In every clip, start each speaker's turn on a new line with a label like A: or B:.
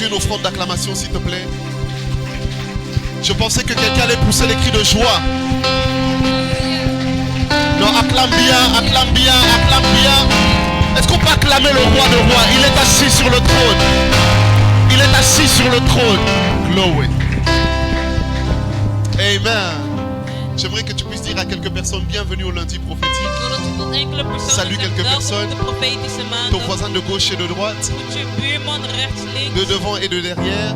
A: Dieu une offrande d'acclamation, s'il te plaît? Je pensais que quelqu'un allait pousser les cris de joie. Non, acclame bien, acclame bien, acclame bien. Est-ce qu'on peut acclamer le roi de rois? Il est assis sur le trône. Il est assis sur le trône. Glory. Amen. J'aimerais que tu puisses dire à quelques personnes bienvenue au lundi prophétique. Salut quelques personnes. Ton voisin de gauche et de droite. De devant et de derrière.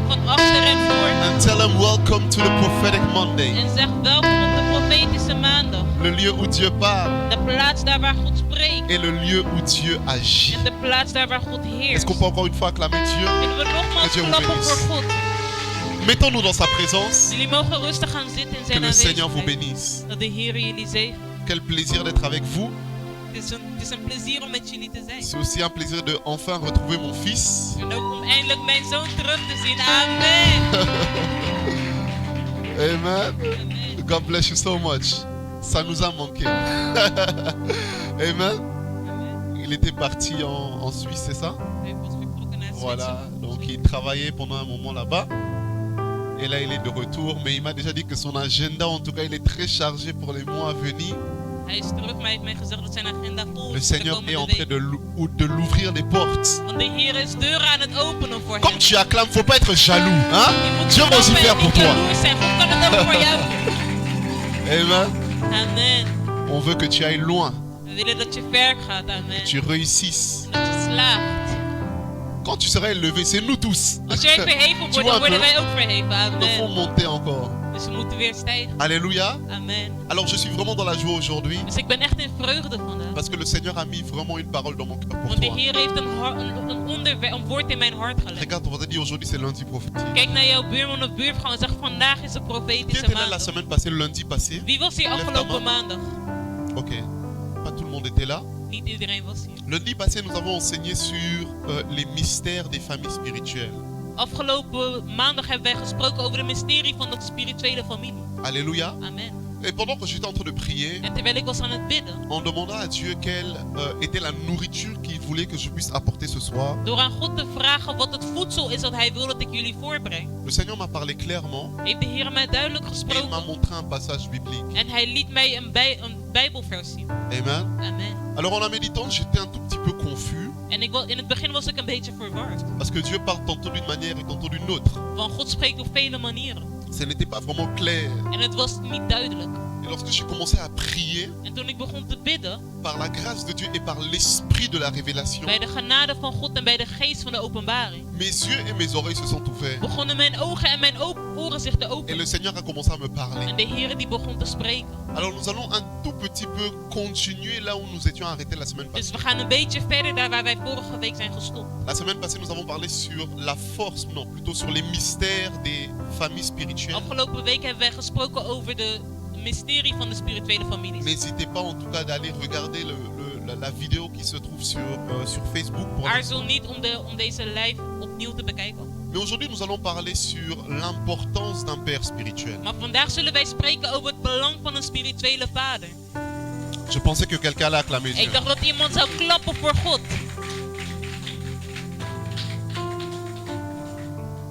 A: And tell them welcome to the prophetic Monday.
B: En zeg welkom op de profetische maandag.
A: Le lieu où Dieu parle.
B: De plaats daar waar God spreekt.
A: Et le lieu où Dieu agit.
B: En de plaats daar waar God heerst.
A: Est-ce qu'on peut encore une fois acclamer Dieu?
B: Kunnen we nogmaals klappen voor God?
A: Mettons-nous dans sa présence.
B: Jullie mogen rustig gaan zitten in zijn
A: Que le Seigneur vous
B: aanwezigheid.
A: bénisse.
B: Dat de Heer jullie zegen.
A: Quel plaisir d'être avec vous.
B: Het is een plezier om met jullie te zijn.
A: C'est aussi un plaisir de enfin retrouver mon fils.
B: En ook om eindelijk mijn zoon terug te zien. Amen.
A: Amen.
B: Amen.
A: God bless you so much. Ça nous a manqué. Amen. Il était parti en Suisse, c'est ça?
B: Hij was vertrokken naar
A: Voilà.
B: Zwitserland.
A: Donc il travaillait pendant un moment là-bas. Et là il est de retour. Mais il m'a déjà dit que son agenda, en tout cas, il est très chargé pour les mois à venir.
B: Hij is terug, maar hij heeft mij gezegd dat zijn agenda vol
A: Le
B: is de
A: Seigneur est en
B: komende
A: train
B: week.
A: de l'ouvrir des portes.
B: Want de Heer is deuren aan het openen voor
A: Comme
B: hem.
A: tu acclames, faut pas être jaloux. Hein?
B: Je moet
A: Dieu va aussi
B: klappen
A: faire
B: en
A: pour
B: niet
A: toi.
B: jaloers zijn. God kan het ook voor jou.
A: Amen.
B: Amen.
A: On veut que tu ailles loin,
B: We willen dat je ver gaat. Amen.
A: que tu réussisses.
B: En dat je slaagt.
A: Quand tu seras élevé, c'est nous tous.
B: Als jij verheven wordt,
A: Tu vois
B: dan
A: un
B: worden
A: peu?
B: wij ook verheven.
A: Nous devons
B: Amen.
A: monter encore.
B: Dus we moeten weer stijgen.
A: Alléluia.
B: Amen.
A: Alors je suis vraiment dans la joie aujourd'hui
B: Dus ik ben echt in vreugde vandaag.
A: parce que le Seigneur a mis vraiment une parole dans mon cœur pour
B: Want de
A: toi.
B: Heer heeft een woord in mijn hart gelegd.
A: Regarde, on t'a dit aujourd'hui c'est lundi prophétique.
B: Kijk naar jouw buurman of buurvrouw en zeg vandaag is de
A: Qui
B: profetische
A: était là la
B: maandag.
A: semaine passée, le lundi passé?
B: Wie was hier
A: Lève ta
B: afgelopen
A: main.
B: maandag?
A: Ok, pas tout le monde était là.
B: Niet iedereen was hier.
A: Lundi passé, nous avons enseigné sur les mystères des familles spirituelles.
B: Afgelopen maandag hebben wij gesproken over het mysterie van de spirituele familie.
A: Alléluia.
B: Amen.
A: Et pendant que j'étais en train de prier,
B: En terwijl ik was aan het bidden,
A: en demandant à Dieu quelle était la nourriture qu'il voulait que je puisse apporter ce soir,
B: door aan God te vragen wat het voedsel is dat hij wil dat ik jullie voorbreng,
A: le Seigneur m'a parlé clairement
B: heeft de Heer mij duidelijk
A: et il m'a
B: gesproken
A: montré un passage biblique.
B: en hij liet mij een Bijbelvers zien.
A: Amen.
B: Amen.
A: Alors en la méditant, j'étais un tout petit peu confus
B: En in het begin was ik een beetje verward.
A: parce que Dieu parle tantôt d'une manière et tantôt d'une autre.
B: Want God spreekt op vele manieren.
A: Ce n'était pas vraiment clair.
B: En het was niet duidelijk.
A: Et lorsque j'ai commencé à prier,
B: En toen ik begon te bidden,
A: par la grâce de Dieu et par l'esprit de la révélation,
B: bij de genade van God en bij de geest van de openbaring,
A: mes yeux et mes oreilles se sont ouverts.
B: begonnen mijn ogen en mijn oren zich te
A: Et
B: openen.
A: le Seigneur a commencé à me parler.
B: En de Heer die begon te spreken.
A: Alors nous allons un tout petit peu continuer là où nous étions arrêtés la semaine
B: Dus
A: passée.
B: we gaan een beetje verder daar waar wij vorige week zijn gestopt.
A: La semaine passée, nous avons parlé sur la force, non, plutôt sur les mystères des familles spirituelles.
B: Afgelopen week hebben wij gesproken over de mysterie van de spirituele families.
A: N'hésitez pas en tout cas d'aller regarder la vidéo qui se trouve sur Facebook. Pour
B: Aarzel niet om deze live opnieuw te bekijken.
A: Mais aujourd'hui, nous allons parler sur l'importance d'un père spirituel.
B: Maar vandaag zullen wij spreken over het belang van een spirituele vader.
A: Je pensais que quelqu'un allait acclamer Dieu.
B: Ik dacht dat iemand zou klappen voor God.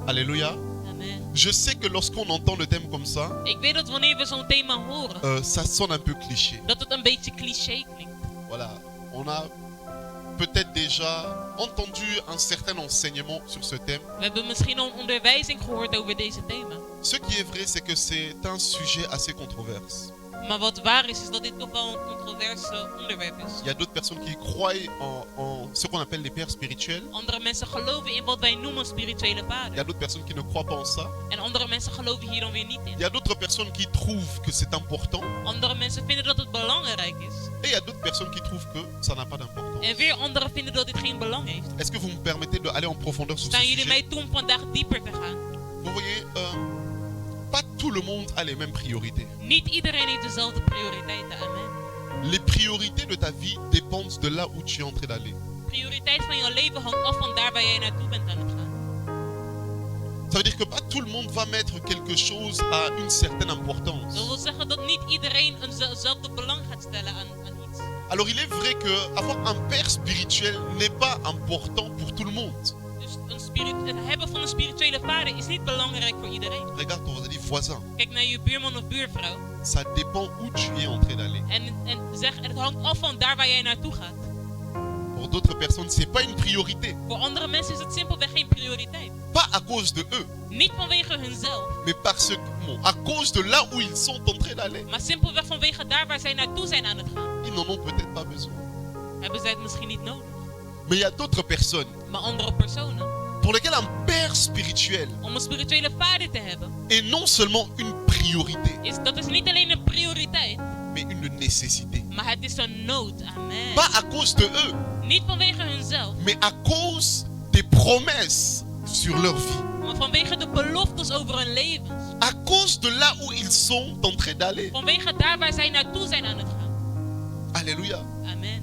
A: Alléluia.
B: Amen.
A: Je sais que lorsqu'on entend le thème comme ça,
B: Ik weet dat wanneer we zo'n thema horen,
A: ça sonne un peu cliché.
B: dat het een beetje cliché klinkt.
A: Voilà, on a peut-être déjà entendu un certain enseignement sur ce thème.
B: We hebben misschien al een onderwijzing gehoord over deze thema.
A: Ce qui est vrai, c'est que c'est un sujet assez controverse.
B: Maar wat waar is dat dit toch wel een controverse onderwerp is.
A: Il y a d'autres personnes qui croient en ce qu'on appelle les pères spirituels.
B: Andere mensen geloven in wat wij noemen spirituele
A: Il y a
B: vader.
A: d'autres personnes qui ne croient pas en ça.
B: En andere mensen geloven hier dan weer niet
A: Il
B: in.
A: y a d'autres personnes qui trouvent que c'est important.
B: Andere mensen vinden dat het belangrijk is.
A: Et il y a d'autres personnes qui trouvent que ça n'a pas d'importance.
B: En weer anderen vinden dat dit geen belang heeft.
A: Est-ce que vous me permettez d'aller en profondeur sur ce
B: Staan jullie
A: sujet?
B: mij toe om vandaag dieper te gaan?
A: Vous voyez, pas tout le monde a les mêmes priorités.
B: Niet iedereen heeft dezelfde prioriteiten. Amen.
A: Les priorités de ta vie dépendent de là où tu es en train d'aller.
B: De prioriteit van je leven hangt af van daar waar jij naartoe bent aan het gaan.
A: Ça veut dire que pas tout le monde va mettre quelque chose à une certaine importance.
B: Dat wil zeggen dat niet iedereen eenzelfde belang gaat stellen aan iets.
A: Alors il est vrai que avoir un père spirituel n'est pas important pour tout le monde.
B: Dus een het hebben van een spirituele vader is niet belangrijk voor iedereen.
A: Regarde ton voisin, dit voisin.
B: Kijk naar je buurman of buurvrouw.
A: Ça dépend où tu es en train d'aller.
B: En zeg, het hangt af van daar waar jij naartoe gaat.
A: Pour d'autres personnes, c'est pas une priorité.
B: Voor andere mensen is het simpelweg geen prioriteit.
A: Pas à cause de eux,
B: Niet vanwege hunzelf,
A: mais parce que, bon, à cause de là où ils sont en train d'aller.
B: maar simpelweg vanwege daar waar zij naartoe zijn aan het gaan.
A: Ils n'en ont peut-être pas besoin.
B: Hebben zij het misschien niet nodig.
A: Mais il y a d'autres personnes
B: Maar andere personen,
A: pour lesquelles un père spirituel
B: om een spirituele vader te hebben,
A: est non seulement une priorité,
B: dat is niet alleen een prioriteit,
A: mais une nécessité.
B: maar het is een nood. Amen.
A: Pas à cause de eux,
B: Niet vanwege hunzelf,
A: mais à cause des promesses sur leur vie.
B: maar vanwege de beloftes over hun levens.
A: À cause de là où ils sont en train d'aller.
B: Vanwege daar waar zij naartoe zijn aan het gaan.
A: Alléluia.
B: Amen.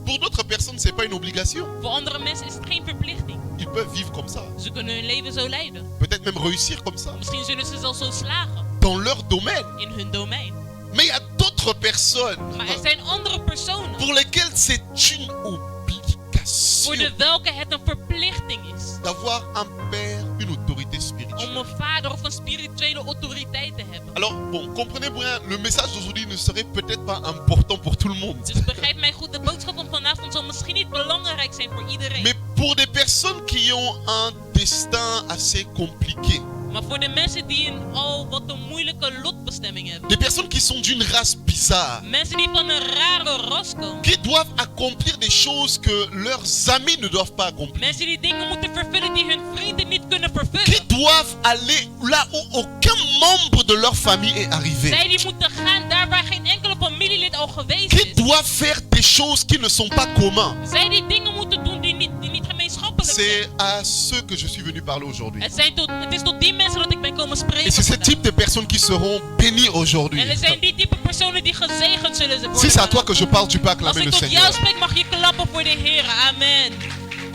A: Pour d'autres personnes, c'est pas une obligation.
B: Voor andere mensen is het geen verplichting.
A: Ils peuvent vivre comme ça.
B: Ze kunnen hun leven zo leiden.
A: Peut-être même réussir comme ça.
B: Misschien zullen ze zelfs zo slagen
A: Dans leur domaine.
B: in hun domein.
A: Mais il y a d'autres personnes
B: Maar er zijn andere personen
A: pour lesquelles c'est une obligation
B: voor de welke het een verplichting is
A: d'avoir un père, une autorité
B: om
A: spirituelle.
B: een vader of een spirituele autoriteit te hebben.
A: Alors, bon, comprenez bien, le message d'aujourd'hui ne serait peut-être pas important pour tout le monde.
B: Dus begrijp mij goed, de boodschap van vanavond zal misschien niet belangrijk zijn voor iedereen.
A: Mais pour des personnes qui ont un destin assez compliqué,
B: Maar voor de mensen die een al wat een moeilijke lotbestemming hebben.
A: des personnes qui sont d'une race bizarre,
B: Mensen die van een rare ras komen.
A: qui doivent accomplir des choses que leurs amis ne doivent pas accomplir,
B: Mensen die dingen moeten vervullen die hun vrienden niet kunnen
A: qui
B: vervullen.
A: doivent aller là où aucun membre de leur famille est arrivé,
B: Zij die moeten gaan daar waar geen enkele familielid al geweest
A: qui
B: is.
A: doivent faire des choses qui ne sont pas communs.
B: Zij die dingen moeten doen die niet gemeenschappelijk
A: C'est
B: zijn.
A: à ceux que je suis venu parler aujourd'hui.
B: Het is tot die mensen dat ik ben komen spreken.
A: Et c'est ce
B: vandaag.
A: type de personnes qui seront bénies aujourd'hui.
B: En er zijn die type personen die gezegend zullen worden.
A: Si c'est à toi que je parle, tu peux
B: Als
A: acclamer
B: ik
A: le
B: tot
A: Seigneur.
B: jou spreek, mag je klappen voor de Heer. Amen.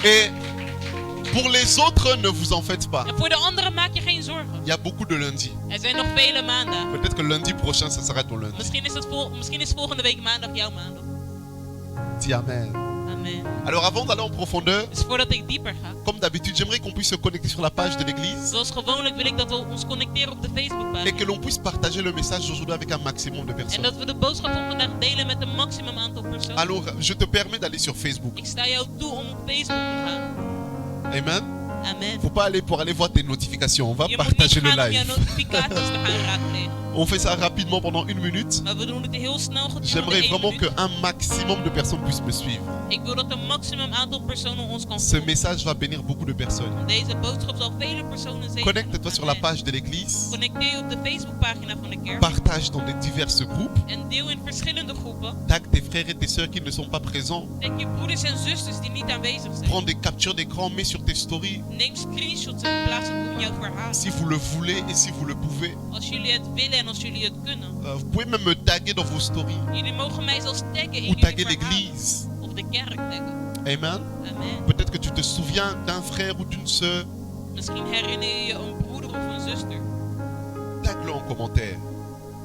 A: Et pour les autres, ne vous en faites pas.
B: En voor de anderen maak je geen zorgen.
A: Il y a beaucoup de lundis.
B: Er zijn nog vele maandagen.
A: Peut-être que lundi prochain, ça s'arrête au lundi.
B: Misschien is volgende week maandag jouw maandag.
A: Dis Amen.
B: Amen.
A: Alors avant d'aller en profondeur,
B: Dus voordat ik dieper ga.
A: comme d'habitude, j'aimerais qu'on puisse se connecter sur la page de l'église
B: Zoals gewoonlijk wil ik dat we ons connecteren op de
A: et que
B: Facebookpagina.
A: l'on puisse partager le message d'aujourd'hui avec un maximum de
B: En
A: personnes.
B: dat we de boodschap van vandaag delen met een maximum aantal personen.
A: Alors, je te permets d'aller sur Facebook.
B: Ik sta jou toe om op Facebook te gaan.
A: Amen.
B: Amen.
A: Faut pas aller pour aller voir tes notifications. On va
B: Je moet niet
A: partager le
B: gaan om jouw
A: live.
B: notificaties te gaan raadplegen.
A: On fait ça rapidement pendant 1 minute.
B: Maar we doen het heel snel gedurende
A: J'aimerais
B: 1
A: vraiment
B: minuut.
A: qu'un maximum de personnes puissent me suivre.
B: Ik wil dat een maximum aantal personen ons kan
A: Ce
B: volgen.
A: message va bénir beaucoup de personnes.
B: Deze boodschap zal vele personen zegenen.
A: Connecte-toi sur la
B: Amen.
A: page de l'église.
B: Connecteer je op de Facebookpagina van de kerk.
A: Partage dans des diverses groupes.
B: En deel in verschillende groepen.
A: Tag tes frères et tes sœurs qui ne sont pas présents.
B: Tag je broeders en zusters die niet aanwezig zijn.
A: Prends des captures d'écran, mets sur tes stories.
B: Neem screenshots en plaats het op jouw verhaal.
A: Si vous le voulez et si vous le pouvez.
B: Als jullie het willen en als jullie het kunnen.
A: Vous pouvez même me taguer dans vos stories.
B: Jullie mogen mij zelfs taggen in
A: Ou
B: jullie
A: taguer
B: verhaal.
A: l'église.
B: Of de kerk taggen.
A: Amen.
B: Amen.
A: Peut-être que tu te souviens d'un frère ou d'une sœur.
B: Misschien herinner je je een broeder of een zuster.
A: Tag-le en commentaire.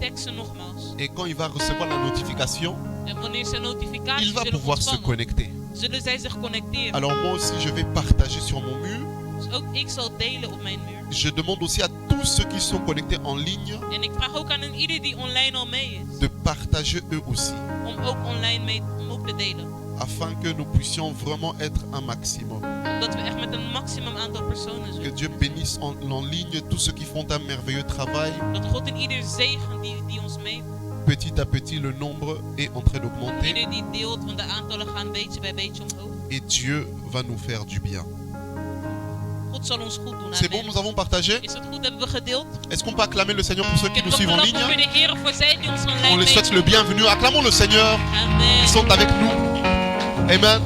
B: Tag ze nogmaals.
A: Et quand il va recevoir la notification,
B: En wanneer ze een notificatie
A: il va
B: zullen
A: pouvoir se
B: ontvangen,
A: connecter.
B: zullen zij zich connecteren.
A: Alors moi aussi, je vais partager sur mon mur.
B: Dus ook ik zal delen op mijn muur.
A: Je demande aussi à tous ceux qui sont connectés en ligne
B: En ik vraag ook aan een ieder die online al mee is.
A: de partager eux aussi,
B: Om ook online mee om ook te delen.
A: afin que nous puissions vraiment être un maximum.
B: Omdat we echt met een maximum aantal personen
A: Que
B: zullen.
A: Dieu bénisse en ligne tous ceux qui font un merveilleux travail.
B: Dat God in ieder zegen die ons mee.
A: Petit à petit, le nombre est en train d'augmenter
B: Ieder die deelt, want de aantallen gaan beetje bij beetje omhoog.
A: et Dieu va nous faire du bien.
B: God zal ons goed doen.
A: C'est bon,
B: Amen.
A: nous avons partagé.
B: Is het goed? Hebben we gedeeld?
A: Est-ce qu'on peut acclamer le Seigneur pour ceux qui nous suivent en ligne?
B: voor de Heer voor zij die ons online
A: On les souhaite le
B: meedoen.
A: bienvenue. Acclamons le Seigneur.
B: Amen.
A: Ils sont avec nous. Amen.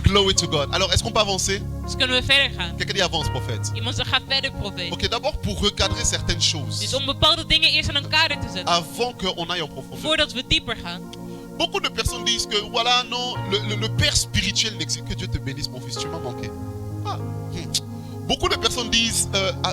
A: Glory to God. Alors, est-ce qu'on peut avancer?
B: Dus kunnen we verder gaan.
A: Quelqu'un dit avance, prophète.
B: Iemand zegt ga verder, profeet.
A: Ok, d'abord pour recadrer certaines choses.
B: Dus om bepaalde dingen eerst in een kader te zetten.
A: Avant qu'on aille en profondeur.
B: Voordat we dieper gaan.
A: Beaucoup de personnes disent que voilà, non, le père spirituel n'existe. Que Dieu te bénisse, mon fils, tu m'as manqué. Ah, Beaucoup de personnes disent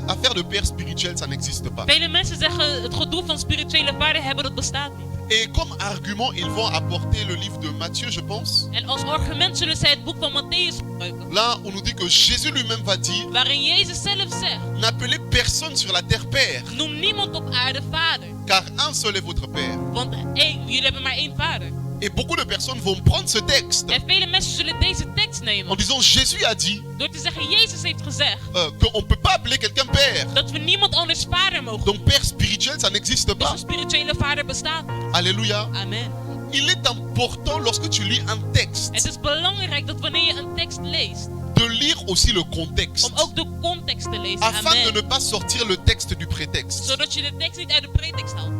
A: affaire de père spirituel, ça n'existe pas.
B: Vele mensen zeggen het gedoe van spirituele vader hebben, dat bestaat niet.
A: Et comme argument, ils vont apporter le livre de Matthieu, je pense.
B: En als argument zullen zij het boek van Matthäus gebruiken.
A: Là, on nous dit que Jésus lui-même va dire:
B: Waarin Jezus zelf zegt:
A: n'appelez personne sur la terre père,
B: noem niemand op aarde vader.
A: car un seul est votre père.
B: Want jullie hebben maar één vader.
A: Et beaucoup de personnes vont prendre ce texte
B: En vele mensen zullen deze tekst
A: en
B: nemen.
A: disant: Jésus a dit
B: Door te zeggen, Jezus heeft gezegd
A: qu'on ne peut pas appeler quelqu'un père.
B: dat we niemand anders vader mogen.
A: Donc père spirituel, ça n'existe
B: Dus
A: pas.
B: een spirituele vader bestaat niet.
A: Alléluia.
B: Amen.
A: Il est important lorsque tu lis un texte
B: Het is belangrijk dat wanneer je een tekst leest,
A: de lire aussi le contexte,
B: om ook de context te lezen.
A: afin de ne
B: Amen.
A: pas sortir le texte du prétexte.
B: Zodat je de tekst niet uit de pretekst haalt.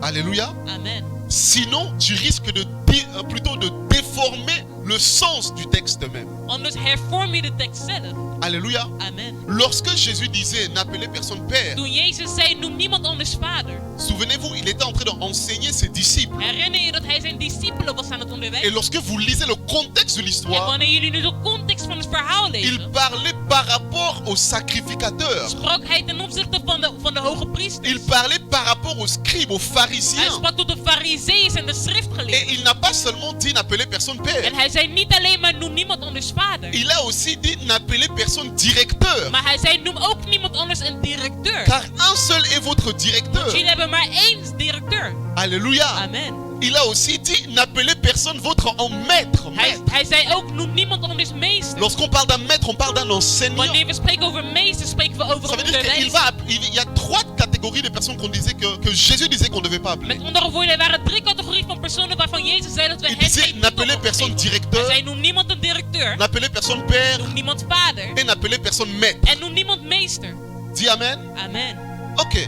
A: Alléluia.
B: Amen.
A: Sinon, tu risques plutôt de déformer le sens du texte même.
B: Anders hervorm je de tekst zelf.
A: Alléluia.
B: Amen.
A: Lorsque Jésus disait n'appelez personne père,
B: Toen Jezus zei, noem niemand anders vader.
A: souvenez-vous, il était en train d'enseigner ses disciples.
B: Herinner je dat hij zijn discipelen was aan het
A: Et
B: onderwijzen?
A: lorsque vous lisez le contexte de
B: En
A: l'histoire,
B: wanneer jullie nu de context van het verhaal
A: il
B: lezen,
A: parlait par rapport aux sacrificateurs.
B: sprak hij ten opzichte van de hoge priesters.
A: Il parlait par rapport aux scribes, aux
B: Hij
A: pharisiens.
B: sprak tot de farizeeën en de
A: Et
B: schriftgeleerden.
A: il n'a pas seulement dit n'appelez personne père.
B: En hij zei niet alleen maar noem niemand anders vader.
A: Il a aussi dit n'appelez personne directeur.
B: Maar hij zei noem ook niemand anders een directeur.
A: Car un seul est votre directeur.
B: Jullie hebben maar één directeur.
A: Alléluia.
B: Amen.
A: Il a aussi dit n'appelez personne votre maître.
B: Hij zei ook noem niemand anders meester.
A: Lorsqu'on parle d'un maître, on parle d'un enseignant.
B: Wanneer we spreken over meester, spreken we over
A: Ça
B: een
A: veut dire qu'il
B: onderwijzer.
A: il y a trois catégories de personnes qu'on disait que Jésus disait qu'on ne devait pas appeler.
B: Met andere woorden, er waren 3 categorieën van personen waarvan Jezus zei dat we
A: Il
B: hen
A: disait
B: geen titel
A: n'appelez
B: mogen
A: personne
B: geven.
A: directeur,
B: Hij zei noem niemand een directeur,
A: n'appelez personne père
B: noem niemand vader
A: et n'appelez personne maître.
B: en noem niemand meester.
A: Dis amen.
B: Amen.
A: Ok.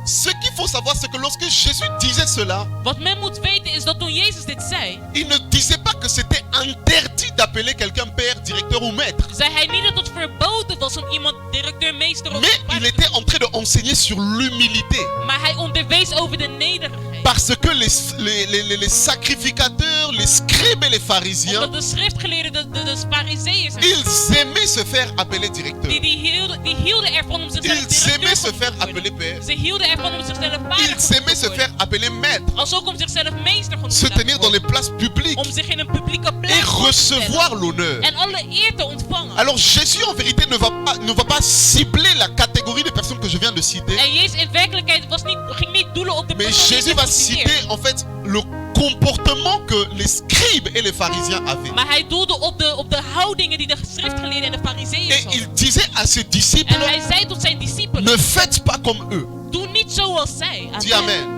A: Ce qu'il faut savoir, c'est que lorsque Jésus disait cela,
B: Wat men moet weten is dat toen Jezus dit zei,
A: il ne disait pas que c'était interdit d'appeler quelqu'un père, directeur ou maître.
B: zei hij niet dat het verboden was om iemand directeur, meester of
A: Mais il
B: vader te
A: était en train d'enseigner sur l'humilité.
B: noemen. Maar hij onderwees over de nederigheid.
A: Parce que les sacrificateurs, les scribes et les pharisiens,
B: Omdat de schriftgeleerden, de farizeeën,
A: ils aimaient se faire appeler directeur.
B: die hielden ervan om zichzelf
A: Ils aimaient se
B: directeur
A: faire
B: genoemd te
A: appeler
B: worden.
A: père.
B: Ze hielden ervan om zichzelf vader
A: Ils
B: genoemd
A: aimaient
B: te
A: se faire
B: worden.
A: appeler maître.
B: Als ook om zichzelf meester genoemd
A: Se
B: te laten
A: tenir dans les
B: worden.
A: places publiques
B: Om zich in een publieke
A: et
B: plek op te stellen.
A: recevoir l'honneur.
B: En alle eer te ontvangen.
A: Alors Jésus en vérité ne va pas cibler la catégorie de personnes que je viens de citer.
B: En Jezus in werkelijkheid ging niet doelen op de
A: Mais
B: persoon die
A: Jésus
B: ik
A: va
B: heb geciteerd.
A: citer en fait le comportement que les scribes et les pharisiens avaient.
B: Maar hij doelde op de houdingen die de schriftgeleerden en de farizeeën
A: Et
B: hadden.
A: il disait à ses disciples,
B: En hij zei tot zijn discipelen,
A: ne faites pas comme eux.
B: doe niet zoals zij.
A: Dis amen.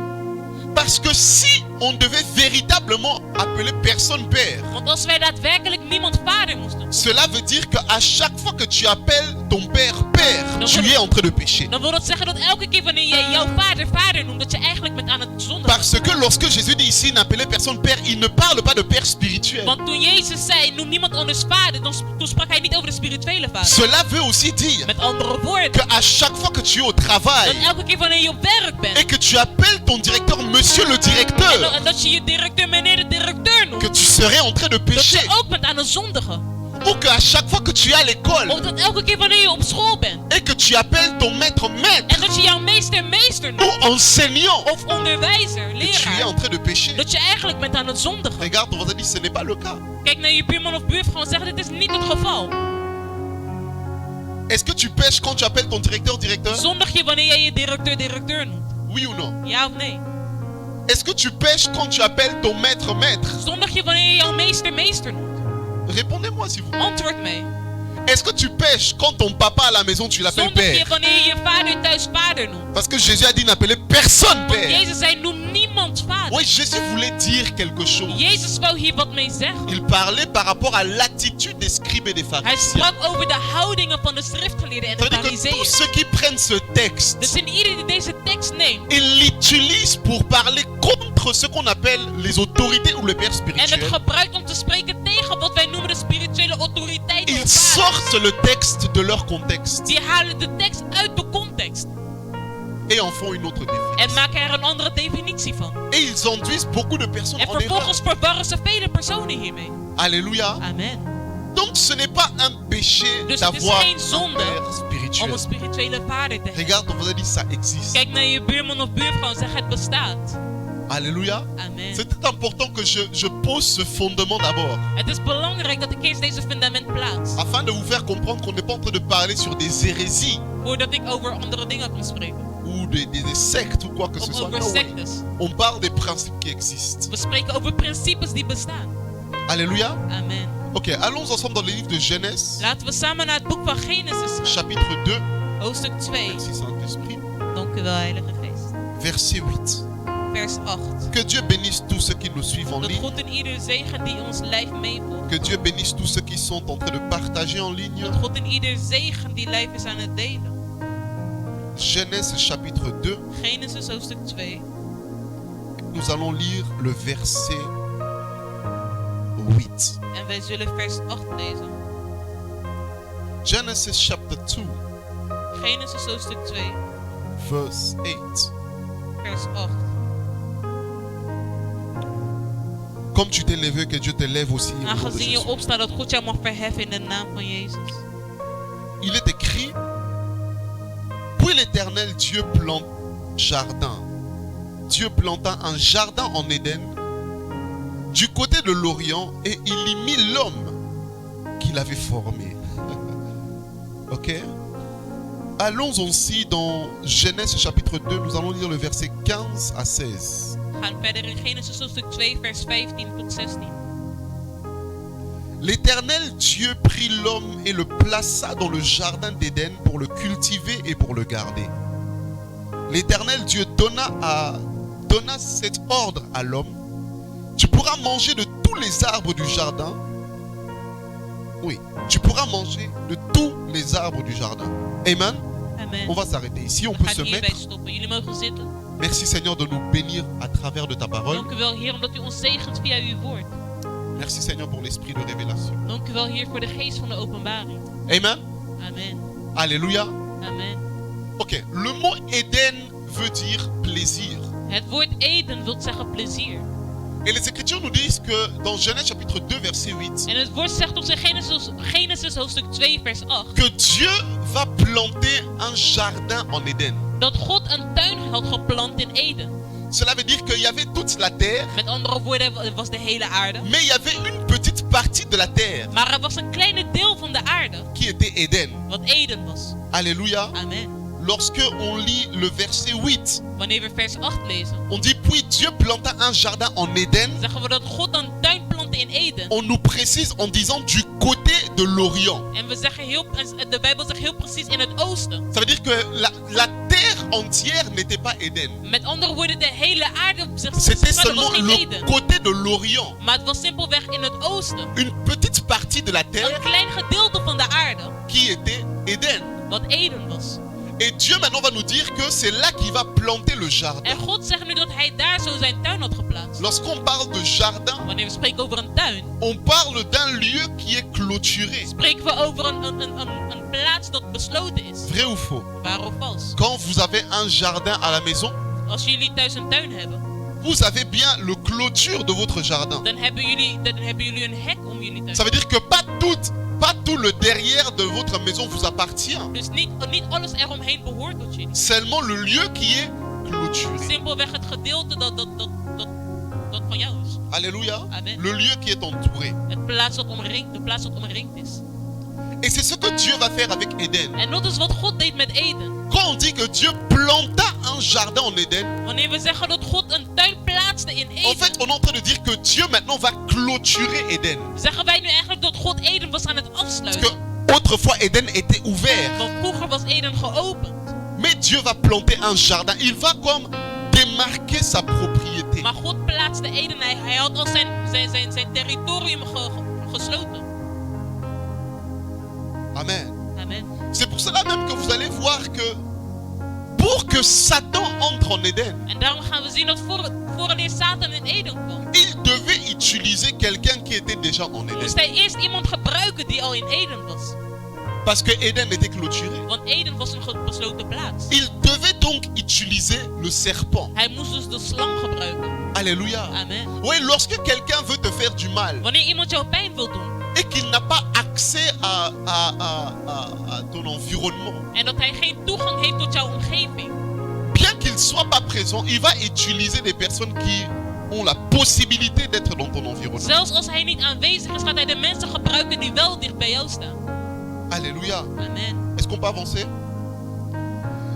A: Parce que si on devait véritablement appeler personne père,
B: Want als wij daadwerkelijk niemand vader moesten,
A: cela veut dire qu'à chaque fois que tu appelles ton père père, tu es en train de pécher.
B: dan wil dat zeggen dat elke keer wanneer jij jouw vader noemt, dat je eigenlijk bent aan het zondigen.
A: Parce que lorsque Jésus dit ici n'appelez personne père, il ne parle pas de père spirituel.
B: Want toen Jezus zei, noem niemand anders vader, toen sprak hij niet over de spirituele vader.
A: Cela veut aussi dire
B: Met andere woorden,
A: qu'à chaque fois que tu es au
B: dat
A: travail
B: elke keer wanneer je op werk bent,
A: et que tu appelles ton directeur monsieur le directeur,
B: en dat je je directeur meneer de directeur noemt,
A: que tu serais en train de
B: dat
A: pécher.
B: je ook bent aan het zondigen.
A: Ou qu'à chaque fois que tu es à l'école
B: Of dat elke keer wanneer je op school bent,
A: et que tu appelles ton maître maître
B: en dat je jouw meester noemt,
A: ou enseignant,
B: of onderwijzer,
A: que tu es
B: leraar,
A: en train de pécher.
B: dat je eigenlijk bent aan het zondigen.
A: Regarde, on va dire ce n'est pas le cas.
B: Kijk naar je buurman of buurvrouw en zeg, dit is niet het geval.
A: Est-ce que tu pêches quand tu appelles ton directeur?
B: Zondig je wanneer jij je directeur noemt?
A: Oui ou non?
B: Ja of nee?
A: Est-ce que tu pêches quand tu appelles ton maître maître?
B: Zondig je wanneer je jouw meester noemt?
A: Répondez-moi s'il vous plaît.
B: Antwoord mee.
A: Est-ce que tu pêches quand ton papa à la maison tu l'appelles
B: Zondig je
A: père?
B: wanneer je je vader thuis vader noemt?
A: Parce que Jésus a dit n'appeler personne
B: Want
A: père.
B: Jezus zei, noem niemand vader.
A: Oui, Jésus voulait dire quelque chose.
B: Jezus wou hier wat mee zeggen.
A: Il parlait par rapport à l'attitude des scribes et des
B: Hij
A: pharisiens.
B: sprak over de houdingen van de schriftgeleerden en
A: Ça
B: de
A: veut dire que tous
B: farizeeën.
A: ceux qui prennent ce texte,
B: Dus in ieder die deze tekst neemt
A: ils l'utilisent pour parler contre ce qu'on appelle les autorités ou les pères
B: en het
A: spirituels.
B: gebruikt om te spreken tegen wat wij noemen de spirituele autoriteiten of
A: Ils
B: vaders.
A: sortent le texte de leur contexte
B: Die halen de tekst uit de context
A: et en font une autre
B: en
A: définition.
B: maken er een andere definitie van.
A: Et ils induisent beaucoup de personnes
B: En
A: en erreur.
B: vervolgens verwarren ze vele personen hiermee.
A: Alléluia.
B: Amen.
A: Donc ce n'est pas un péché
B: Dus het is
A: d'avoir
B: geen zonde
A: un père
B: om
A: spirituel.
B: een spirituele vader te hebben.
A: Regarde, on vous a dit ça existe.
B: Kijk naar je buurman of buurvrouw en zeg het bestaat.
A: Alléluia.
B: Amen.
A: C'est important que je pose ce fondement d'abord.
B: Het is belangrijk dat ik eerst deze fundament plaats.
A: Afin de vous faire comprendre qu'on n'est pas en train de parler sur des hérésies
B: Voordat ik over andere dingen kan spreken.
A: ou des sectes ou quoi que ce
B: Of
A: soit.
B: over
A: Non,
B: sectes.
A: on parle des principes qui existent.
B: We spreken over principes die bestaan.
A: Alléluia.
B: Amen.
A: Ok, allons ensemble dans le livre de Genèse,
B: Laten we samen naar het boek van Genesis gaan.
A: chapitre 2,
B: Hoofdstuk 2.
A: merci Saint-Esprit,
B: Dank u wel, Heilige Geest.
A: verset 8.
B: Vers 8.
A: Que Dieu bénisse tous ceux qui nous suivent en
B: Dat
A: ligne.
B: God in ieder zegen die ons lijf meevolgt.
A: Que Dieu bénisse tous ceux qui sont en train de partager en ligne.
B: Dat God in ieder zegen die lijf is aan het delen.
A: Genèse chapitre 2,
B: Genesis hoofdstuk 2.
A: nous allons lire le verset 8.
B: En wij zullen vers 8 lezen.
A: Genesis chapter 2,
B: Genesis hoofdstuk 2.
A: verse 8.
B: Vers 8.
A: Comme tu t'es levé, que Dieu te lève aussi. Au nom de
B: Aangezien je
A: Jésus.
B: opstaat, dat God jou mag verheffen in de naam van Jezus.
A: Il est écrit, puis l'Éternel Dieu plante jardin. Dieu planta un jardin en Éden, du côté de l'Orient, et il y mit l'homme qu'il avait formé. Ok? Allons aussi dans Genèse chapitre 2, nous allons lire le verset 15 à 16.
B: We gaan verder in Genesis hoofdstuk 2, vers 15 tot 16.
A: L'Éternel Dieu prit l'homme et le plaça dans le jardin d'Éden pour le cultiver et pour le garder. L'Éternel Dieu donna cet ordre à l'homme. Tu pourras manger de tous les arbres du jardin. Oui, tu pourras manger de tous les arbres du jardin. Amen.
B: Amen.
A: On va s'arrêter ici, on
B: We
A: peut
B: gaan
A: se
B: hierbij
A: mettre.
B: stoppen. Jullie mogen zitten.
A: Merci Seigneur de nous bénir à travers de ta parole.
B: Dank u wel, Heer, omdat u ons zegent via uw woord.
A: Merci Seigneur pour l'esprit de révélation.
B: Dank u wel, Heer, voor de geest van de openbaring.
A: Amen.
B: Amen.
A: Alléluia.
B: Amen.
A: Ok, le mot Éden veut dire plaisir.
B: Het woord Eden wil zeggen plezier.
A: Et les Écritures nous disent que dans Genèse chapitre 2 verset 8,
B: En het woord zegt ons in Genesis hoofdstuk 2 vers 8.
A: que Dieu va planter un jardin en Éden.
B: Dat God een tuin had geplant in Eden.
A: Cela veut dire qu'il y avait toute la terre,
B: Met andere woorden, het was de hele aarde.
A: mais il y avait une petite partie de la terre
B: Maar er was een kleine deel van de aarde
A: qui était Éden.
B: wat Eden was.
A: Alléluia.
B: Amen.
A: Lorsque on lit le verset 8,
B: Wanneer we vers 8 lezen,
A: on dit puis Dieu planta un jardin en Éden.
B: zeggen we dat God een tuin plantte in Eden.
A: On nous précise en disant du côté de l'Orient.
B: En we zeggen de Bijbel zegt heel precies in het oosten.
A: Ça veut dire que la terre entière n'était pas Éden.
B: Met andere woorden, de hele aarde
A: C'était
B: was
A: seulement
B: geen
A: le
B: Eden.
A: côté de l'Orient.
B: Maar het was simpelweg in het oosten.
A: Une petite partie de la terre
B: Een klein gedeelte van de aarde
A: qui était Éden.
B: wat Eden was.
A: Et Dieu maintenant va nous dire que c'est là qu'il va planter le jardin.
B: En God zegt nu dat hij daar zo zijn tuin had geplaatst.
A: Lorsqu'on parle de jardin,
B: Wanneer we spreken over een tuin,
A: on parle d'un lieu qui est clôturé.
B: spreken we over een plaats dat besloten is.
A: Vrai ou faux?
B: Waar of vals?
A: Quand vous avez un jardin à la maison,
B: Als jullie thuis een tuin hebben,
A: vous avez bien le clôture de votre jardin.
B: dan hebben jullie een hek om jullie tuin.
A: Ça veut dire que pas tout le derrière de votre maison vous appartient.
B: Dus niet alles eromheen behoort tot jullie.
A: Seulement le lieu qui est clôturé.
B: Simpelweg het gedeelte dat van jou is.
A: Alléluia.
B: Amen.
A: Le lieu qui est entouré.
B: De plaats dat omringd is.
A: Et c'est ce que Dieu va faire avec Éden.
B: En dat is wat God deed met Eden.
A: Quand on dit que Dieu planta un jardin en Éden,
B: Wanneer we zeggen dat God een tuin plaatste in
A: en
B: Eden,
A: fait, on est en train de dire que Dieu maintenant va clôturer Éden.
B: zeggen wij nu eigenlijk dat God Eden was aan het
A: Parce
B: afsluiten.
A: que autrefois Éden était ouvert.
B: Want vroeger was Eden geopend.
A: Mais Dieu va planter un jardin. Il va comme démarquer sa propriété.
B: Maar God plaatste Eden. Hij had al zijn territorium gesloten.
A: Amen.
B: Amen.
A: C'est pour cela même que vous allez voir que pour que Satan entre en Éden,
B: En daarom gaan we zien dat vooraleer Satan in Eden kwam,
A: il devait utiliser quelqu'un qui était déjà en Éden.
B: moest hij eerst iemand gebruiken die al in Eden was.
A: Parce que Éden était clôturé.
B: Want Eden was een besloten plaats.
A: Il devait donc utiliser le serpent.
B: Hij moest dus de slang gebruiken.
A: Alléluia.
B: Amen.
A: Oui, lorsque quelqu'un veut te faire du mal,
B: Wanneer iemand jou pijn wil doen,
A: et qu'il n'a pas accès à ton environnement.
B: En dat hij geen toegang heeft tot jouw omgeving.
A: Bien qu'il ne soit pas présent, il va utiliser des personnes qui ont la possibilité d'être dans ton environnement.
B: Zelfs als hij niet aanwezig is, gaat hij de mensen gebruiken die wel dicht bij jou staan.
A: Alléluia.
B: Amen.
A: Est-ce qu'on peut avancer?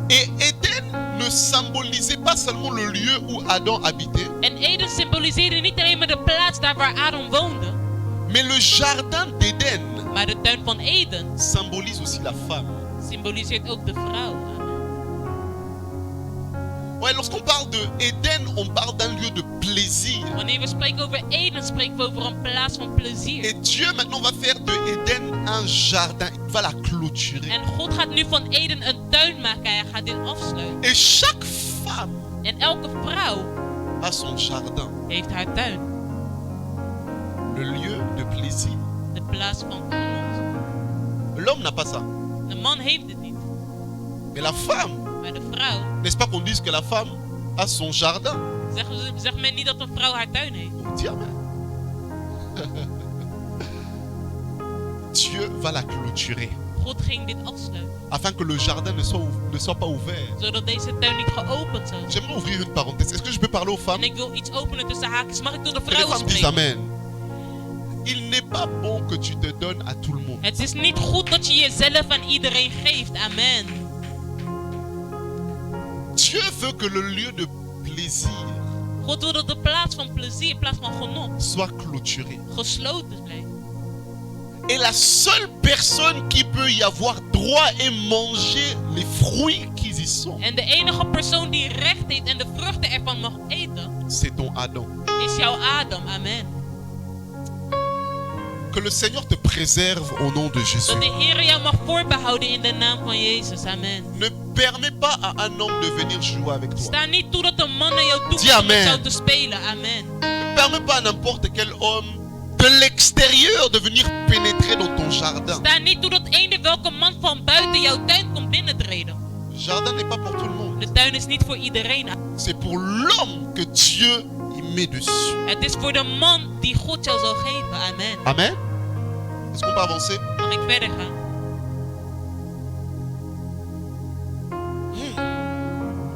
A: Et Éden ne symbolisait pas seulement le lieu où Adam habitait.
B: En Eden symboliseerde niet alleen maar de plaats daar waar Adam woonde.
A: Mais le jardin d'Éden
B: Maar de tuin van Eden
A: symbolise aussi la femme.
B: symboliseert ook de vrouw.
A: Ouais, lorsqu'on parle de Éden, on parle d'un lieu de plaisir.
B: Wanneer we spreken over Eden, spreken we over een plaats van plezier.
A: Et Dieu maintenant va faire de Éden un jardin. Il va la clôturer.
B: En God gaat nu van Eden een tuin maken. Hij gaat dit afsluiten.
A: Et chaque femme
B: En elke vrouw
A: a son jardin.
B: heeft haar tuin.
A: Le lieu de plaisir.
B: De plaats van genot.
A: L'homme n'a pas ça.
B: De man heeft dit niet.
A: Mais la femme,
B: Maar de vrouw,
A: n'est-ce pas qu'on dise que la femme a son jardin?
B: zegt men niet dat een vrouw haar tuin heeft.
A: On dit amen. Dieu va la clôturer.
B: God ging dit afsluiten.
A: Afin que le jardin ne soit pas ouvert.
B: Zodat deze tuin niet geopend zou zijn.
A: J'aimerais ouvrir une parenthèse. Est-ce que je peux parler aux
B: En
A: femmes?
B: ik wil iets openen tussen haakjes. Mag ik tot de
A: Que les
B: vrouwen
A: femmes disent
B: spreken?
A: amen. Il n'est pas bon que tu te donnes à tout le monde.
B: Het is niet goed dat je jezelf aan iedereen geeft. Amen.
A: Dieu veut que le lieu de plaisir
B: God wil dat de plaats van plezier, plaats van genot,
A: soit clôturé.
B: gesloten blijft.
A: Et la seule personne qui peut y avoir droit et manger les fruits qui y sont,
B: En de enige persoon die recht heeft en de vruchten ervan mag eten,
A: c'est ton Adam.
B: is jouw Adam. Amen.
A: Que le Seigneur te préserve au nom de Jésus.
B: Dat de Heer jou mag voorbehouden in de naam van Jezus. Amen.
A: Ne permets pas à un homme de venir jouer avec toi.
B: Sta niet toe dat een man naar jou toe
A: Dis
B: komt om met
A: amen.
B: jou te spelen. Amen.
A: Ne permets pas à n'importe quel homme de l'extérieur de venir pénétrer dans ton jardin.
B: Sta niet toe dat eender welke man van buiten jouw tuin komt binnentreden.
A: Le jardin n'est pas pour tout le monde.
B: De tuin is niet voor iedereen.
A: C'est pour l'homme que Dieu y met dessus.
B: Het is voor de man die God jou zal geven. Amen.
A: Amen. Est-ce qu'on peut avancer?
B: Mag ik verder gaan?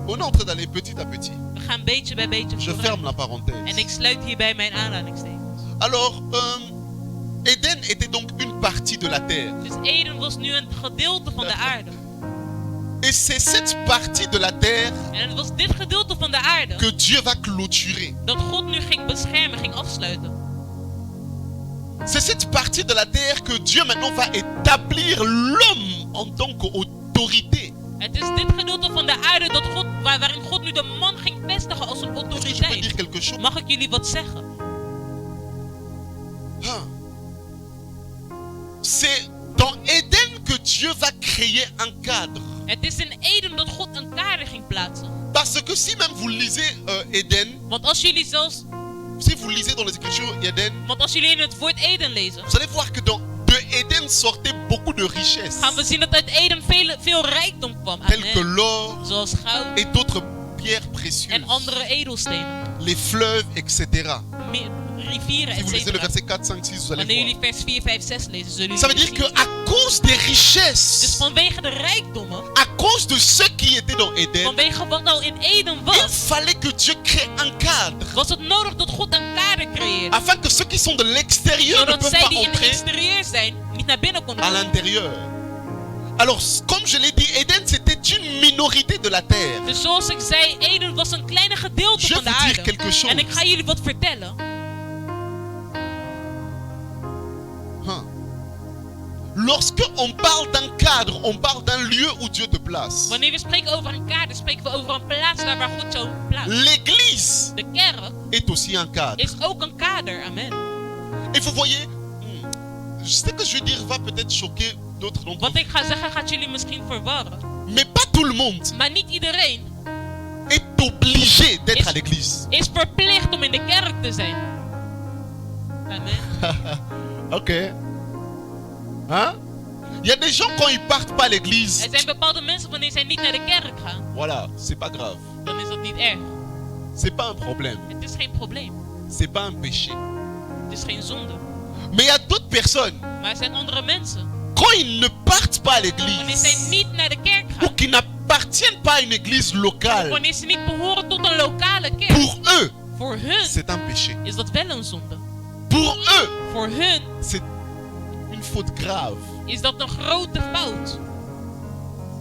A: On est en train d'aller petit à petit.
B: We gaan beetje bij beetje
A: Je
B: vooruit.
A: ferme la parenthèse.
B: En ik sluit hierbij mijn aanhalingstekens.
A: Alors, Éden était donc une partie de la terre.
B: Dus Eden was nu een gedeelte van de aarde.
A: Et c'est cette partie de la terre
B: En het was dit gedeelte van de aarde
A: que Dieu va clôturer.
B: dat God nu ging beschermen, ging afsluiten.
A: C'est cette partie de la terre que Dieu maintenant va établir l'homme en tant qu'autorité.
B: Het is dit gedeelte van de aarde dat God, waarin God nu de man ging vestigen als een
A: Est-ce que je peux dire
B: autoriteit.
A: quelque chose?
B: Mag ik jullie wat zeggen?
A: Ah. C'est dans Éden que Dieu va créer un cadre.
B: Het is in Eden dat God een kader ging plaatsen.
A: Parce que si même vous lisez Éden,
B: Want als jullie zelfs,
A: si vous lisez dans les Écritures Éden,
B: want als jullie in het woord Eden lezen,
A: vous allez voir que de Éden sortait beaucoup de richesses,
B: gaan we zien dat uit Eden veel rijkdom kwam.
A: telles que
B: Amen.
A: l'or
B: Zoals goud
A: et d'autres pierres précieuses,
B: en andere edelstenen.
A: les fleuves, etc.
B: Rivieren,
A: Si vous lisez le
B: etc.
A: verset 4, 5, 6, vous allez
B: Wanneer
A: voir.
B: jullie vers 4, 5, 6 lezen, zullen
A: Ça veut
B: jullie
A: dire
B: zien.
A: qu'à cause des
B: Dus
A: richesses,
B: vanwege de rijkdommen,
A: à cause de ceux qui étaient dans Éden,
B: vanwege wat al in Eden
A: il
B: was,
A: fallait que Dieu crée un cadre
B: was het nodig dat God een kader creëerde.
A: afin que ceux qui sont de l'extérieur ne
B: Zodat
A: peuvent
B: zij
A: pas
B: die in het
A: entrer
B: exterieur zijn, niet naar binnen konden
A: à
B: komen.
A: l'intérieur. Alors, comme je l'ai dit, Éden c'était une minorité de la terre.
B: Dus zoals ik zei, Eden was een kleine gedeelte
A: Je
B: van de
A: vais vous dire
B: aarde.
A: quelque chose.
B: En ik ga jullie wat vertellen.
A: Lorsque on parle d'un cadre, on parle d'un lieu où Dieu te place.
B: Wanneer we spreken over een kader, spreken we over een plaats daar waar God jou plaatst.
A: L'église
B: De kerk
A: est aussi un cadre.
B: is ook een kader. Amen.
A: Et vous voyez, ce que je vais dire va peut-être choquer d'autres d'entre
B: Wat
A: vous.
B: ik ga zeggen gaat jullie misschien verwarren.
A: Mais pas tout le monde
B: Maar niet iedereen
A: est obligé d'être à l'église.
B: is verplicht om in de kerk te zijn. Amen.
A: Ok. Hein? Il y a des gens quand ils partent pas à l'église.
B: Er zijn bepaalde mensen wanneer zij niet naar de kerk gaan,
A: Voilà, c'est pas grave.
B: dan is dat niet erg.
A: C'est pas un problème.
B: Het is geen probleem.
A: C'est pas un péché.
B: Het is geen zonde.
A: Mais il y a d'autres personnes,
B: Maar er zijn andere mensen.
A: quand ils ne partent pas à
B: Wanneer zij
A: l'église,
B: niet naar de kerk
A: ou
B: gaan.
A: qui n'appartiennent pas à une église locale,
B: Wanneer ze niet behoren tot een lokale kerk.
A: pour eux,
B: Voor hun
A: c'est un péché.
B: is dat wel een zonde.
A: Pour eux,
B: Voor hun
A: c'est une faute grave.
B: is dat een grote fout.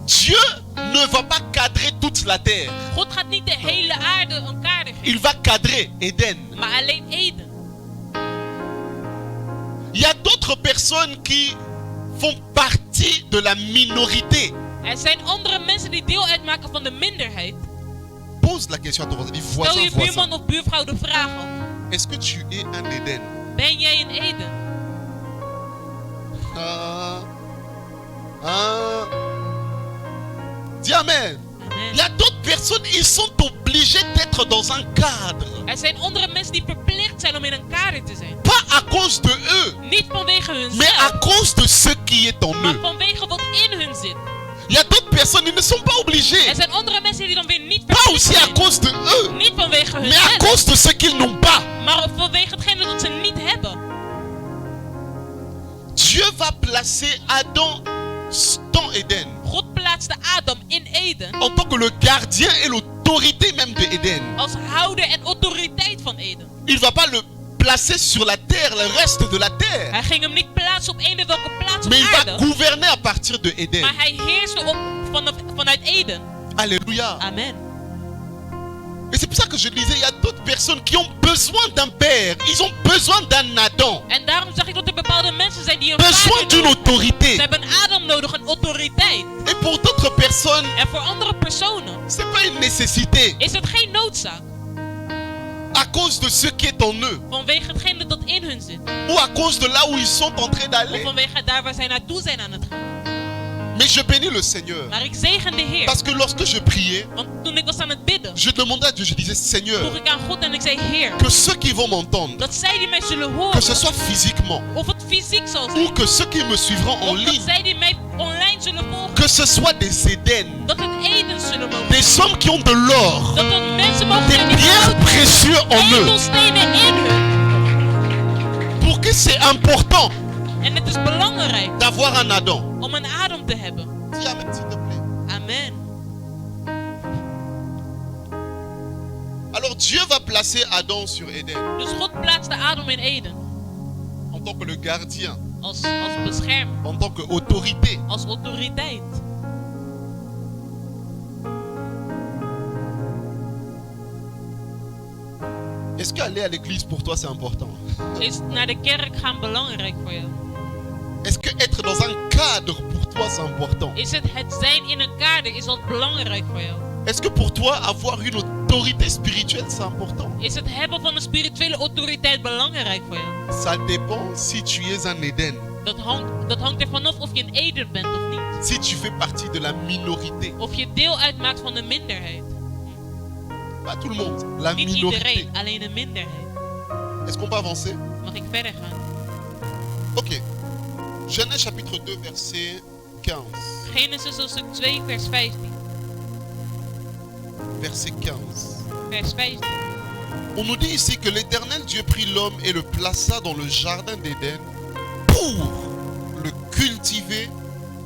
A: Dieu ne va pas cadrer toute la terre.
B: God gaat niet de hele aarde een kader geven.
A: Il va cadrer Éden.
B: Maar alleen Eden.
A: Il y a d'autres personnes qui font partie de la minorité.
B: Er zijn andere mensen die deel uitmaken van de minderheid.
A: Pose la question à ton voisin. Dis
B: Stel
A: voisin,
B: je
A: voisin.
B: buurman of buurvrouw de vraag op.
A: Est-ce que tu es un Éden?
B: Ben jij in Eden?
A: Dis Amen.
B: Amen.
A: Il y a d'autres personnes, ils sont obligés d'être dans un cadre.
B: Er zijn andere mensen die verplicht zijn om in een kader te zijn.
A: Pas à cause de eux,
B: Niet vanwege hun
A: mais à
B: zelf,
A: cause de ce qui est en
B: maar
A: eux.
B: vanwege wat in hun zit.
A: Il y a d'autres personnes, ils ne sont pas obligés.
B: Er zijn andere mensen die dan weer niet
A: Pas
B: verplicht
A: aussi à
B: zijn.
A: cause de eux,
B: Niet vanwege hun
A: mais à
B: zelf,
A: cause de ce qu'ils n'ont pas.
B: maar vanwege hetgene dat ze niet hebben.
A: Dieu va placer Adam dans Éden
B: God plaatste Adam in Eden
A: en tant que le gardien et l'autorité même de Éden.
B: als houder en autoriteit van Eden.
A: Il va pas le placer sur la terre, le reste de la terre.
B: Hij ging hem niet plaatsen op eender welke plaats op
A: Mais il va
B: aarde.
A: gouverner à partir de Éden.
B: Maar hij heerste vanuit Eden.
A: Alléluia.
B: Amen.
A: Et c'est pour ça que je disais, il y a d'autres personnes qui ont besoin d'un père. Ils ont besoin d'un Adam.
B: En daarom zag ik dat er bepaalde mensen zijn die een
A: Besoin
B: vader
A: d'une
B: nodig hebben. Ze
A: autorité.
B: hebben een Adam nodig, een autoriteit.
A: Et pour d'autres personnes,
B: En voor andere personen
A: c'est pas une nécessité.
B: is het geen noodzaak.
A: À cause de ce qui est en eux.
B: Vanwege hetgene dat in hun zit.
A: Ou à cause de là où ils sont en train
B: Of
A: d'aller.
B: vanwege daar waar zij naartoe zijn aan het gaan.
A: Mais je bénis le Seigneur.
B: Maar ik zegen de Heer.
A: Parce que lorsque je priais,
B: Want toen ik was aan het bidden,
A: je demandais à Dieu, je disais,
B: vroeg
A: Seigneur,
B: ik aan God en ik zei, Heer,
A: que ceux qui vont m'entendre,
B: dat zij die mij zullen
A: que
B: horen,
A: ce soit physiquement,
B: of het fysiek zal
A: ou
B: zijn,
A: que ceux qui me suivront en
B: of dat
A: ligne,
B: zij die mij online zullen volgen,
A: que ce soit des Éden,
B: dat het Eden zullen mogen
A: des
B: zijn.
A: hommes qui ont de l'or,
B: Dat het mensen mogen
A: des
B: zijn die
A: pierres
B: goud
A: précieuses en eux.
B: edelstenen in hun.
A: Pour que c'est important
B: En het is belangrijk
A: d'avoir un Adam.
B: om een Adam te hebben.
A: Dis Amen, s'il te plaît.
B: Amen.
A: Alors Dieu va placer Adam sur Éden
B: Dus God plaatste Adam in Eden.
A: en tant que le gardien,
B: Als beschermer,
A: en tant qu'autorité.
B: als autoriteit.
A: Est-ce qu'aller à l'église pour toi c'est important?
B: Is naar de kerk gaan belangrijk voor jou?
A: Est-ce que être dans un cadre pour toi c'est important?
B: Is het zijn in een kader, is dat belangrijk voor jou?
A: Est-ce que pour toi avoir une autorité spirituelle c'est important?
B: Is het hebben van een spirituele autoriteit belangrijk voor jou?
A: Ça dépend si tu es un Éden,
B: Dat hangt er vanaf of je een Eden bent of niet.
A: si tu fais partie de la minorité.
B: Of je deel uitmaakt van de minderheid.
A: Pas tout le monde, la
B: Niet
A: minorité.
B: iedereen, alleen een minderheid.
A: Est-ce qu'on peut avancer?
B: Mag ik verder gaan?
A: Ok. Genèse chapitre 2 verset 15.
B: Genesis hoofdstuk 2 vers 15.
A: Verset 15.
B: Vers 15.
A: On nous dit ici que l'Éternel Dieu prit l'homme et le plaça dans le jardin d'Éden pour le cultiver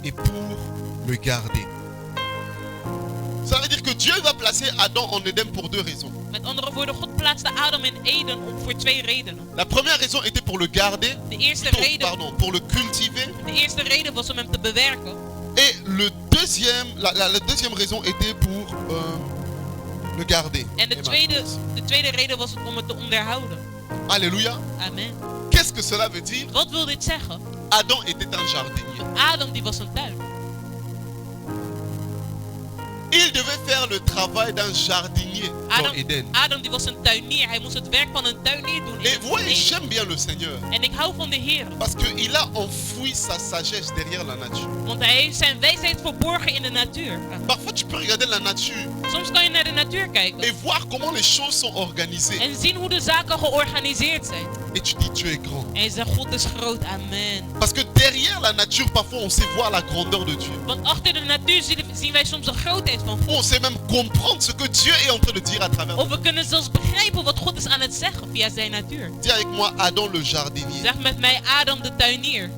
A: et pour le garder. Ça veut dire que Dieu va placer Adam en Éden pour deux raisons.
B: Met andere woorden, God plaatste Adam in Eden voor twee redenen.
A: La première raison était pour le garder,
B: De eerste
A: pour le cultiver.
B: reden was om hem te bewerken.
A: Et la deuxième raison était pour le garder.
B: En de tweede reden was om het te onderhouden.
A: Alléluia.
B: Amen.
A: Qu'est-ce que cela veut dire?
B: Wat wil dit zeggen?
A: Adam était un jardinier.
B: Adam die was een tuin.
A: Il devait faire le travail d'un jardinier dans Éden.
B: Adam die was een tuinier. Hij moest het werk van een tuinier doen.
A: Et voyez, j'aime bien le Seigneur.
B: En ik hou van de Heer.
A: Parce qu'il a enfoui sa sagesse derrière la nature.
B: Want hij heeft zijn wijsheid verborgen in de natuur.
A: Parfois tu peux regarder la nature.
B: Soms kan je naar de natuur kijken.
A: Et voir comment les choses sont organisées.
B: En zien hoe de zaken georganiseerd zijn.
A: Et tu dis Dieu est grand.
B: En je zegt God is groot. Amen.
A: Parce que derrière la nature, parfois on sait voir la grandeur de Dieu.
B: Want achter de natuur zien wij soms de grootheid van God.
A: On sait même comprendre ce que Dieu est en train de dire à travers nous.
B: Of we kunnen zelfs begrijpen wat God is aan het zeggen via zijn natuur.
A: Dis avec moi Adam le jardinier.
B: Zeg met mij Adam de tuinier.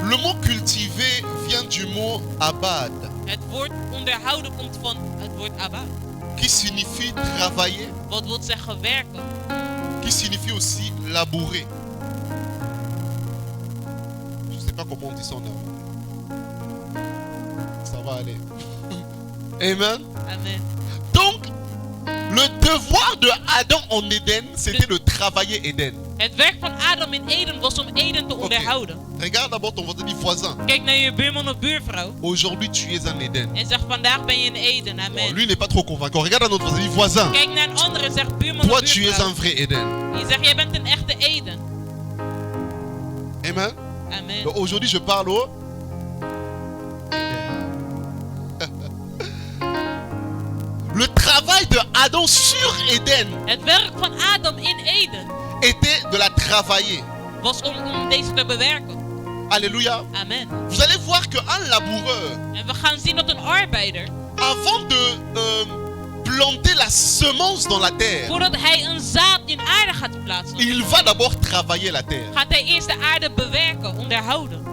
A: Le mot cultiver vient du mot abad.
B: Het woord onderhouden komt van het woord abad.
A: Qui signifie travailler.
B: Wat wil zeggen werken.
A: Qui signifie aussi labourer. Je ne sais pas comment on dit ça en arabe. Ça va aller. Amen.
B: Amen.
A: Donc, le devoir de Adam en Éden, c'était de travailler Éden.
B: Het werk van Adam in Eden was om Eden te onderhouden.
A: Regarde d'abord ton voisin.
B: Kijk naar je buurman of buurvrouw.
A: Aujourd'hui, tu es en Éden.
B: En zeg vandaag ben je in Eden. Amen.
A: Bon, lui n'est pas trop convaincant. Regarde à notre voisin.
B: Kijk naar een andere en zeg buurman
A: Toi,
B: of
A: tu es
B: buurvrouw.
A: un vrai Éden.
B: Je zegt jij bent een echte Eden.
A: Amen.
B: Amen.
A: Donc, aujourd'hui, je parle au Le travail de Adam sur Éden
B: Het werk van Adam in Eden
A: était de la travailler.
B: was om deze te bewerken.
A: Alléluia.
B: Amen.
A: Vous allez voir qu'un laboureur,
B: En we gaan zien dat een arbeider,
A: avant de planter la semence dans la terre,
B: voordat hij een zaad in aarde gaat plaatsen,
A: il va d'abord travailler la terre.
B: gaat hij eerst de aarde bewerken, onderhouden.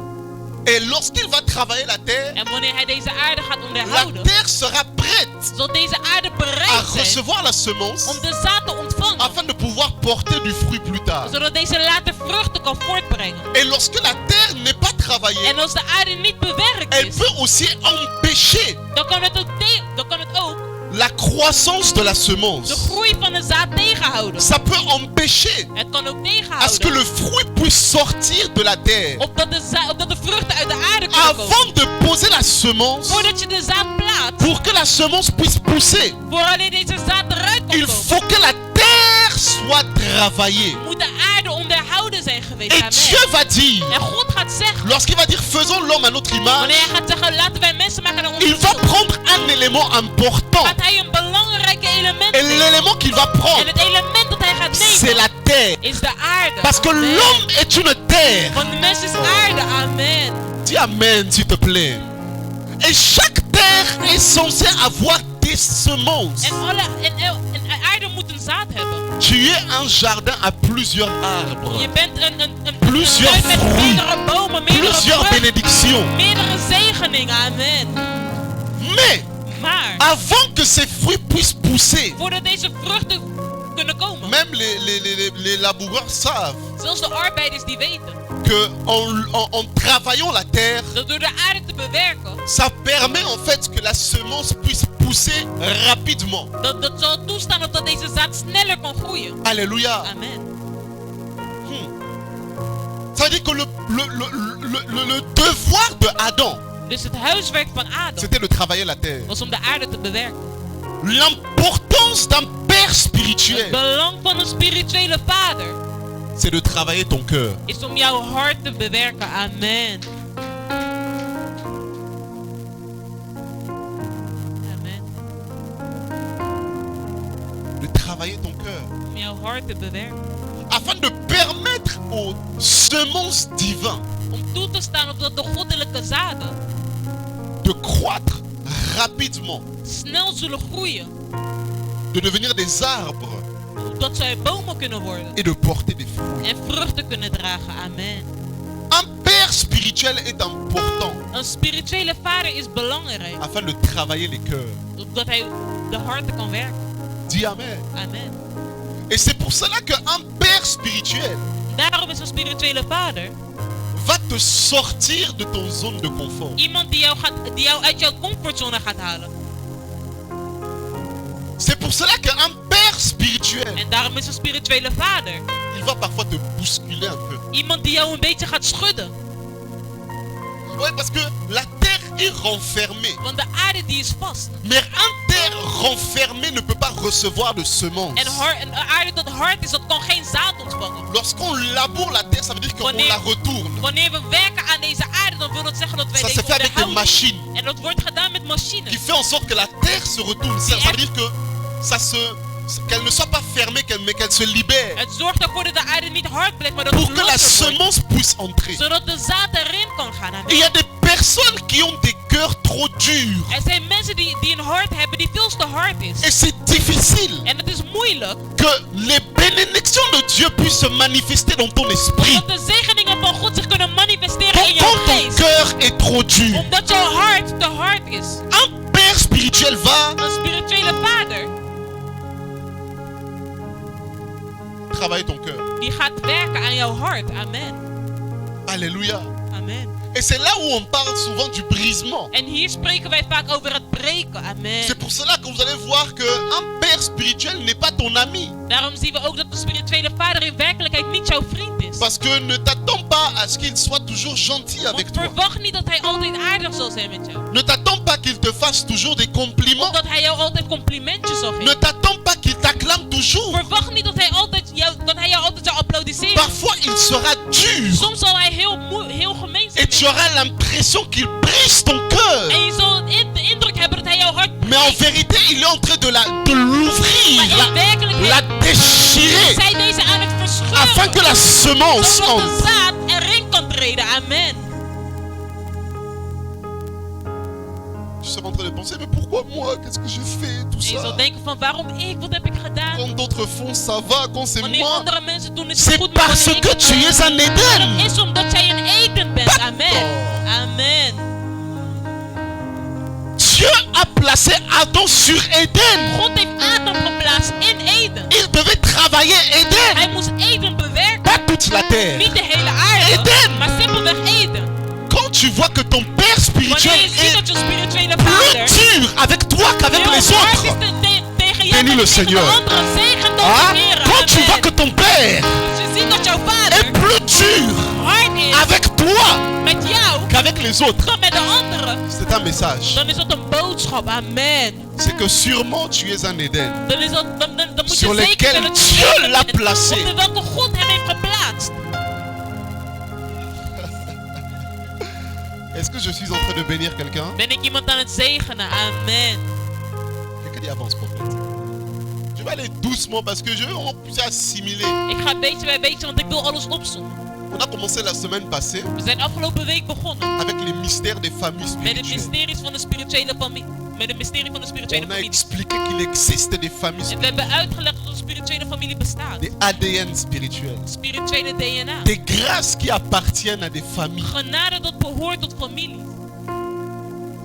A: Et lorsqu'il va travailler la terre,
B: En wanneer hij deze aarde gaat
A: la
B: onderhouden,
A: terre sera prête
B: zal deze aarde
A: à
B: bereid zijn
A: recevoir la semence
B: om de zaad te ontvangen,
A: afin de pouvoir porter du fruit plus tard.
B: zodat deze later vruchten kan voortbrengen.
A: Et lorsque la terre n'est pas travaillée,
B: En als de aarde niet bewerkt
A: elle
B: is,
A: peut aussi empêcher
B: dan kan het ook
A: la croissance de la
B: de
A: semence.
B: groei van de zaad tegenhouden.
A: Ça peut empêcher
B: Het kan ook
A: à ce que
B: tegenhouden
A: le fruit puisse sortir de la terre.
B: opdat de vruchten uit de aarde kunnen komen.
A: Avant de poser la semence,
B: Voordat je de zaad plaatst,
A: pour que la semence puisse pousser,
B: voordat deze zaad eruit kan
A: il
B: komen,
A: faut que la terre soit travaillée.
B: moet de aarde onderhouden zijn geweest.
A: Et
B: Amen.
A: Dieu va dire,
B: En God gaat zeggen,
A: lorsqu'il va dire faisons l'homme à notre image,
B: wanneer hij gaat zeggen laten wij mensen maken naar onze
A: il va
B: beeld,
A: prendre un élément important.
B: gaat hij een belangrijke element
A: Et
B: nemen.
A: l'élément qu'il va
B: En
A: prendre,
B: het element dat hij gaat
A: c'est
B: nemen
A: la terre.
B: is de aarde.
A: Parce que
B: Amen.
A: l'homme est une terre.
B: Want de mens is aarde. Amen.
A: Dis amen, s'il te plaît. Et chaque terre est censée avoir des semences.
B: En aarde moet een zaad hebben.
A: Tu es un jardin à plusieurs arbres,
B: Je bent een
A: Plusieurs
B: tuin met
A: fruits.
B: meerdere bomen, meerdere
A: plusieurs
B: vruchten,
A: bénédictions.
B: meerdere zegeningen. Amen.
A: Mais
B: Maar
A: avant que ces fruits puissent pousser,
B: voordat deze vruchten kunnen komen,
A: même les laboureurs savent
B: zelfs de arbeiders die weten,
A: que en travaillant la terre,
B: dat door de aarde te bewerken,
A: ça permet en fait que la semence puisse pousser rapidement.
B: dat zal toestaan dat deze zaad sneller kan groeien.
A: Alléluia.
B: Amen.
A: Ça veut dire que le devoir de Adam,
B: Dus het huiswerk van Adam
A: c'était de travailler la terre.
B: was om de aarde te bewerken.
A: L'importance d'un père
B: Het
A: spirituel,
B: belang van een spirituele vader
A: c'est de travailler ton cœur.
B: is om jouw hart te bewerken. Amen. Amen.
A: De travailler ton cœur.
B: Om jouw hart te bewerken.
A: Afin de permettre aux semences divines
B: Om toe te staan op de goddelijke zaden
A: de croître rapidement,
B: snel zullen groeien.
A: de devenir des arbres
B: Opdat zij bomen kunnen worden.
A: et de porter des fruits.
B: En vruchten kunnen dragen. Amen.
A: Un père spirituel est important
B: Een spirituele vader is belangrijk.
A: afin de travailler les cœurs.
B: Opdat hij de harten kan werken.
A: Dis amen.
B: Amen.
A: Et c'est pour cela qu'un père spirituel
B: Daarom is een spirituele vader
A: va te sortir de ton zone de confort.
B: iemand die jou uit jouw comfortzone gaat halen.
A: C'est pour cela qu'un père spirituel,
B: En daarom is een spirituele vader
A: il va parfois te bousculer un peu.
B: iemand die jou een beetje gaat schudden.
A: Ouais, parce que la terre est renfermée.
B: Want de aarde die is vast.
A: Mais un terre renfermée ne peut pas recevoir de semences.
B: En een aarde dat hard is, dat kan geen zaad ontvangen.
A: Lorsqu'on laboure la terre, ça veut dire qu'on la retourne.
B: Wanneer we werken aan deze aarde, dan wil dat zeggen dat wij
A: Ça
B: deze
A: se fait avec des machines.
B: En dat wordt gedaan met machines.
A: Qui fait en sorte que la terre se retourne. Ça veut dire que qu'elle ne soit pas fermée, mais qu'elle se libère.
B: Het zorgt ervoor dat de aarde niet hard blijft, maar dat
A: Pour
B: het
A: que la
B: losser wordt.
A: semence puisse entrer.
B: Zodat de zaad erin kan gaan.
A: Et il y a des personnes qui ont des cœurs trop durs.
B: Er zijn mensen die een hart hebben die veel te hard is.
A: Et c'est difficile
B: En het is moeilijk
A: que les bénédictions de Dieu puissent se manifester dans ton esprit.
B: dat de zegeningen van God zich kunnen manifesteren in jouw
A: Quand ton
B: geest.
A: cœur est trop dur.
B: Omdat jouw hart te hard is.
A: Un père spirituel va
B: Een spirituele vader
A: travailler ton cœur.
B: die gaat werken aan jouw hart. Amen.
A: Alléluia.
B: Amen.
A: Et c'est là où on parle souvent du brisement.
B: En hier spreken wij vaak over het breken. Amen.
A: C'est pour cela que vous allez voir qu'un père spirituel n'est pas ton ami.
B: Daarom zien we ook dat de spirituele vader in werkelijkheid niet jouw vriend is.
A: Parce que ne t'attends pas à ce qu'il soit toujours gentil avec
B: Want
A: toi.
B: verwacht niet dat hij altijd aardig zal zijn met jou.
A: Ne t'attends pas qu'il te fasse toujours des compliments.
B: Of dat hij jou altijd complimentjes zal geven.
A: Ne t'attends pas qu'il t'acclame toujours.
B: Verwacht niet dat hij jou altijd zal applaudisseren.
A: Parfois il sera dur.
B: Soms zal hij heel gemeen zijn.
A: Et tu auras l'impression qu'il brise ton cœur.
B: En je zal de indruk hebben dat hij jouw hart breekt.
A: Mais en vérité, il est en train de l'ouvrir,
B: Maar in werkelijkheid
A: la déchirer,
B: zij deze aan het verscheuren.
A: afin que la semence
B: Zodat de
A: entre.
B: zaad erin kan treden. Amen.
A: Tu seras en train de penser, mais pourquoi moi? Qu'est-ce que je fais? Tout
B: En je zal
A: ça.
B: denken van waarom ik? Wat heb ik gedaan?
A: Quand d'autres font, ça va. Quand c'est
B: Wanneer
A: moi,
B: andere mensen doen is het
A: c'est
B: goed. Maar
A: parce
B: wanneer
A: que
B: ik
A: tu es un
B: dat
A: Éden.
B: is omdat jij een Eden bent. Amen. Amen.
A: Dieu a placé Adam sur Éden.
B: God heeft Adam geplaatst in Eden.
A: Il devait travailler Éden,
B: Hij moest Eden bewerken.
A: pas toute la terre.
B: Niet de hele aarde,
A: Eden.
B: maar simpelweg Eden.
A: Quand tu vois que ton père spirituel
B: Wanneer je ziet
A: est
B: dat je spirituele vader
A: plus dur avec toi qu'avec
B: heel
A: les
B: hard is
A: autres,
B: tegen jou
A: Bénis
B: dan
A: le
B: tegen de
A: Seigneur.
B: anderen, zegen dan
A: hein?
B: de Heer.
A: Quand tu vois
B: Amen.
A: que ton père
B: Als je ziet dat jouw
A: est
B: vader
A: plus dur
B: hard is
A: avec toi
B: met jou
A: qu'avec les autres,
B: dan met de anderen,
A: c'est un message.
B: dan is dat een boodschap. Amen.
A: C'est que sûrement tu es un Éden
B: Dan moet je
A: sur
B: zeker
A: lesquels
B: zijn dat je
A: Dieu
B: Eden
A: l'a
B: bent,
A: placé.
B: op welke God hem heeft geplaatst.
A: Est-ce que je suis en train de bénir quelqu'un?
B: Ben ik iemand aan het zegenen? Amen.
A: Quelqu'un dit avance, prophète. Je vais aller doucement parce que je veux plus assimiler.
B: Ik ga beetje bij beetje, want ik wil alles opzommen.
A: On a commencé la semaine passée
B: We zijn afgelopen week begonnen
A: avec les mystères des familles
B: met de
A: spirituelles.
B: mysteries van de spirituele familie. Met de mysterie van de spirituele
A: On a
B: familie.
A: expliqué qu'il existe des familles
B: En we hebben uitgelegd dat een spirituele familie bestaat.
A: des ADN spirituels.
B: Spirituele DNA.
A: Des grâces qui appartiennent à des familles.
B: Genade dat behoort tot familie.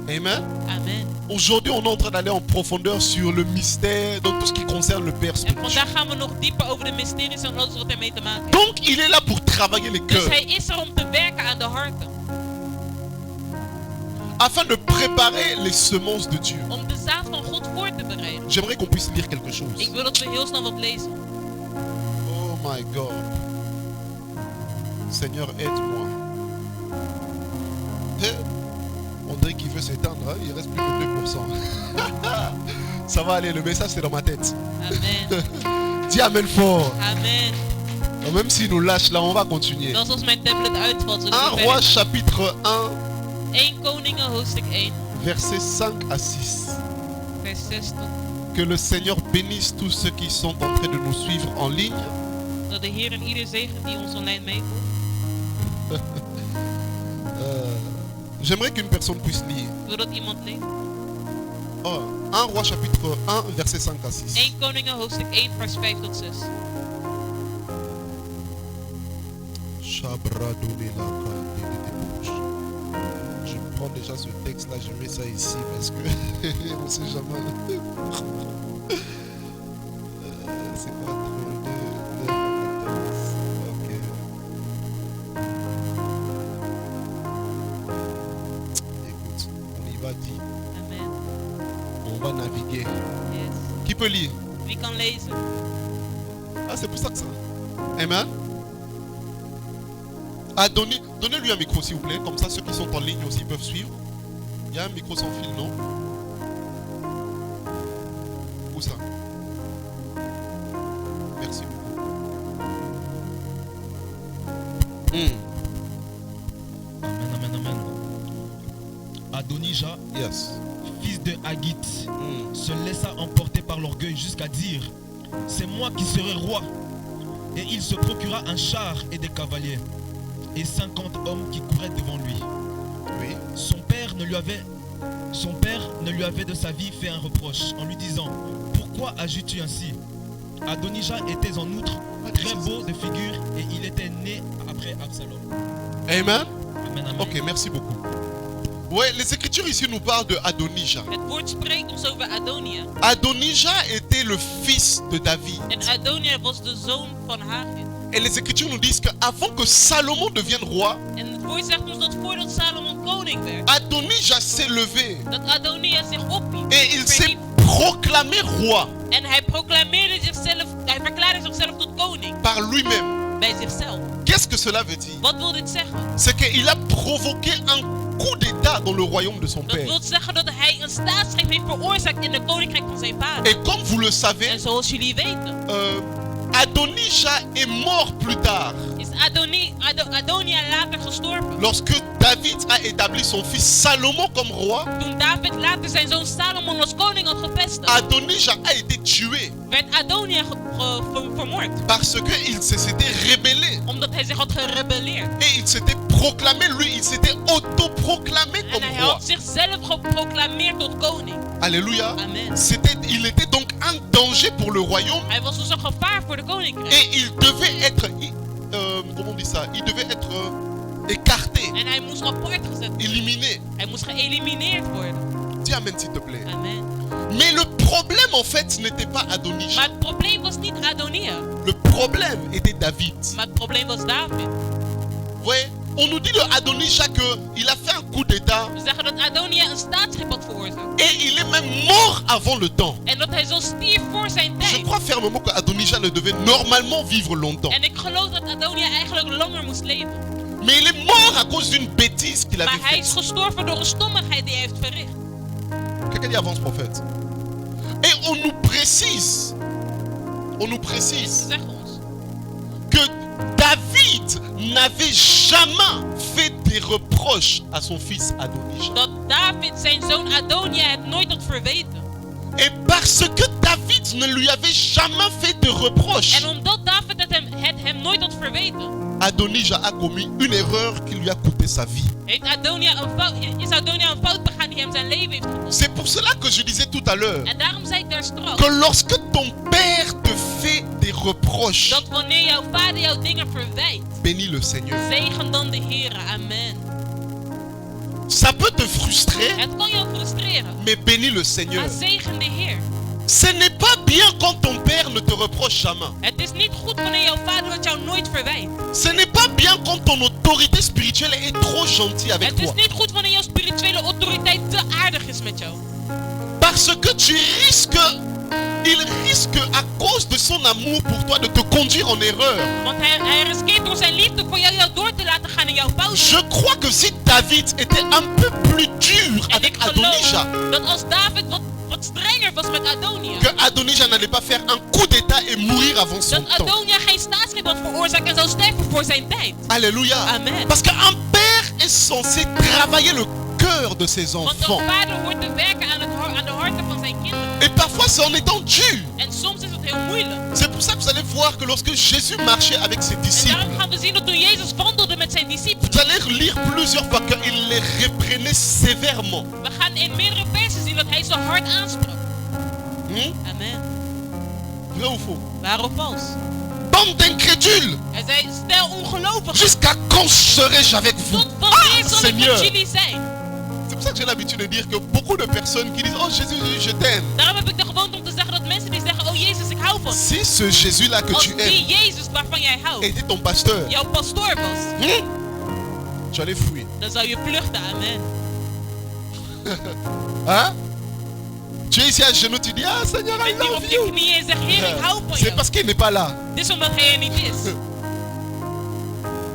A: Amen.
B: Amen.
A: Aujourd'hui, on est en train d'aller en profondeur sur le mystère, dans tout ce qui concerne le Père
B: En
A: spirituel.
B: vandaag gaan we nog dieper over de mysteries en alles wat ermee te maken heeft.
A: Donc, il est là pour travailler les
B: Dus
A: cœurs,
B: hij is er om te werken aan de harten.
A: afin de préparer les semences de Dieu.
B: Om de zaad van God voor te bereiden.
A: J'aimerais qu'on puisse lire quelque chose.
B: Ik wil dat we heel snel wat lezen.
A: Oh my God. Seigneur, aide-moi. On dirait qu'il veut s'éteindre, hein? Il reste plus que 2%. Ça va aller, le message c'est dans ma tête.
B: Amen.
A: Dis Amen fort.
B: Amen.
A: Donc, même s'il nous lâche là, on va continuer.
B: Zelfs als mijn tablet uitvalt, zullen
A: 1
B: we
A: Roi
B: verder.
A: chapitre 1,
B: 1 Koningen hoofdstuk 1,
A: versets 5 à 6.
B: vers 6 tot.
A: Que le Seigneur bénisse tous ceux qui sont en train de nous suivre en ligne.
B: Dat de Heer en ieder zegen die ons online meevoert.
A: J'aimerais qu'une personne puisse lire.
B: Ik wil dat iemand leest.
A: Oh, 1 Roi chapitre 1, versets 5 à 6.
B: 1 Koningen hoofdstuk 1, vers 5 tot 6.
A: Je prends déjà ce texte là, je mets ça ici parce que on ne sait jamais. C'est pas trop de 14. Ok. Écoute, on y va dit.
B: Amen.
A: On va naviguer.
B: Yes.
A: Qui peut lire?
B: Wie kan lezen?
A: Ah, c'est pour ça que ça. Amen. Ah, donnez-lui un micro s'il vous plaît, comme ça ceux qui sont en ligne aussi peuvent suivre. Il y a un micro sans fil, non? Où ça? Merci beaucoup.
C: Amen. Adonija,
A: Yes.
C: fils de Haggit, se laissa emporter par l'orgueil jusqu'à dire: c'est moi qui serai roi. Et il se procura un char et des cavaliers, et 50 hommes qui couraient devant lui.
A: Oui.
C: Son père ne lui avait de sa vie fait un reproche en lui disant: pourquoi agis-tu ainsi? Adonija était en outre très beau de figure et il était né après Absalom.
A: Amen.
C: Amen.
A: Ok, merci beaucoup. Ouais, les Écritures ici nous parlent de Adonija.
B: Het woord spreekt ons over Adonia.
A: Adonija était le fils de David.
B: En Adonia was de zoon van Hagit.
A: Et les Écritures nous disent qu'avant que Salomon devienne roi,
B: En het woord zegt ons dat voordat Salomon koning werd,
A: Adonija s'est levé
B: dat Adonia zich ophief.
A: et il s'est proclamé roi
B: En hij proclameerde zichzelf, hij verklaarde zichzelf tot koning
A: par lui-même.
B: bij zichzelf.
A: Qu'est-ce que cela veut dire?
B: Wat wil dit zeggen?
A: C'est qu'il a provoqué un coup d'état dans le royaume de son
B: Dat
A: père.
B: wil zeggen dat hij een staatsgreep heeft veroorzaakt in de koninkrijk van zijn vader.
A: Et comme vous le savez,
B: En zoals jullie weten,
A: Adonija est mort plus tard.
B: is Adonia later gestorven.
A: Lorsque David a établi son fils Salomon comme roi,
B: Toen David later zijn zoon Salomon als koning had gevestigd,
A: Adonija a été tué
B: werd Adonia vermoord.
A: parce qu'il s'était rebellé.
B: Omdat hij zich had gerebelleerd.
A: Et il s'était proclamé, lui, il s'était autoproclamé
B: En
A: comme
B: hij
A: roi.
B: had zichzelf geproclameerd tot koning.
A: Alléluia.
B: Amen.
A: Il était donc un danger pour le royaume
B: Hij was dus een gevaar voor de koninkrijk.
A: et il devait être, comment on dit ça? Il devait être écarté,
B: En hij moest apart gezet worden.
A: éliminé.
B: Hij moest geëlimineerd worden.
A: Dis amen s'il te plaît.
B: Amen.
A: Mais le problème en fait ce n'était pas Adonija.
B: Maar het probleem was niet Adonia.
A: Le problème était David.
B: Maar het probleem was David.
A: Vous voyez, on nous dit de Adonija qu'il a fait un coup d'état
B: We zeggen dat Adonia een staatsgreep had veroorzaakt.
A: et il est même mort avant le temps.
B: En dat hij zo stierf voor zijn
A: Je
B: tijd.
A: crois fermement que Adonija ne devait normalement vivre longtemps.
B: En ik geloof dat Adonia eigenlijk langer moest leven.
A: Mais il est mort à cause d'une bêtise qu'il avait
B: Maar hij is
A: faite.
B: gestorven door een stommigheid die hij heeft verricht.
A: Quelqu'un dit avance prophète. Et on nous précise
B: Ze zeggen ons
A: que David n'avait jamais fait des reproches à son fils Adonija.
B: dat David zijn zoon Adonia het nooit had verweten.
A: Et parce que David ne lui avait jamais fait de reproches,
B: En omdat David het hem nooit had verweten,
A: Adonija a commis une erreur qui lui a coûté sa vie.
B: is Adonia een fout begaan die hem zijn leven heeft gekost.
A: C'est pour cela que je disais tout à l'heure
B: En daarom zei ik daar straks
A: que lorsque ton père te fait des reproches,
B: dat wanneer jouw vader jouw dingen verwijt,
A: bénis le Seigneur.
B: zegen dan de Heer. Amen.
A: Ça peut te frustrer,
B: Het kan jou frustreren,
A: mais bénis le Seigneur.
B: maar zegen de Heer.
A: Ce n'est pas bien quand ton père ne te reproche jamais.
B: Het is niet goed wanneer jouw vader het jou nooit verwijt.
A: Ce n'est pas bien quand ton autorité spirituelle est trop gentille avec
B: Het is
A: toi.
B: niet goed wanneer jouw spirituele autoriteit te aardig is met jou.
A: Parce que il risque à cause de son amour pour toi de te conduire en erreur.
B: Want hij riskeert door zijn liefde voor jou door te laten gaan in jouw fouten.
A: Je crois que si David était un peu plus dur
B: En
A: avec
B: ik geloof
A: Adonija,
B: dat als David wat strenger was met Adonia,
A: que Adonija n'allait pas faire un coup d'état et mourir avant son
B: dat
A: temps.
B: Adonia geen staatsgreep had veroorzaakt en zou sterven voor zijn tijd.
A: Alléluia.
B: Amen.
A: Parce qu'un père est censé travailler le cœur de ses
B: Want
A: enfants.
B: een vader hoort te werken aan de harten van zijn kinderen.
A: Et parfois c'est en étant dur.
B: En soms is het heel moeilijk.
A: C'est pour ça que vous allez voir que lorsque Jésus marchait avec ses
B: En
A: disciples,
B: daarom gaan we zien dat toen Jezus wandelde met zijn discipelen,
A: vous allez lire plusieurs fois qu'il les reprenait sévèrement.
B: we gaan in meerdere versen zien dat hij zo hard aansprak. Amen.
A: Vrai ou faux?
B: Waar of vals?
A: Bande d'incrédules!
B: Hij zei, stel ongelovigen.
A: Jusqu'à quand serai-je avec vous?
B: Tot wanneer zal ik
A: Seigneur!
B: met jullie zijn?
A: C'est pour ça que j'ai l'habitude de dire que beaucoup de personnes qui disent oh Jésus, je t'aime.
B: Daarom heb ik de gewoonte om te zeggen dat mensen die zeggen, oh Jezus, ik hou van je.
A: Si ce Jésus-là que
B: Als
A: tu
B: die
A: aimes
B: Jezus waarvan jij houdt
A: était ton pasteur,
B: jouw pastoor was,
A: tu allais fuir.
B: dan zou je vluchten. Amen.
A: Hein? Tu es ici à genoux, tu dis ah Seigneur, I
B: Je bent hier
A: love
B: op je
A: you.
B: knieën en zegt, Heer, ik hou van
A: C'est
B: je.
A: parce qu'il n'est pas là.
B: Dit is omdat hij er niet is.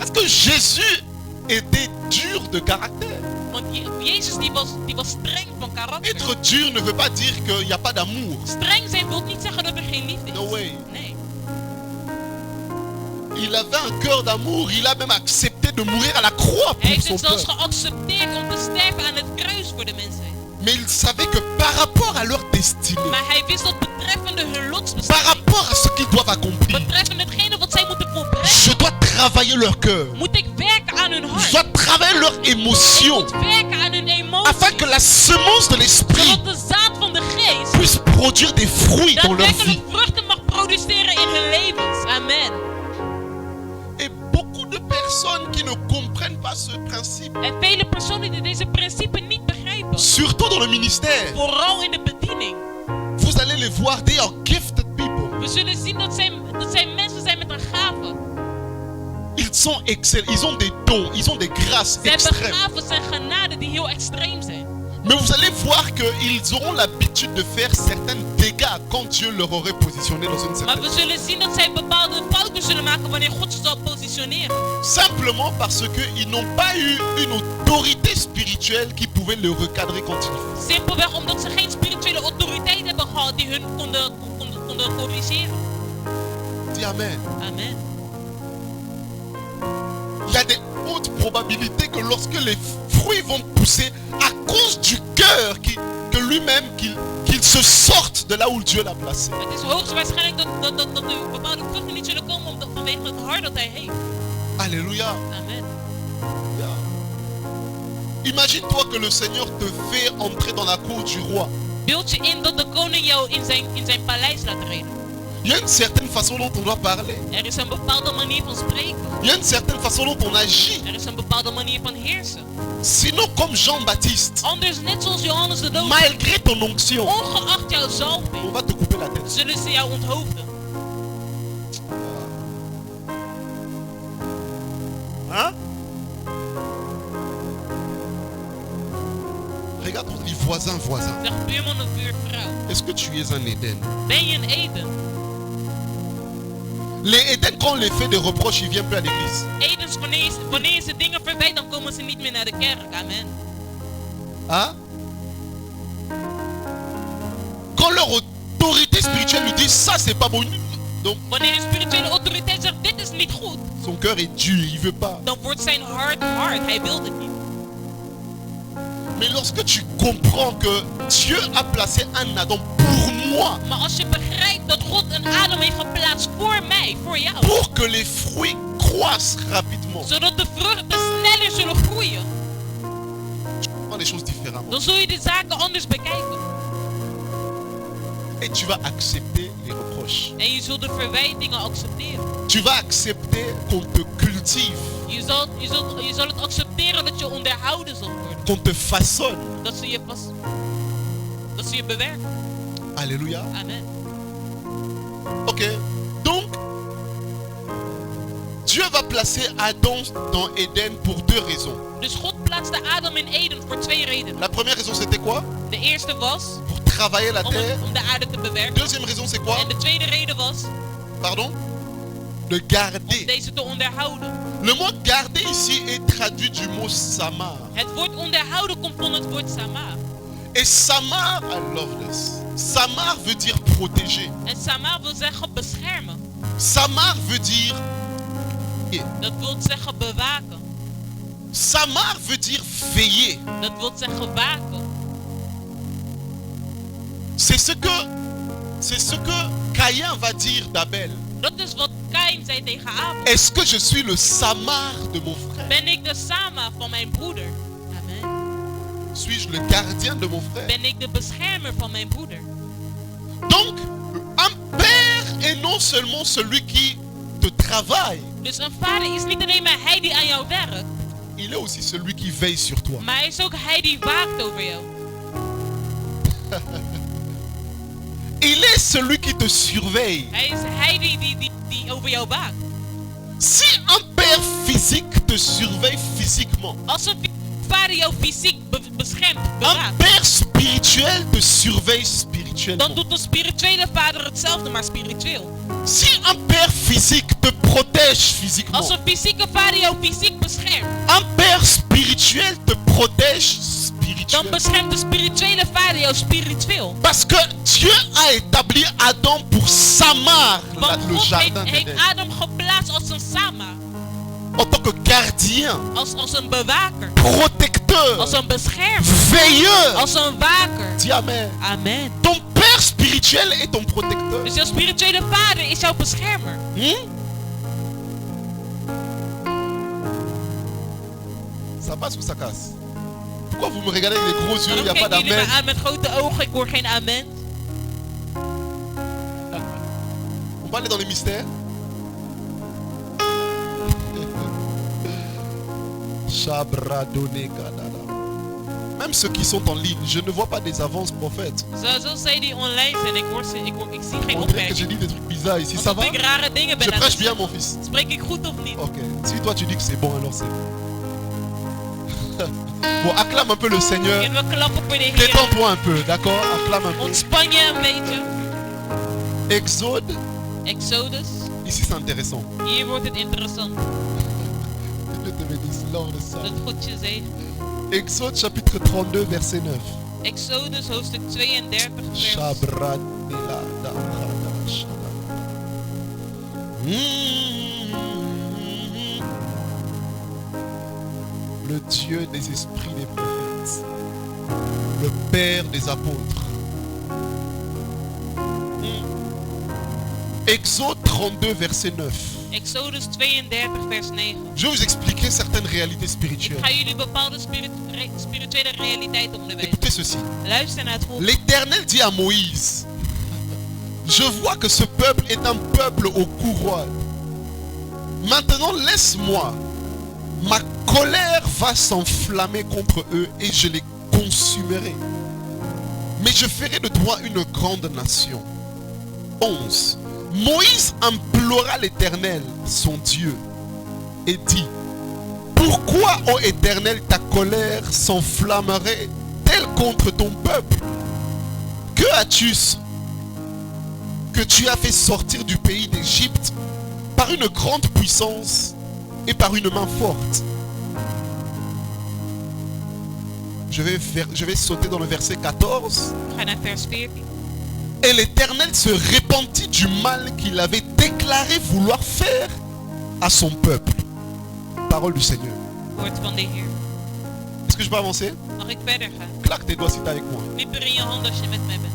A: Est-ce que Jésus était dur de caractère?
B: Want Jezus die was streng van karakter.
A: Être dur ne veut pas dire qu'il n'y a pas d'amour.
B: Streng zijn wil niet zeggen dat er geen liefde is.
A: No way.
B: Nee.
A: Il avait un cœur d'amour. Il a même accepté de mourir à la croix
B: Hij
A: pour
B: heeft
A: son
B: het zelfs
A: peuple.
B: geaccepteerd om te sterven aan het kruis voor de mensheid.
A: Mais il savait que par rapport à leur destinée,
B: Maar hij wist dat betreffende hun
A: par
B: lotsbestemming,
A: rapport à ce qu'ils doivent accomplir,
B: betreffende hetgene wat zij moeten volbrengen,
A: je dois travailler leur cœur.
B: moet ik werken aan hun
A: Je
B: hart.
A: dois travailler leur
B: Ik
A: émotion
B: moet werken aan hun emoties.
A: afin que la semence de l'esprit
B: Zodat de zaad van de geest
A: puisse produire des fruits dans leur vie.
B: daadwerkelijk vruchten mag produceren in hun levens. Amen.
A: Et beaucoup de personnes qui ne comprennent pas ce principe,
B: En vele personen die deze principe niet begrijpen,
A: surtout dans le ministère,
B: vooral in de bediening,
A: vous allez les voir, they are gifted people.
B: we zullen zien dat zij mensen zijn met een gave.
A: Ils sont excellents, ils ont des dons, ils ont des grâces
B: Ze hebben
A: extrêmes.
B: gaven en genade die heel extreem zijn.
A: Mais vous allez voir qu'ils auront l'habitude de faire certains dégâts quand Dieu leur aurait positionné dans une
B: Maar
A: certaine
B: we zullen zien dat zij bepaalde fouten zullen maken wanneer God ze zal positioneren.
A: simplement parce qu'ils n'ont pas eu une autorité spirituelle qui pouvait le recadrer quand il faut.
B: Simpelweg omdat ze geen spirituele autoriteit hebben gehad die hun konden corrigeren.
A: Dis Amen.
B: Amen.
A: Il y a des hautes probabilités que lorsque les fruits vont pousser à cause du cœur que lui-même, qu'il se sorte de là où Dieu l'a placé.
B: Het is hoogstwaarschijnlijk dat er bepaalde vruchten niet zullen komen vanwege het hart dat hij heeft.
A: Alléluia.
B: Amen.
A: Imagine-toi que le Seigneur te fait entrer dans la cour du roi.
B: Beeld je in dat de koning jou in zijn paleis laat treden.
A: Il y a une certaine façon dont on doit parler.
B: Er is een bepaalde manier van spreken.
A: Il y a une certaine façon dont on agit.
B: Er is een bepaalde manier van heersen.
A: Sinon, comme Jean-Baptiste,
B: Anders net zoals Johannes de Doper,
A: malgré ton onction,
B: ongeacht jouw zalving,
A: on va te couper la tête.
B: zullen ze jou onthoofden.
A: Hein? Regarde, on dit voisin.
B: Zeg buurman of buurvrouw.
A: Est-ce que tu es un Éden?
B: Ben je een Eden?
A: Les Éden, quand on les fait des reproches, ils viennent plus à l'église.
B: Edens, wanneer je ze dingen verwijt, dan komen ze niet meer naar de kerk. Amen.
A: Hein? Quand leur autorité spirituelle lui dit ça c'est pas bon, donc
B: Wanneer een spirituele autoriteit zegt, dit is niet goed,
A: son cœur est dur, il veut pas.
B: dan wordt zijn hart hard. Hij wil het niet.
A: Mais lorsque tu comprends que Dieu a placé un Adam pour moi,
B: Maar als je begrijpt dat God een Adam heeft geplaatst voor mij, voor jou,
A: pour que les fruits croissent rapidement,
B: zodat de vruchten sneller zullen groeien,
A: tu comprends les choses différemment.
B: dan zul je de zaken anders bekijken.
A: Et tu vas accepter les reproches.
B: En je zult de verwijtingen accepteren.
A: Tu vas accepter qu'on te cultive,
B: Je zal het accepteren dat je onderhouden zult worden.
A: qu'on te façonne.
B: Dat ze je bewerken.
A: Alléluia.
B: Amen.
A: Ok. Donc, Dieu va placer Adam dans Éden pour deux raisons.
B: Dus God plaatste Adam in Eden voor twee redenen.
A: La première raison c'était quoi?
B: De eerste was
A: Pour travailler la terre.
B: om de aarde te bewerken.
A: Deuxième raison c'est quoi?
B: En de tweede reden was
A: Pardon? De
B: om
A: garder.
B: deze te onderhouden.
A: Le mot garder ici est traduit du mot samar.
B: Het woord onderhouden komt van het woord samar.
A: Et samar, I love this. Samar veut dire protéger.
B: En samar wil zeggen beschermen.
A: Samar veut dire.
B: Dat wil zeggen bewaken.
A: Samar veut dire veiller.
B: Dat wil zeggen waken.
A: C'est ce que Caïn va dire d'Abel.
B: Dat is wat Kain zei tegen Abel.
A: Est-ce que je suis le samar de mon frère?
B: Ben ik de Sama van mijn broeder? Amen.
A: Suis-je le gardien de mon frère?
B: Ben ik de beschermer van mijn broeder?
A: Donc, un père est non seulement celui qui te travaille,
B: Dus een vader is niet alleen maar hij die aan jou werkt,
A: il est aussi celui qui veille sur toi.
B: maar hij is ook hij die waakt over jou.
A: Il est celui qui te surveille.
B: Hij is hij die over jou waakt.
A: Si un père physique te surveille physiquement,
B: Als een vader jou fysiek beschermt,
A: un
B: bewaakt,
A: père spirituel te surveille
B: dan
A: spirituellement.
B: doet de spirituele vader hetzelfde, maar spiritueel.
A: Si un père physique te protège
B: Als
A: physiquement,
B: een fysieke vader jou fysiek beschermt,
A: un père spirituel te protège
B: dan
A: spirituellement.
B: beschermt de spirituele vader jou spiritueel.
A: Parce que Dieu a établi Adam pour Samar,
B: Want
A: le
B: God
A: jardin
B: heeft
A: d'Éden,
B: Adam geplaatst als een sama,
A: en tant que gardien,
B: als een bewaker,
A: protecteur,
B: als een beschermer,
A: veilleur.
B: als een waker.
A: Dis Amen.
B: Amen.
A: Ton père spirituel est ton protecteur.
B: Dus jouw spirituele vader is jouw beschermer.
A: Ça passe ou ça casse? Pourquoi vous me regardez avec les gros yeux? Il n'y a
B: Waarom
A: pas
B: kijken jullie
A: d'amen.
B: me aan met grote ogen? Ik hoor geen amen.
A: On va aller dans les mystères. Même ceux qui sont en ligne, je ne vois pas des avances prophètes.
B: Zoals zij die online zijn, ik zie geen
A: On dirait que je
B: opmerking.
A: dis des trucs bizarres ici. Ça
B: Alsof
A: va?
B: ik rare dingen ben
A: Je
B: aan
A: prêche
B: het
A: bien,
B: zeggen.
A: mon fils.
B: Spreek ik goed of niet?
A: Ok. Si toi tu dis que c'est bon, alors c'est bon. Bon, acclame un peu le Seigneur.
B: En we klappen voor de Heer.
A: Détends-toi un peu, d'accord? Acclame un peu.
B: Ontspan je een beetje.
A: Exode.
B: Exodus.
A: Ici c'est intéressant.
B: Hier wordt het interessant.
A: Dieu te bénisse lors de ça.
B: Dat God je zegen.
A: Exode chapitre 32 verset 9.
B: Exodus hoofdstuk 32 vers.
A: Shabradela da Khada Shada. Le Dieu des esprits des prophètes, le Père des apôtres. Exode 32 verset 9.
B: Exodus 32 vers 9.
A: Je vais vous expliquer certaines réalités
B: Ik
A: spirituelles.
B: ga jullie bepaalde spirituele realiteit onderwijzen.
A: Écoutez ceci.
B: Luister naar het volgende.
A: L'Éternel dit à Moïse, je vois que ce peuple est un peuple au cou roide. Maintenant laisse-moi. Ma colère va s'enflammer contre eux et je les consumerai. Mais je ferai de toi une grande nation. 11. Moïse implora l'Éternel, son Dieu, et dit, pourquoi, ô Éternel, ta colère s'enflammerait-elle contre ton peuple? Que as-tu que tu as fait sortir du pays d'Égypte par une grande puissance et par une main forte? Je vais sauter dans le verset 14.
B: Ga naar vers 14.
A: Et l'Éternel se repentit du mal qu'il avait déclaré vouloir faire à son peuple. Parole du Seigneur.
B: Woord van de Heer.
A: Est-ce que je peux avancer?
B: Mag ik verder gaan?
A: Claque tes doigts si tu es avec moi.
B: Knipper in je handen als je met mij bent.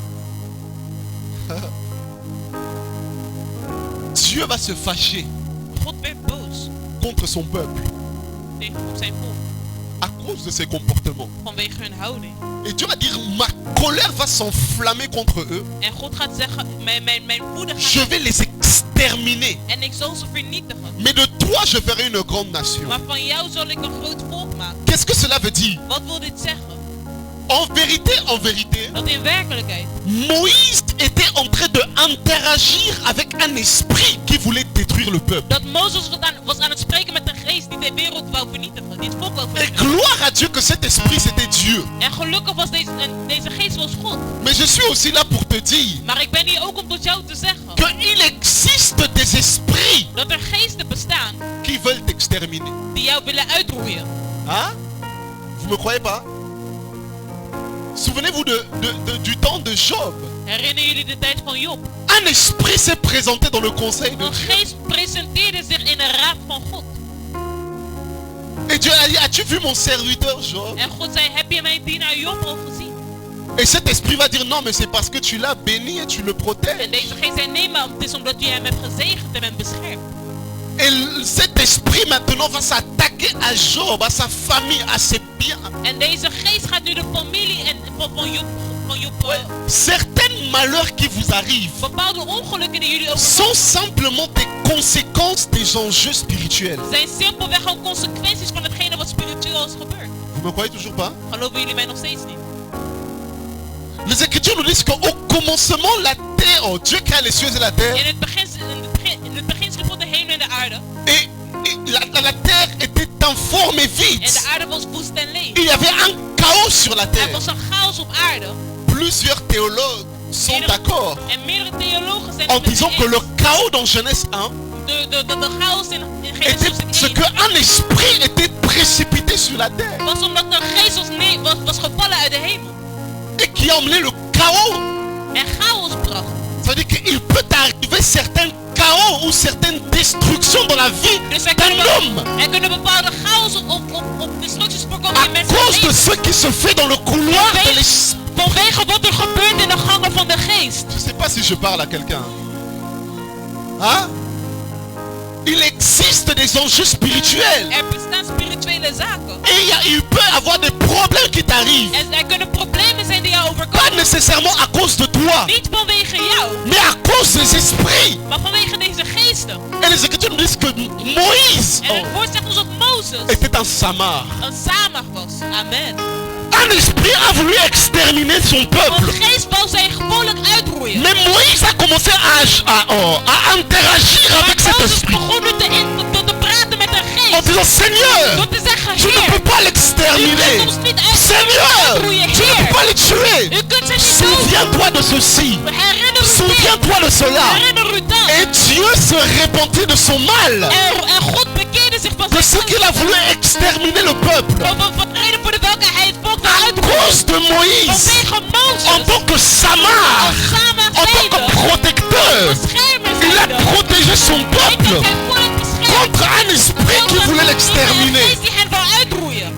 A: Dieu va se fâcher
B: God werd boos
A: contre son peuple
B: op zijn volk.
A: à cause de ses comportements.
B: Vanwege hun houding.
A: Et Dieu va dire, ma colère va s'enflammer contre eux.
B: En God gaat zeggen, mijn woede
A: Je
B: gaat...
A: vais les exterminer.
B: En ik zal ze vernietigen.
A: Mais de toi, je ferai une grande nation.
B: Maar van jou zal ik een groot volk maken.
A: Qu'est-ce que cela veut dire?
B: Wat wil dit zeggen?
A: En vérité,
B: Dat in werkelijkheid
A: Moïse était en train d'interagir avec un esprit qui voulait détruire le peuple.
B: dat Mozes was aan het spreken met een geest die de wereld wou vernietigen. Die het volk wou
A: Et
B: vernietigen.
A: gloire à Dieu que cet esprit c'était Dieu.
B: En gelukkig was deze geest was God.
A: Mais je suis aussi là pour te dire
B: Maar ik ben hier ook om tot jou te zeggen
A: qu'il existe des esprits
B: dat er geesten bestaan
A: qui veulent t'exterminer.
B: die jou willen uitroeien.
A: Hein? Vous me croyez pas? Souvenez-vous du temps de Job.
B: Herinneren jullie de tijd van Job?
A: Un esprit s'est présenté dans le conseil de
B: Een
A: Dieu.
B: geest presenteerde zich in de raad van God.
A: Et Dieu a dit, as-tu vu mon serviteur Job?
B: En God zei, heb je mijn dienaar Job al gezien?
A: Et cet esprit va dire, non mais c'est parce que tu l'as béni et tu le
B: En
A: protèges.
B: deze geest zei, nee, maar het is omdat je hem hebt gezegend en hem beschermd.
A: Et cet esprit maintenant va s'attaquer à Job, à sa famille, à ses biens.
B: En deze geest gaat nu de familie van Job
A: Certains malheurs qui vous arrivent
B: bepaalde ongelukken die jullie
A: sont
B: overkomen
A: simplement des conséquences des enjeux spirituels.
B: zijn simpelweg gewoon consequenties van hetgene wat spiritueel is gebeurd.
A: Vous me croyez toujours pas?
B: Geloven jullie mij nog steeds niet?
A: Les Écritures nous disent qu'au commencement, la terre, oh, Dieu créa les cieux et la terre.
B: In het begin schiep God de hemel en de aarde.
A: Et la terre était informe et
B: En
A: vide.
B: de aarde was woest en leeg.
A: Il y avait un chaos sur la
B: Er
A: terre.
B: was een chaos op aarde.
A: Plusieurs théologues sont d'accord
B: En meerdere theologen zijn
A: en
B: het met
A: disant
B: me
A: que
B: eens
A: le chaos dans Genèse 1
B: de chaos in Genesis
A: ce
B: 1
A: qu'un esprit était précipité sur la terre
B: was omdat een geest was gevallen uit de hemel
A: et qui a emmené le chaos.
B: en chaos bracht.
A: Ça veut dire qu'il peut arriver certains chaos ou certaines destructions dans la vie
B: Dus
A: d'un homme
B: kunnen bepaalde chaos op destructies voorkomen
A: à
B: in mensen
A: cause de
B: leven.
A: ce qui se fait dans le couloir de l'esprit.
B: Vanwege wat er gebeurt in de gangen van de geest.
A: Je ne sais pas si je parle à quelqu'un. Hein? Il existe des enjeux spirituels.
B: Er bestaan spirituele zaken.
A: Et il peut avoir des problèmes qui t'arrivent.
B: En er kunnen problemen zijn die jou
A: Pas
B: overkomen.
A: nécessairement à cause de toi,
B: Niet vanwege jou,
A: mais à cause des esprits.
B: maar vanwege deze geesten.
A: Et les Écritures nous disent que Moïse
B: En het woord zegt ons dat Mozes
A: était en Samar.
B: een Samar was. Amen.
A: Un esprit a voulu exterminer son peuple.
B: Een geest wou zijn volk uitroeien.
A: Mais Moïse a commencé à interagir
B: Maar
A: avec cet
B: Mozes
A: esprit.
B: begon nu te praten met een
A: En
B: geest.
A: disant, Seigneur,
B: Door te zeggen,
A: je ne
B: Heer,
A: peux pas
B: u
A: l'exterminer.
B: kunt ons niet
A: Seigneur,
B: uitroeien.
A: tu ne peux
B: Heer,
A: pas les tuer.
B: u kunt ze niet doden.
A: Souviens-toi de ceci.
B: Herinner u dit.
A: Souviens-toi de cela.
B: Herinner u dat.
A: Et Dieu se repentit de son mal.
B: En God bekeerde zich van
A: De
B: zijn
A: ce qu'il a voulu exterminer le peuple.
B: Van de reden voor de welke hij het volk wil
A: À
B: uitroeien.
A: cause de Moïse.
B: Vanwege
A: En
B: Mozes.
A: tant que Samar.
B: Als Samar
A: En tant que
B: zijnde.
A: protecteur.
B: Beschermer
A: Il a
B: zijnde.
A: protégé son
B: Hij
A: peuple
B: kan zijn volk beschermen.
A: contre un esprit qui voulait
B: Een
A: l'exterminer.
B: geest die hen wil uitroeien.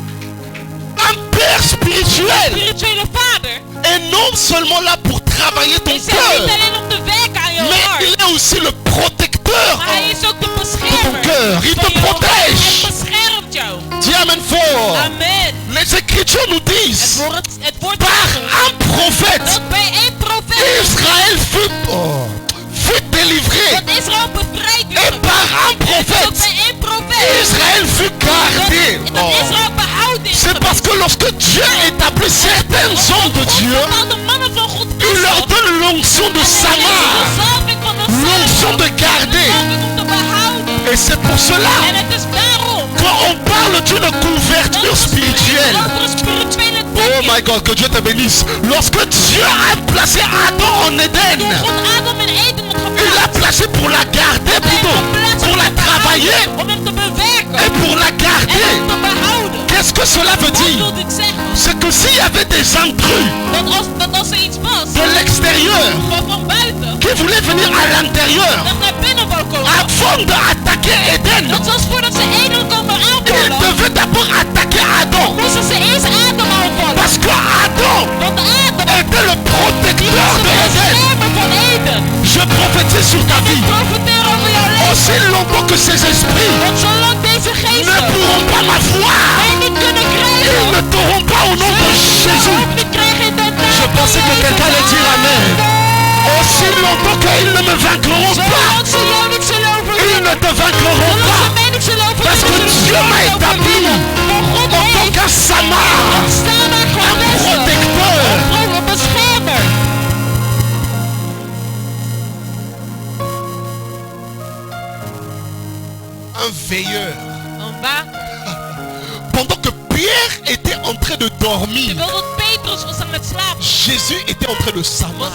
A: Un père spirituel
B: Spirituele vader.
A: est non seulement là pour travailler ton
B: Is er
A: cœur,
B: niet alleen om te werken aan jouw
A: mais
B: hart.
A: il est aussi le protecteur
B: Maar hij is ook de
A: de ton
B: beschermer.
A: cœur. Il
B: van
A: te
B: jouw hart.
A: protège.
B: Hij beschermt jou.
A: Dis Amen fort.
B: Amen.
A: Les Écritures nous disent,
B: Het woord
A: par
B: zegt
A: un prophète,
B: dat bij één profeet
A: Israël fut délivré.
B: dat Israël bevrijd
A: Et
B: werd.
A: par un
B: En dat
A: prophète,
B: bij één profeet
A: Israël fut gardé.
B: dat Israël behouden is.
A: C'est parce que lorsque Dieu établit certains hommes de Dieu,
B: Bepaalde mannen van God
A: il leur donne l'onction de Samar, l'onction de garder.
B: om te behouden.
A: Et c'est pour cela
B: En het is daarom
A: qu'on parle d'une couverture spirituelle.
B: over een spirituele
A: Oh
B: dekking.
A: my God, que Dieu te bénisse. Lorsque Dieu a placé Adam en Éden,
B: Toen God Adam in Eden had
A: il l'a
B: geplaatst.
A: placé pour la garder plutôt, pour la travailler
B: Om hem te bewerken.
A: et pour la
B: En
A: garder.
B: hem te behouden.
A: Qu'est-ce que cela veut
B: Wat
A: dire?
B: wil dit zeggen?
A: C'est que s'il y avait des intrus
B: Dat als er iets was
A: de l'extérieur
B: van buiten,
A: qui voulaient venir à l'intérieur
B: dat naar binnen wou komen.
A: avant d'attaquer Éden,
B: Dat was voordat ze Eden konden
A: ils
B: aanvallen.
A: devaient d'abord attaquer Adam.
B: Moesten ze eerst Adam aanvallen.
A: Parce que Adam
B: Want Adam
A: était le protecteur
B: was
A: de
B: de
A: Éden.
B: beschermer van Eden.
A: Je prophétise sur ta vie.
B: Profiteer over jouw leven.
A: Aussi longtemps que ces esprits
B: Want zolang deze
A: ne
B: geesten
A: pourront pas m'avoir,
B: mij niet kunnen
A: ils
B: krijgen,
A: ne t'auront pas au nom de Jésus.
B: ook niet krijgen in de naam
A: Je
B: van
A: pensais que
B: Jezus.
A: quelqu'un allait dire Amen. Aussi longtemps qu'ils ne me vaincront pas,
B: Zolang ze jou niet zullen
A: ils
B: overwinnen.
A: ne te vaincront
B: Zolang ze
A: pas.
B: mij niet zullen
A: Parce que
B: overwinnen.
A: Dieu m'a établi
B: Maar God
A: en tant
B: heeft
A: qu'un Samar,
B: een Samar
A: un
B: gewezen.
A: protecteur.
B: Een beschermer.
A: Un veilleur.
B: Een waker.
A: Pendant que Pierre était en train de dormir,
B: Terwijl dat Petrus was aan het slapen,
A: Jésus était en train de Samar.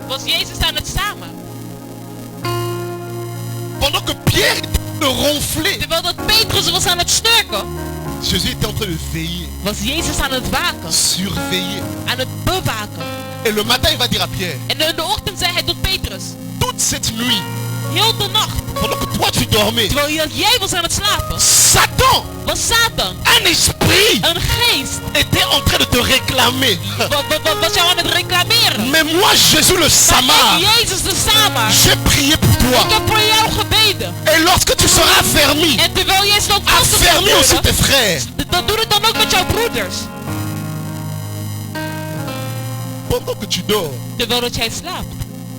B: was Jezus aan het samen.
A: Pendant que Pierre était en train de ronfler,
B: Terwijl dat Petrus was aan het snurken,
A: Jésus était en train de veiller,
B: was Jezus aan het waken.
A: surveiller.
B: Aan het bewaken.
A: Et le matin, il va dire à Pierre,
B: En in de ochtend zei hij tot Petrus,
A: toute cette nuit,
B: heel de nacht,
A: pendant que toi tu dormais,
B: terwijl jij was aan het slapen,
A: Satan,
B: was Satan,
A: un esprit,
B: een geest,
A: était en train de te réclamer.
B: was jou aan het reclameren.
A: Mais moi, Jésus le Samar,
B: Maar Jezus de Samar,
A: j'ai prié pour
B: ik
A: toi.
B: heb voor jou gebeden.
A: Et lorsque tu seras affermi,
B: En terwijl jij zo vast
A: affermi aussi tes frères.
B: dan doe het dan ook met jouw broeders.
A: Pendant que tu dors,
B: Terwijl dat jij slaapt,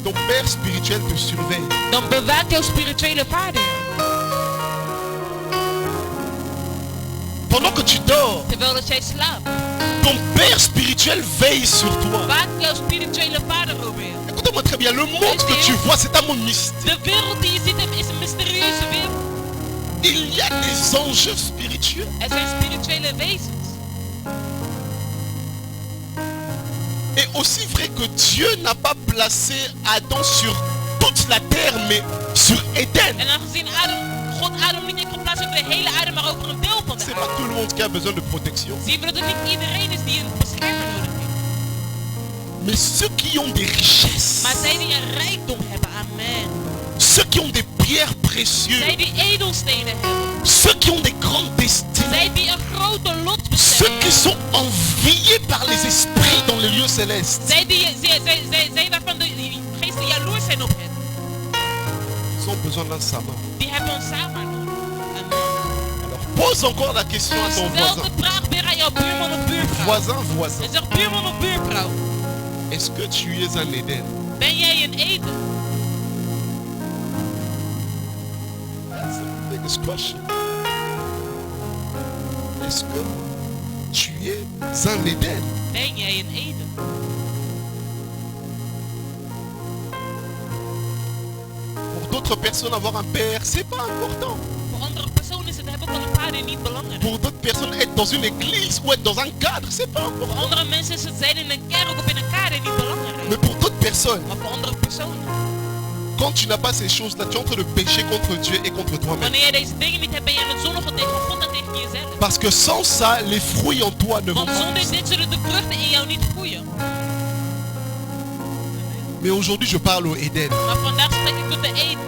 A: ton père spirituel te surveille.
B: dan bewaakt jouw spirituele vader jou.
A: Pendant que tu dors,
B: Terwijl dat jij slaapt,
A: ton père spirituel veille sur toi.
B: waakt jouw spirituele vader over je.
A: Écoutez-moi très bien, le monde que tu vois, c'est un monde mystique.
B: De wereld die je ziet is een mysterieuze wereld.
A: Il y a des enjeux spirituels.
B: Er zijn spirituele wezens.
A: Et aussi vrai que Dieu n'a pas placé Adam sur toute la terre, mais sur Éden.
B: En aangezien Adam niet heeft geplaatst over de hele aarde, maar over een deel van de
A: C'est
B: aarde.
A: pas tout le monde qui a besoin de protection.
B: Zien we dat het niet iedereen is die een beschermer nodig heeft.
A: Mais ceux qui ont des richesses,
B: Maar zij die een rijkdom hebben, amen.
A: ceux qui ont des pierres précieuses,
B: Zij die edelstenen hebben.
A: ceux qui ont des grandes destinées,
B: Zij die een grote lot
A: ceux
B: bestemming
A: qui
B: hebben.
A: sont enviés par les esprits dans les lieux célestes,
B: Zij waarvan de geesten jaloers zijn op hen.
A: ils ont besoin d'un saman.
B: Die hebben ons samen nodig. Amen.
A: Alors pose encore la question à ton
B: Stel
A: voisin.
B: de vraag weer aan jouw buurman of buurvrouw.
A: Voisin, voisin,
B: En zeg buurman of buurvrouw.
A: est-ce que tu es un Éden?
B: Ben jij een Eden?
A: That's the biggest question. Est-ce que tu es un Éden?
B: Ben jij een Eden?
A: Pour d'autres personnes, avoir un père, c'est pas important.
B: Voor andere personen is het hebben van een vader niet belangrijk.
A: Pour d'autres personnes, être dans une église ou être dans un cadre, c'est pas
B: Voor
A: important.
B: andere mensen is het zijn in een kerk of in een kader niet belangrijk.
A: Mais pour d'autres personnes,
B: Maar voor andere personen.
A: quand tu n'as pas ces choses-là, tu es en train de pécher contre Dieu et contre toi-même.
B: Wanneer jij deze dingen niet hebt, ben je aan het zondigen tegen God en tegen jezelf.
A: Parce que sans ça, les fruits en toi ne vont
B: Want
A: pas.
B: zonder dit zullen de vruchten in jou niet groeien.
A: Mais aujourd'hui, je parle au Éden.
B: Maar vandaag spreek ik tot de Eden.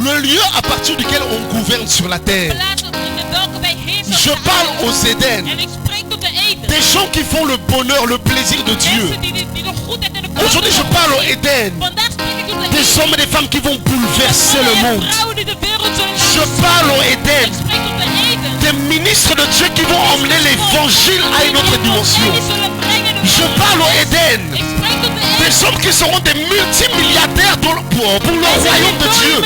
A: Le lieu à partir duquel on gouverne sur la terre.
B: Plaats in welke wij heersen
A: Je
B: op de
A: parle
B: aarde.
A: aux Éden.
B: En ik spreek tot de Eden.
A: Des gens qui font le bonheur, le plaisir de Dieu.
B: Mensen die de goedheid en de
A: Aujourd'hui, je parle aux Éden.
B: Vandaag spreek ik tot de
A: Des
B: Eden.
A: hommes et des femmes qui vont bouleverser le monde.
B: Vrouwen die de wereld zullen
A: Je parle aux Éden.
B: Ik spreek tot de Eden.
A: Des ministres de Dieu qui vont emmener l'évangile à une autre dimension. Je parle aux Éden.
B: Ik spreek tot de Eden.
A: Des hommes qui seront des multimilliardaires pour le royaume de Dieu.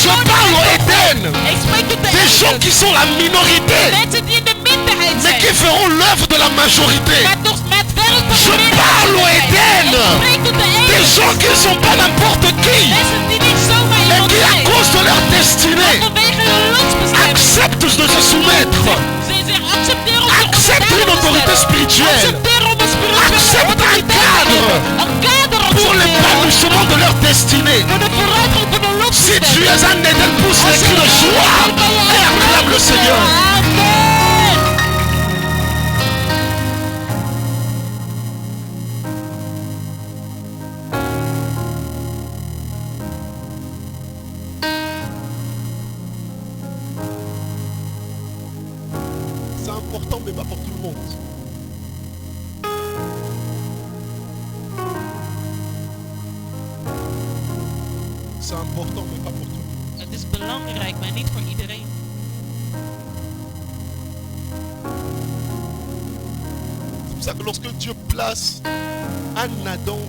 A: Je parle aux Éden.
B: Ik spreek tot de
A: Des gens
B: Eden.
A: qui sont la minorité,
B: Mensen die in de minderheid
A: mais
B: zijn.
A: qui feront l'œuvre de la majorité.
B: Maar toch met werk van
A: Je
B: de minderheid.
A: parle aux Éden.
B: Ik spreek tot de
A: Des
B: Eden.
A: gens qui ne sont pas n'importe qui,
B: Mensen die niet zomaar
A: et
B: iemand
A: qui à
B: zijn.
A: cause de leur destinée
B: Vanwege hun lotsbestemming.
A: acceptent de se soumettre.
B: Ze accepteren om
A: Accepte une autorité spirituelle.
B: Accepteren om een spirituele
A: Accepte un
B: autoriteit te
A: cadre
B: hebben. Een kader
A: pour
B: accepteren.
A: l'épanouissement de leur destinée.
B: Voor de vooruitgang van de
A: Si
B: lotsbestemming.
A: tu es un Éden, pousse les cris de joie et acclame le Seigneur.
B: Amen.
A: C'est important, mais pas pour tout le monde. C'est important, mais pas pour tout le monde.
B: Het is belangrijk, maar niet voor iedereen.
A: C'est pour ça que lorsque Dieu place un Adam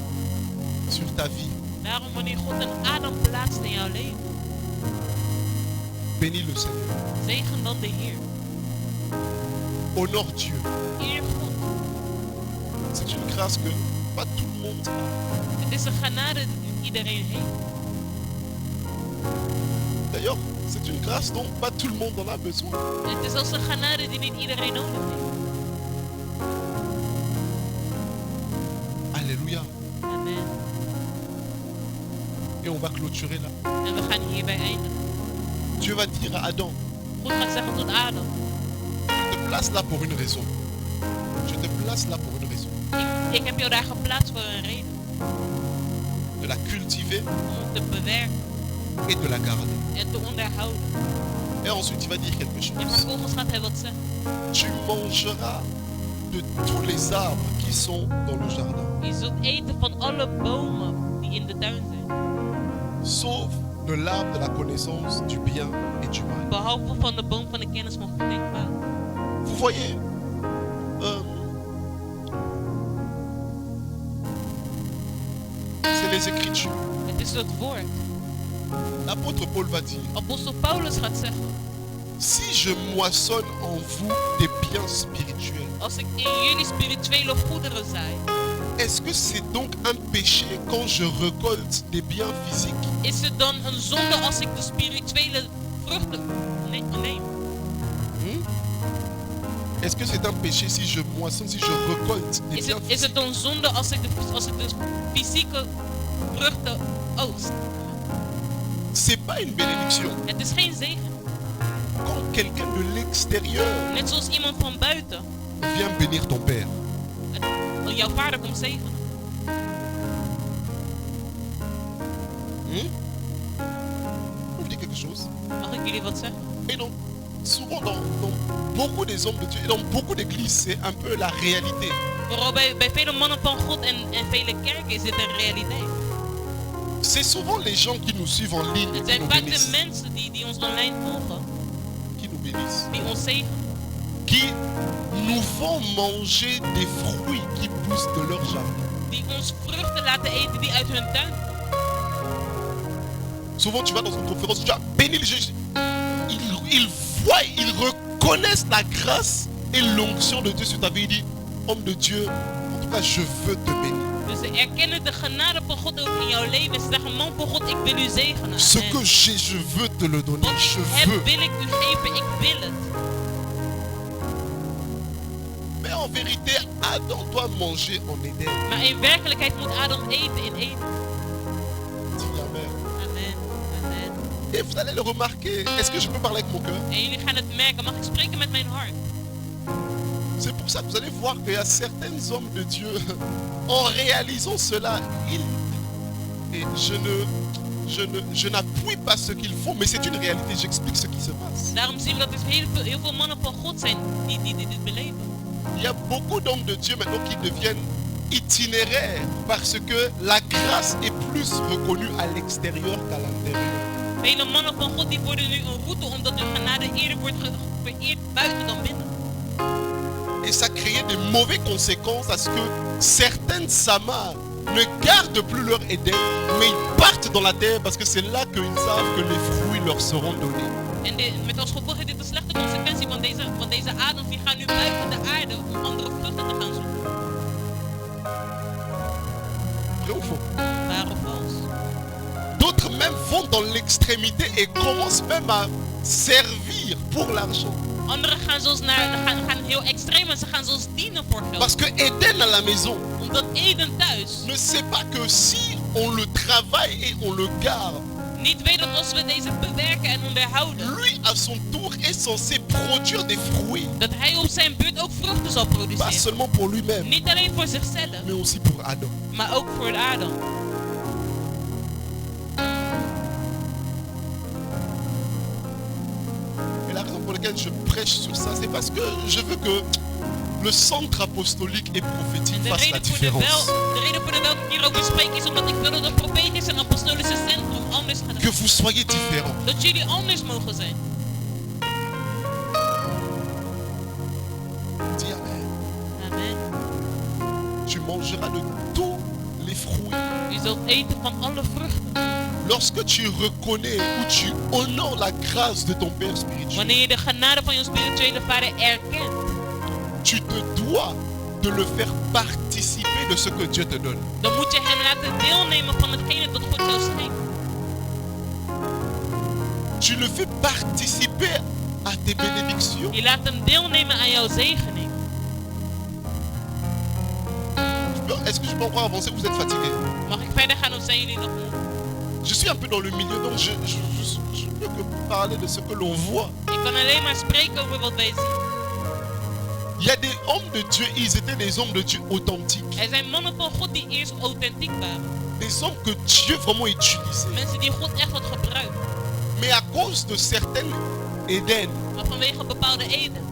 A: sur ta vie,
B: Daarom wanneer God een Adam plaatst in jouw leven,
A: bénis le Seigneur.
B: zegen dan de Heer.
A: Honore Dieu.
B: Eer God.
A: C'est une grâce que pas tout le monde a.
B: Het is een genade die iedereen heeft.
A: D'ailleurs, c'est une grâce dont pas tout le monde en a besoin.
B: Het is zelfs een genade die niet iedereen nodig heeft.
A: Alléluia.
B: Amen.
A: Et on va clôturer là.
B: En we gaan hierbij eindigen.
A: Dieu va dire à Adam,
B: God gaat zeggen tot Adam.
A: je te place là pour une raison. Je te place là pour une raison.
B: Ik heb jou daar geplaatst voor een reden.
A: De la cultiver
B: Om te bewerken
A: et de la garder.
B: en te onderhouden.
A: Et ensuite, il va dire quelque
B: En
A: chose.
B: vervolgens gaat hij wat zeggen.
A: Tu mangeras de tous les arbres qui sont dans le jardin,
B: Je zult eten van alle bomen die in de tuin zijn.
A: sauf de l'arbre de la connaissance du bien et du mal.
B: Behalve van de boom van de kennis van goed en kwaad.
A: Vous voyez, c'est les Écritures.
B: Het is het woord.
A: L'apôtre Paul va dire,
B: Apostel Paulus gaat zeggen.
A: si je moissonne en vous des biens spirituels,
B: Als ik in jullie spirituele goederen zaai.
A: est-ce que c'est donc un péché quand je récolte des biens physiques?
B: Is het dan een zonde als ik de spirituele vruchten neem?
A: Est-ce que c'est un péché si je moissonne, si je récolte des
B: Is
A: biens
B: het
A: physiques?
B: een zonde als ik de fysieke vruchten oogst?
A: C'est pas une bénédiction.
B: Het is geen zegen.
A: Quand quelqu'un de l'extérieur
B: Net zoals iemand van buiten
A: vient bénir ton père,
B: jouw vader komt zegenen.
A: je vous dis quelque chose.
B: Mag ik jullie wat zeggen?
A: Et donc, souvent dans beaucoup des hommes de Dieu et dans beaucoup d'églises, c'est un peu la réalité.
B: Vooral bij vele mannen van God en vele kerken is dit een realiteit.
A: C'est souvent les gens qui nous suivent en ligne
B: Het
A: qui
B: zijn
A: nous
B: vaak de
A: bénissent.
B: mensen die ons online volgen,
A: Qui nous bénissent.
B: die ons zegenen.
A: Qui nous font manger des fruits qui poussent de leur jardin.
B: Die ons vruchten laten eten die uit hun tuin.
A: Souvent, tu vas dans une conférence, tu as béni le Jésus. Ils voient, ils reconnaissent la grâce et l'onction de Dieu sur ta vie. Ils disent, homme de Dieu, en tout cas, je veux te bénir.
B: Dus ze erkennen de genade van God ook in jouw leven. Ze zeggen, man van God, ik wil u zegenen.
A: Ce
B: Amen.
A: que j'ai, je veux te le donner.
B: Wat
A: Je
B: ik
A: veux.
B: heb, wil ik u geven. Ik wil het.
A: Mais en vérité, Adam doit manger en Éden.
B: Maar in werkelijkheid moet Adam eten in Eden.
A: Dis Amen.
B: Amen. Amen.
A: Et vous allez le remarquer. Est-ce que je peux parler avec mon cœur?
B: En jullie gaan het merken. Mag ik spreken met mijn hart?
A: C'est pour ça que vous allez voir qu'il y a certains hommes de Dieu, en réalisant cela, et je n'appuie pas ce qu'ils font, mais c'est une réalité, j'explique ce qui se passe.
B: Daarom zien we dat er heel veel mannen van God zijn die dit beleven.
A: Il y a beaucoup d'hommes de Dieu maintenant qui deviennent itinéraires parce que la grâce est plus reconnue à l'extérieur qu'à l'intérieur.
B: Vele mannen van God die worden nu een route omdat hun genade eerder wordt vereerd buiten dan binnen.
A: Et ça crée des mauvaises conséquences à ce que certaines Samars ne gardent plus leur Éden, mais ils partent dans la terre parce que c'est là qu'ils savent que les fruits leur seront donnés.
B: En met als gevolg heeft dit een slechte consequentie, want deze adems die gaan nu buiten de aarde om andere vruchten te gaan zoeken.
A: Vrai ou faux?
B: Waar of vals?
A: D'autres même vont dans l'extrémité et commencent même à servir pour l'argent.
B: Anderen gaan gaan heel extreem en ze gaan zelfs dienen voor geld.
A: Parce que Éden à la maison
B: Omdat Eden thuis
A: ne sait pas que si on le travaille et on le garde,
B: niet weet dat als we deze bewerken en onderhouden,
A: lui à son tour est censé produire des fruits.
B: dat hij op zijn beurt ook vruchten zal
A: Pas
B: produceren.
A: seulement pour lui-même,
B: Niet alleen voor zichzelf,
A: mais aussi pour Adam.
B: maar ook voor de Adam.
A: Et la raison pour laquelle je prêche sur ça, c'est parce que je veux que le centre apostolique et prophétique
B: De
A: fasse la
B: reden
A: différence.
B: voor de welke ik hierover spreek is omdat ik wil dat het profetische en apostolische centrum anders gaat.
A: Que vous soyez différents.
B: Dat jullie anders mogen zijn.
A: Dis Amen.
B: Amen.
A: Tu mangeras de tous les fruits.
B: U zult eten van alle vruchten.
A: Lorsque tu reconnais ou tu honores la grâce de ton Père spirituel,
B: Wanneer je de genade van je spirituele vader erkent,
A: tu te dois de le faire participer de ce que Dieu te donne.
B: dan moet je hem laten deelnemen van hetgene dat God jou schenkt.
A: Tu le fais participer à tes bénédictions.
B: Je laat hem deelnemen aan jouw zegening.
A: Est-ce que je peux encore avancer? Vous êtes fatigué?
B: Mag ik verder gaan of zijn jullie nog moe?
A: Je suis un peu dans le milieu, donc je peux que parler de ce que l'on voit.
B: Ik kan alleen maar spreken over wat wij zien.
A: Il y a des hommes de Dieu, ils étaient des hommes de Dieu authentiques.
B: Er zijn mannen van God die eerst authentiek waren.
A: Des hommes que Dieu vraiment utilisait.
B: Mensen die God echt had gebruikt.
A: Mais à cause de certaines Éden,
B: Maar vanwege bepaalde edens.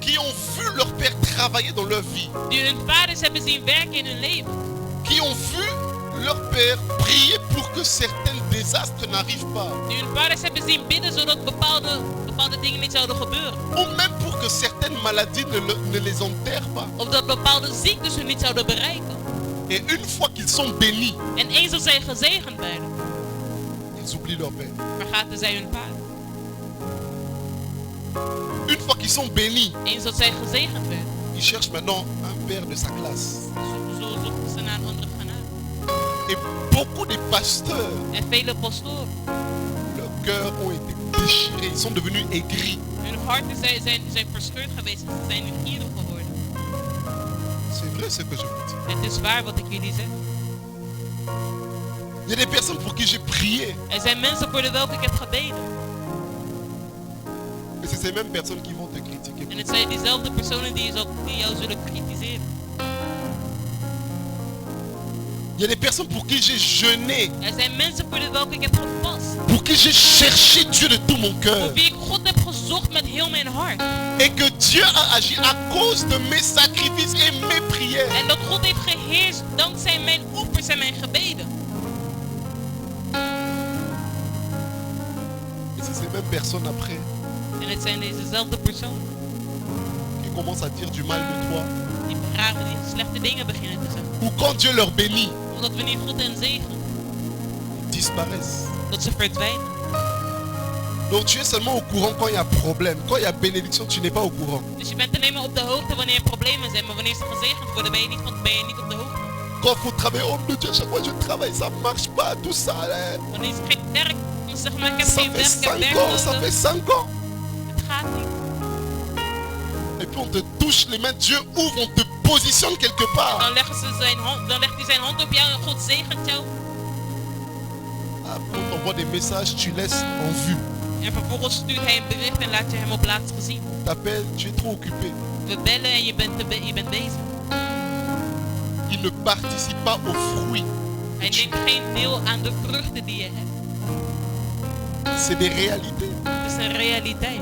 A: qui ont vu leur Père travailler dans leur vie,
B: Die hun vaders hebben zien werken in hun leven.
A: qui ont vu leur Père prier pour que certains désastres n'arrivent pas,
B: Die hun vaders hebben zien bidden zodat bepaalde dingen niet zouden gebeuren.
A: ou même pour que certaines maladies ne les enterrent pas.
B: Of dat bepaalde ziektes hun niet zouden bereiken.
A: Et une fois qu'ils sont bénis,
B: En eens dat zij gezegend werden,
A: ils oublient leur Père.
B: vergaten zij hun vader.
A: Une fois qu'ils sont bénis,
B: Eens dat zij gezegend werden,
A: ils cherchent maintenant un Père de sa classe.
B: zo zochten ze naar een andere genade.
A: Et beaucoup de pasteurs,
B: En vele pastoren,
A: leurs cœurs ont été déchirés, ils sont devenus aigris.
B: hun harten zijn verscheurd geweest en ze zijn nu gierig geworden.
A: C'est vrai ce que je vous dis.
B: Het is waar wat ik jullie zeg.
A: Il y a des personnes pour qui j'ai prié.
B: Er zijn mensen voor de welke ik heb gebeden.
A: Et c'est ces mêmes personnes qui vont te critiquer.
B: En het zijn diezelfde personen die jou zullen kritiseren.
A: Il y a des personnes pour qui j'ai jeûné.
B: Er zijn mensen voor de welke ik heb gepast.
A: Pour qui j'ai cherché Dieu de tout mon cœur.
B: Voor wie ik God heb gezocht met heel mijn hart.
A: Et que Dieu a agi à cause de mes sacrifices et mes prières.
B: En dat God heeft geheerst dankzij mijn offers en mijn gebeden.
A: Et c'est ces mêmes personnes après
B: En het zijn dezezelfde personen
A: qui commencent à dire du mal de toi.
B: die slechte dingen beginnen te zeggen.
A: Ou quand Dieu leur bénit,
B: Omdat wanneer God hen zegent,
A: ils disparaissent.
B: dat ze verdwijnen.
A: Donc tu es seulement au courant quand il y a problème. Quand il y a bénédiction, tu n'es pas au courant.
B: Dus je bent alleen maar op de hoogte wanneer er problemen zijn, maar wanneer ze gezegend worden, ben je niet op de hoogte.
A: Quand il faut travailler, oh mon Dieu, chaque fois que je travaille, ça ne marche pas, tout ça. Hein.
B: Wanneer ze geen werk, dan zeg maar ik heb
A: Ça
B: geen
A: fait
B: werk, ik heb
A: 5 ans, ça
B: werk
A: fait
B: nodig.
A: 5 ans.
B: Het gaat niet.
A: Et puis on te touche les mains, Dieu ouvre, on te positionne quelque part.
B: Dan legt hij zijn hand op jou en God zegent jou.
A: Après on t'envoie des messages, tu laisses en vue.
B: En vervolgens stuurt hij een bericht en laat je hem op laatst gezien.
A: T'appelles, tu es trop occupé.
B: We bellen en je bent bezig.
A: Il ne participe pas aux fruits.
B: Hij neemt geen deel aan de vruchten die je hebt.
A: C'est des réalités.
B: Het is een realiteit.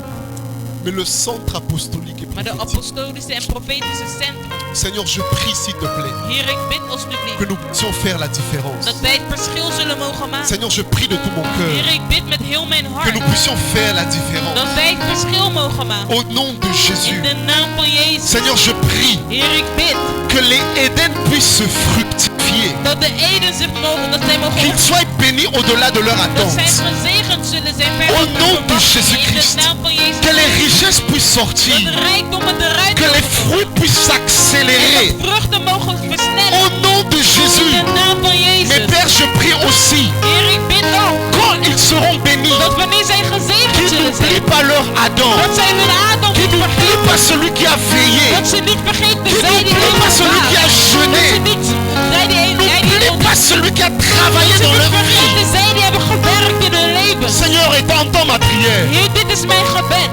A: Mais le centre apostolique et
B: Maar de
A: prophétique.
B: apostolische en profetische centrum.
A: Seigneur, je prie s'il te plaît
B: Heer, ik bid
A: que
B: alsjeblieft
A: nous puissions faire la différence.
B: dat wij het verschil zullen mogen maken.
A: Seigneur, je prie de tout mon cœur
B: Heer, ik bid met heel mijn
A: que
B: hart
A: nous puissions faire la différence.
B: dat wij het verschil mogen maken.
A: Au nom de
B: In
A: Jésus.
B: de naam van Jezus.
A: Seigneur, je prie
B: Heer, ik bid
A: que les Éden puissent se fructifier.
B: dat de Eden zich mogen, dat zij mogen
A: Qu'ils soient bénis au-delà de leur
B: dat zij
A: attente.
B: gezegend zullen zijn verder
A: Au
B: dan
A: nom de
B: verwachting.
A: Jésus-Christ.
B: In de naam van Jezus.
A: Que les richesses puissent
B: Dat
A: sortir.
B: de rijkdommen eruit
A: Que les
B: mogen komen.
A: fruits puissent
B: En
A: s'accélérer.
B: dat vruchten mogen versnellen.
A: Au nom de
B: In
A: Jésus.
B: de naam van
A: Mais
B: Jezus.
A: Père, je prie aussi,
B: Heer, ik bid ook
A: quand ils seront bénis,
B: dat wanneer zij gezegend
A: qu'ils
B: zullen zijn,
A: n'oublient pas leur Adam.
B: dat zij hun Adam
A: Qu'ils
B: niet
A: n'oublient
B: vergeten.
A: pas celui qui a veillé.
B: Dat ze niet vergeten
A: Qu'ils
B: zij die
A: n'oublient pas celui qui a
B: Dat ze
A: jeûné.
B: niet zij die
A: N'oublient pas celui qui a travaillé
B: dat ze
A: dans
B: niet
A: leur vie.
B: vergeten zij die hebben gewerkt in hun leven.
A: Seigneur, et entends ma prière.
B: Heer, dit is mijn gebed.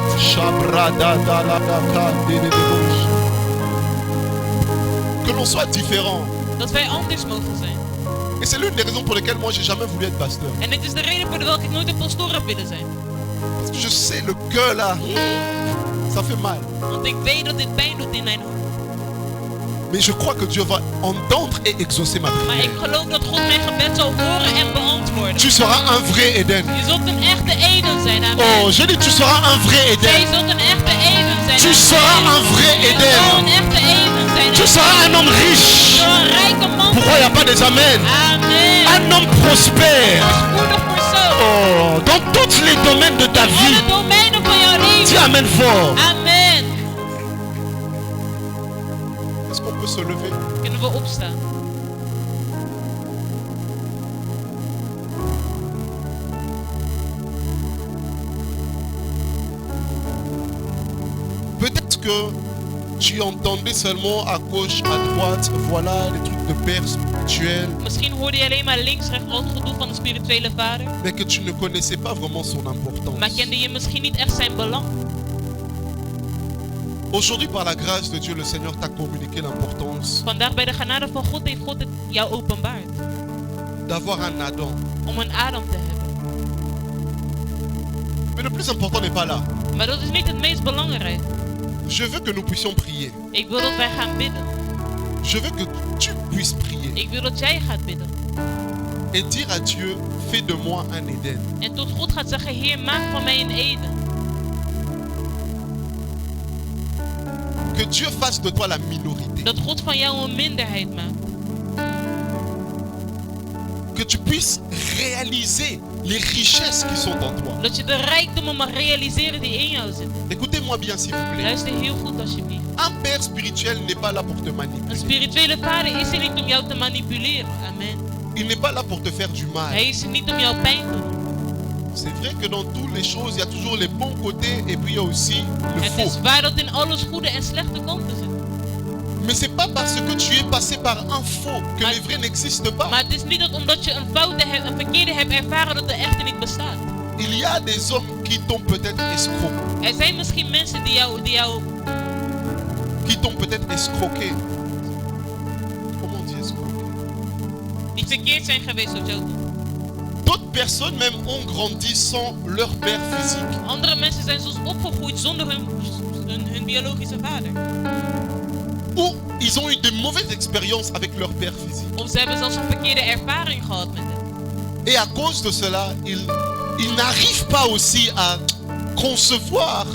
A: Que l'on soit différent.
B: Dat wij anders mogen zijn.
A: Et c'est l'une des raisons pour lesquelles moi j'ai jamais voulu être pasteur.
B: En dit is de reden voor de welke ik nooit een pastoor heb willen zijn.
A: Parce que je sais, le cœur là, ça fait mal.
B: Want ik weet dat dit pijn doet in mijn hart.
A: Mais je crois que Dieu va entendre et exaucer ma
B: Maar ik
A: prière.
B: geloof dat God mijn gebed zal horen en beantwoorden.
A: Tu seras un vrai Éden.
B: Je zult een echte Eden zijn, amen.
A: Oh, j'ai dit tu seras un vrai
B: Jij
A: Éden.
B: zult een echte Eden zijn.
A: Tu seras un vrai
B: Je zal
A: Éden.
B: een echte Eden zijn.
A: Tu seras un homme
B: Je
A: riche.
B: zal een rijke man
A: Pourquoi il n'y a
B: zijn.
A: pas des amens?
B: Amen.
A: Un homme prospère.
B: Een spoedig persoon.
A: Oh, dans tous les domaines de ta
B: In
A: vie.
B: alle domeinen van jouw
A: Dis
B: leven.
A: amen fort.
B: Amen.
A: Est-ce qu'on peut se lever?
B: Kunnen we opstaan?
A: Peut-être que tu entendais seulement à gauche, à droite, voilà les trucs de père spirituel,
B: Misschien hoorde je alleen maar links, rechts, al het gedoe van de spirituele vader.
A: mais que tu ne connaissais pas vraiment son importance.
B: Maar kende je misschien niet echt zijn belang.
A: Aujourd'hui, par la grâce de Dieu, le Seigneur t'a communiqué l'importance
B: Vandaag bij de genade van God heeft God het jou openbaard.
A: d'avoir un Adam.
B: Om een Adam te hebben.
A: Mais le plus important n'est pas là.
B: Maar dat is niet het meest belangrijk.
A: Je veux que nous puissions prier.
B: Ik wil dat wij gaan bidden.
A: Je veux que tu puisses prier
B: Ik wil dat jij gaat bidden.
A: et dire à Dieu, fais de moi un Éden.
B: En tot God gaat zeggen, Heer, maak van mij een Eden.
A: Que Dieu fasse de toi la minorité.
B: Dat God van jou een minderheid maakt.
A: Que tu puisses réaliser les richesses qui sont en toi.
B: Dat je de rijkdommen mag realiseren die in jou zitten.
A: Écoutez-moi bien s'il vous plaît.
B: Luister heel goed alsjeblieft.
A: Un père spirituel n'est pas là pour te
B: Een
A: manipuler.
B: spirituele vader is er niet om jou te manipuleren. Amen.
A: Il n'est pas là pour te faire du mal.
B: Hij is er niet om jou pijn te doen.
A: C'est vrai que dans toutes les choses, il y a toujours les bons côtés et puis il y a aussi le
B: Het
A: faux.
B: is waar dat in alles goede en slechte kanten zitten.
A: Mais c'est pas parce que tu es passé par un faux que les vrais n'existent pas.
B: Maar het is niet dat omdat je een verkeerde hebt ervaren dat de echte niet bestaat.
A: Il y a des hommes qui t'ont peut-être escroqué.
B: Er zijn misschien mensen
A: qui t'ont peut-être escroqué. Comment on dit escroqué?
B: Die verkeerd zijn geweest op jou.
A: D'autres personnes même ont grandi sans leur père physique.
B: Andere mensen zijn zelfs opgegroeid zonder hun biologische vader.
A: Ou ils ont eu de mauvaises expériences avec leur père physique.
B: Of ze hebben zelfs een verkeerde ervaring gehad met hem.
A: Et à cause de cela, ils n'arrivent pas aussi à concevoir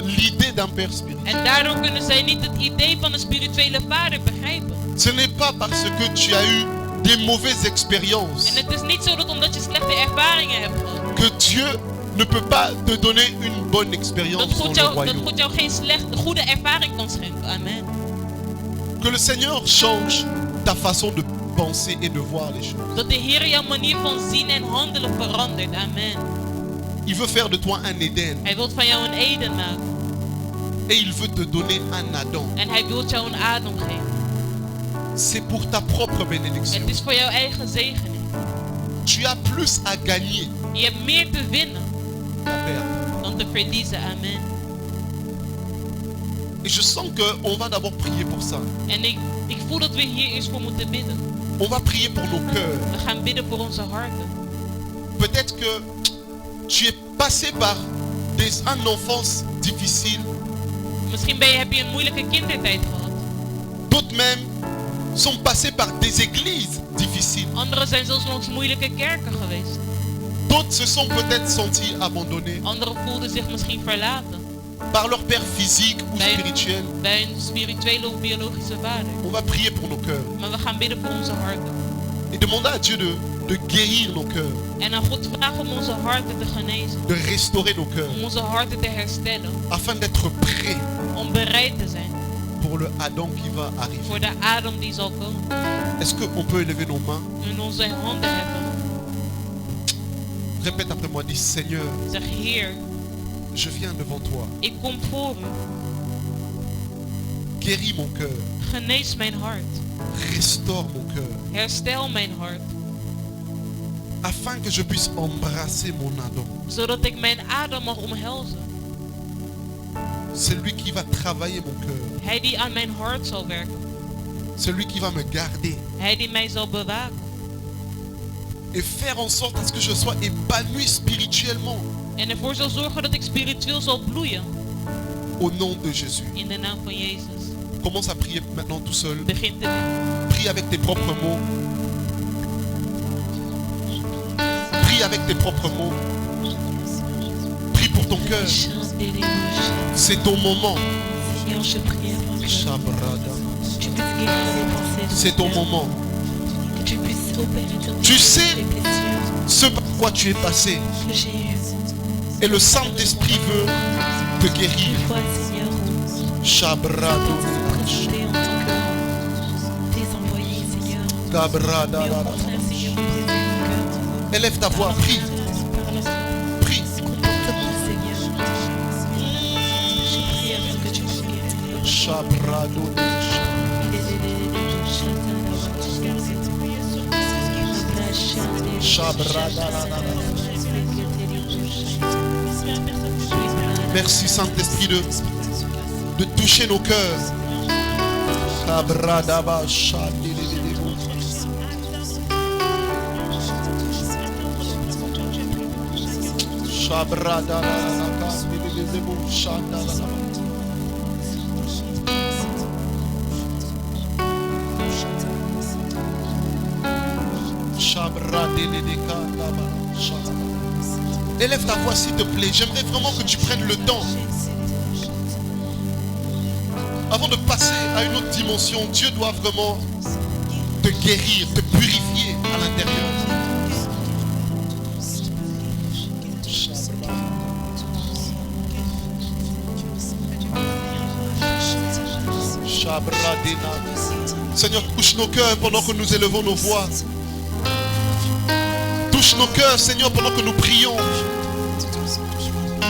A: l'idée d'un père spirituel.
B: En daardoor kunnen zij niet het idee van een spirituele vader begrijpen.
A: Ce n'est pas parce que tu as eu des mauvaises expériences
B: En het is niet zo dat omdat je slechte ervaringen hebt gehad,
A: que Dieu ne peut pas te donner une bonne expérience
B: dat
A: dans le
B: God
A: royaume.
B: jou geen goede ervaring kan schenken. Amen.
A: Que le Seigneur change ta façon de penser et de voir les choses.
B: Dat de Heer jouw manier van zien en handelen verandert. Amen.
A: Il veut faire de toi un Éden
B: Hij wil van jou een Eden maken.
A: et il veut te donner un Adam.
B: En hij wil jou een Adam geven.
A: C'est pour ta propre bénédiction.
B: Het is voor jouw eigen zegening.
A: Tu as plus à gagner
B: Je hebt meer te winnen
A: qu'à perdre.
B: dan te verliezen. Amen.
A: Et je sens qu'on va d'abord prier pour ça.
B: En ik voel dat we hier eerst voor moeten bidden.
A: On va prier pour nos cœurs.
B: We gaan bidden voor onze harten.
A: Peut-être que tu es passé par une enfance difficile.
B: Misschien heb je een moeilijke kindertijd gehad.
A: D'autres même sont passés par des églises difficiles.
B: Anderen zijn zelfs langs moeilijke kerken geweest.
A: D'autres se sont peut-être sentis abandonnés
B: Anderen voelden zich misschien verlaten
A: par leur père physique ou spirituel.
B: bij een spirituele of biologische vader.
A: On va prier pour nos cœurs
B: Maar we gaan bidden voor onze harten.
A: et demander à Dieu de guérir nos cœurs,
B: En aan God vragen om onze harten te genezen.
A: de restaurer nos cœurs,
B: Om onze harten te herstellen.
A: afin d'être prêts
B: Om bereid te zijn
A: pour le Adam qui va arriver.
B: voor de Adam die zal komen.
A: Est-ce qu'on peut élever nos mains?
B: En onze handen hebben.
A: Répète après moi, dis Seigneur,
B: Zeg Heer,
A: je viens devant toi.
B: ik kom voor u.
A: Guéris mon cœur,
B: Genees mijn hart.
A: restaure mon cœur,
B: Herstel mijn hart.
A: afin que je puisse embrasser mon Adam.
B: Zodat ik mijn Adam mag omhelzen.
A: Celui qui va travailler mon cœur,
B: Hij die aan mijn hart zal werken.
A: celui qui va me garder
B: Hij die mij zal bewaken.
A: et faire en sorte à ce que je sois épanoui spirituellement
B: En ervoor zal zorgen dat ik spiritueel zal bloeien.
A: au nom de Jésus.
B: In de naam van Jezus.
A: Commence à prier maintenant tout seul.
B: Begin te bidden.
A: Prie avec tes propres mots. Prie avec tes propres mots. Prie pour ton cœur. C'est ton moment.
D: Seigneur, je prie avant que
A: Shabrada.
D: tu puisses guérir les pensées de
A: C'est ton moment.
D: que tu puisses opérer ton
A: Tu sais
D: les blessures
A: ce par quoi tu es passé.
D: que j'ai eues.
A: Et le Saint-Esprit veut te guérir.
D: Une fois, Seigneur,
A: Shabrado.
D: présenté en tant que tes envoyés, Seigneur.
A: Kabrada.
D: Mais au contraire, Seigneur, briser mon cœur.
A: Élève ta voix, prie.
D: Par leur
A: Prie.
D: comportement, Seigneur. Je prie afin que tu puisses guérir.
A: Shabrado. Merci Saint-Esprit de toucher nos cœurs. Élève ta voix s'il te plaît. J'aimerais vraiment que tu prennes le temps. Avant de passer à une autre dimension, Dieu doit vraiment te guérir, te purifier à l'intérieur. Seigneur, touche nos cœurs pendant que nous élevons nos voix. Touche nos cœurs, Seigneur, pendant que nous prions.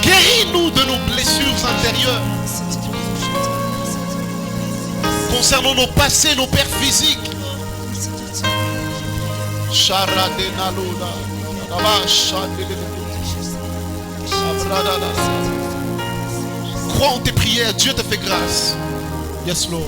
A: Guéris-nous de nos blessures intérieures. concernant nos passés, nos pères physiques. Crois en tes prières, Dieu te fait grâce. Yes, Lord.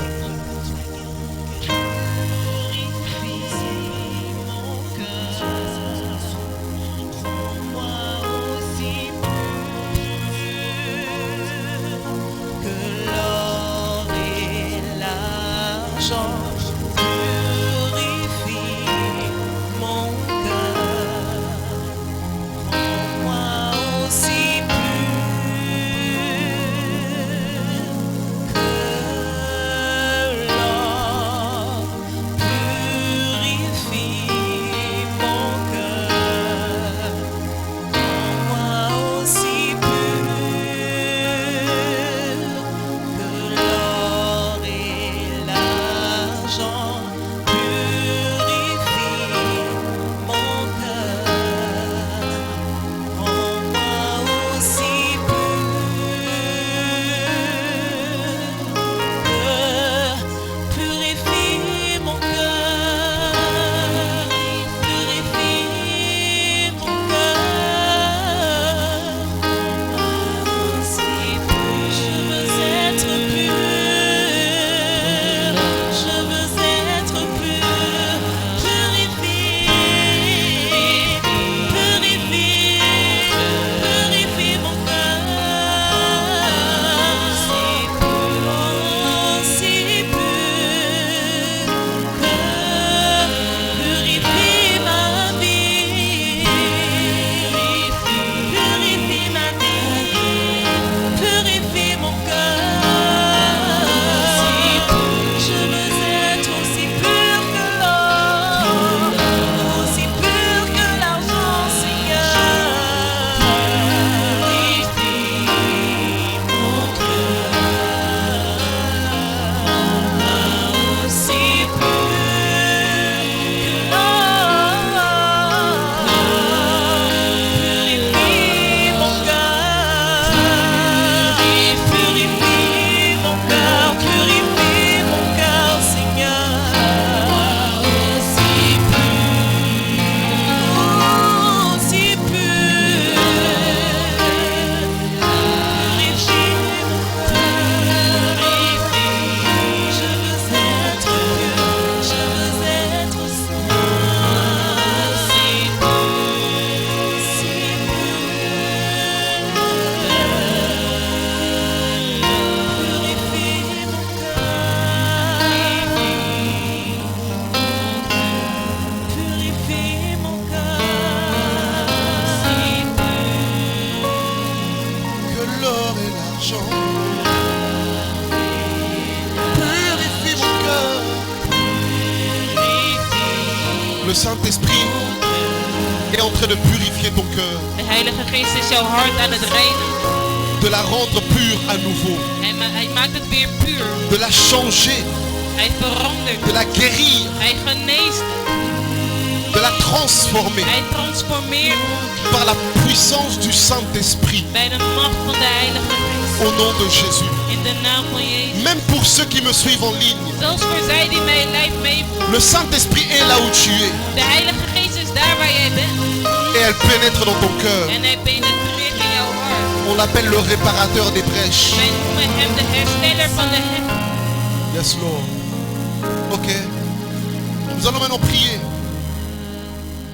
A: Le Saint-Esprit est en train de purifier ton cœur.
B: De Heilige Geest is jouw hart aan het reinigen.
A: De la rendre pure à nouveau.
B: Hij maakt het weer puur.
A: De la changer.
B: Hij verandert.
A: De la guérir.
B: Hij geneest.
A: De la transformer.
B: Hij transformeert.
A: Par la puissance du Saint-Esprit.
B: Bij de macht van de Heilige Geest.
A: Au nom de Jésus.
B: In de naam van Jezus.
A: Même pour ceux qui me suivent en ligne.
B: Zelfs voor zij die mij live meevoeren.
A: Le Saint-Esprit est là où tu es.
B: De Heilige Geest is daar waar jij bent.
A: Et elle pénètre dans ton cœur.
B: En hij penetreert in jouw hart.
A: On l'appelle le réparateur des brèches.
B: Wij noemen hem de hersteller van de hemel.
A: Yes, Lord. Ok. Nous allons maintenant prier.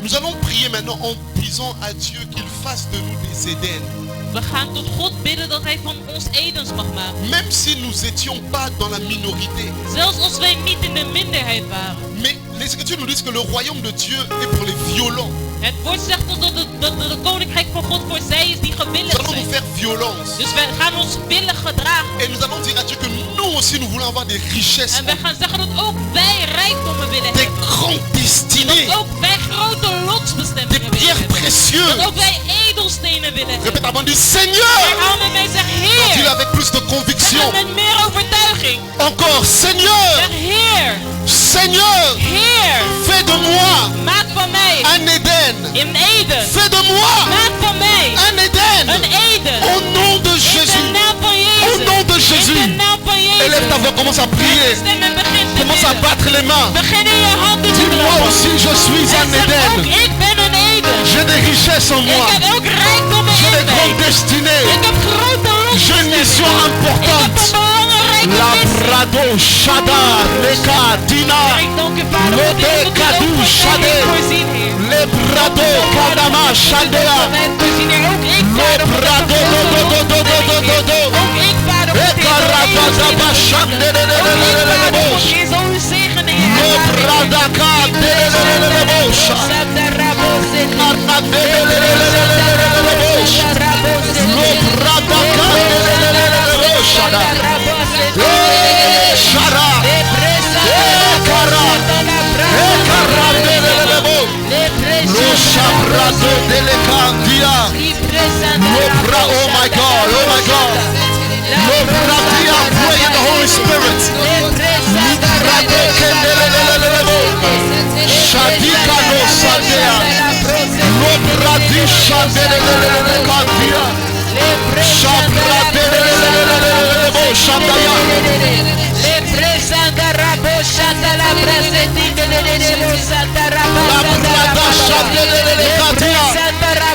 A: Nous allons prier maintenant en disant à Dieu qu'il fasse de nous des Édens.
B: We gaan tot God bidden dat hij van ons Edens mag maken.
A: Même si nous étions pas dans la minorité.
B: Zelfs als wij niet in de minderheid waren.
A: Mais les Écritures nous disent que le royaume de Dieu est pour les violents.
B: Het woord zegt ons dat het koninkrijk van God voor zij is die gewillig
A: Nous allons
B: zijn.
A: nous faire violence.
B: Dus wij gaan ons willig gedragen.
A: Et nous allons dire à Dieu que nous aussi nous voulons avoir des richesses.
B: En wij gaan zeggen dat ook wij rijkdommen willen
A: Des
B: hebben.
A: grands destinés.
B: Dat ook wij grote
A: Des
B: lotsbestemmingen willen
A: pierres
B: hebben.
A: précieuses.
B: Dat ook wij edelstenen willen hebben.
A: Répète avant du Seigneur.
B: Herhaal met mij, zeg
A: Dis-le
B: Heer.
A: avec plus de
B: Zeg
A: conviction.
B: het met meer overtuiging.
A: Encore, Seigneur.
B: Zeg Heer.
A: Seigneur.
B: Heer.
A: Fais de moi
B: Maak van mij
A: un Éden.
B: een Eden.
A: Fais de moi
B: Maak van mij
A: un Éden.
B: een Eden.
A: Au nom de
B: In de
A: Jésus.
B: naam van
A: Au
B: Jezus.
A: nom de
B: In de
A: Jésus.
B: naam van
A: Élève ta
B: Jezus.
A: voix, commence commence à prier.
B: stem en begint te
A: Commence à
B: bidden.
A: battre les mains.
B: Begin in je handen te
A: Dis-moi
B: kloppen.
A: aussi, je suis
B: En
A: un
B: zeg ook,
A: Éden.
B: ik ben een Eden.
A: J'ai des richesses en
B: Ik
A: moi.
B: heb ook rijkdommen
A: J'ai des
B: in mij.
A: grandes destinées.
B: Ik heb grote
A: J'ai une mission
B: lotbestemmingen. Ik heb
A: importante.
B: een belangrijke
A: La
B: missie.
A: Brado Shada Leka Dina
B: Ik dank u, Vader, voor dit
A: Lode Kadu Shade
B: voorzien, Heer.
A: Le Brado Kadama Shadea Le Brado Do Do Do Do Do Do Do Do
B: Ook ik, Vader,
A: E
B: moet
A: Karadaba Shande Le Le Le Le Le Le Le Bosh
B: je zo zegen,
A: Le
B: Heer.
A: Bradaka De Le Le Le Le Le Bosh Karade Le Le Le Le Le Le Le Le Le Bosh Le Bradaka De Le Le Le Le Le Bosh Shada Shara Oh my God, oh my God. Pray in the Holy Spirit. Shadika no Sadea.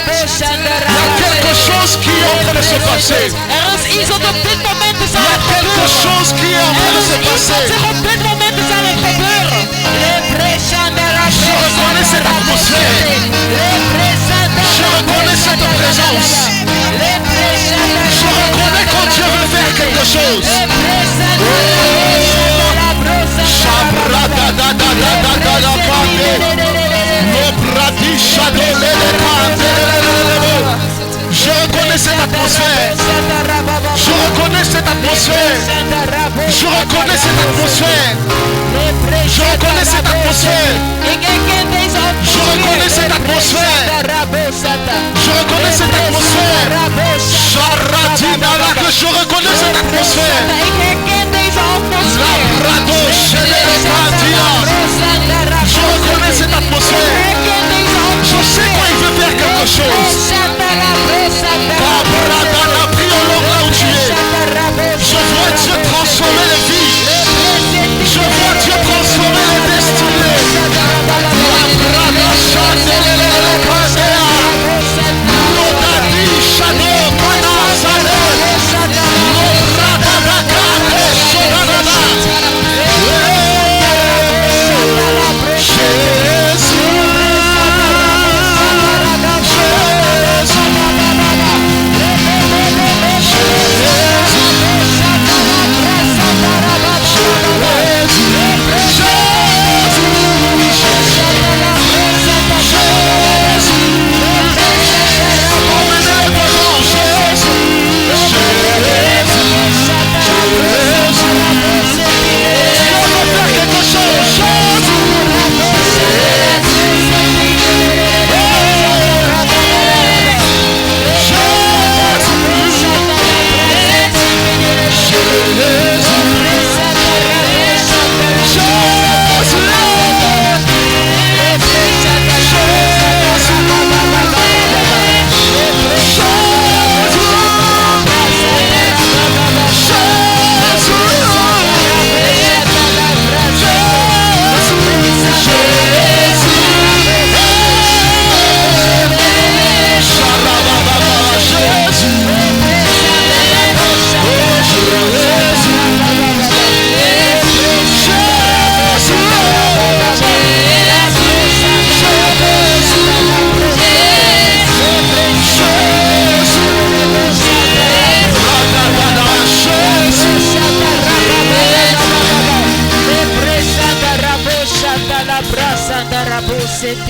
A: Il y a quelque chose qui est en train de se passer.
B: Er is iets wat op dit moment is
A: Il y
B: aan
A: a
B: het
A: quelque
B: gebeuren.
A: chose qui est en train
B: Er
A: de
B: is
A: se
B: iets wat
A: passer.
B: zich op dit moment is aan het gebeuren.
A: Je reconnais cette atmosphère. Je reconnais cette présence. Je reconnais quand Dieu veut faire quelque chose. Je reconnais cette atmosphère. Je reconnais cette atmosphère. Je reconnais cette atmosphère. Je reconnais cette atmosphère. Je reconnais cette atmosphère. Je reconnais cette atmosphère. Je reconnais cette atmosphère. La Brado Shelekandia. Je reconnais cette atmosphère. Je sais quand il veut faire quelque chose. Kabradana, prie au Lord là où tu es. Je vois Dieu transformer les vies. Je vois Dieu transformer les destinées. La Brada Chandelele Kandea. Lodadi Shadow Kana Sade. Lobrada Dakate Shodadana.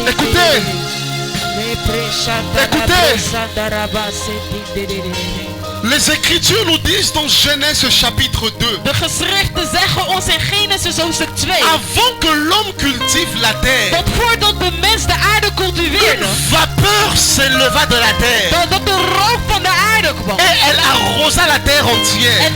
A: Écoutez. Les Écritures nous disent dans Genèse chapitre 2.
B: De geschriften zeggen ons in Genesis hoofdstuk 2.
A: Avant que l'homme cultive la terre,
B: Dat voordat de mens de aarde cultiveerde.
A: une vapeur s'éleva de la terre.
B: Dat de rook van de aarde vruchtboom.
A: Et elle arrosa la terre entière.
B: En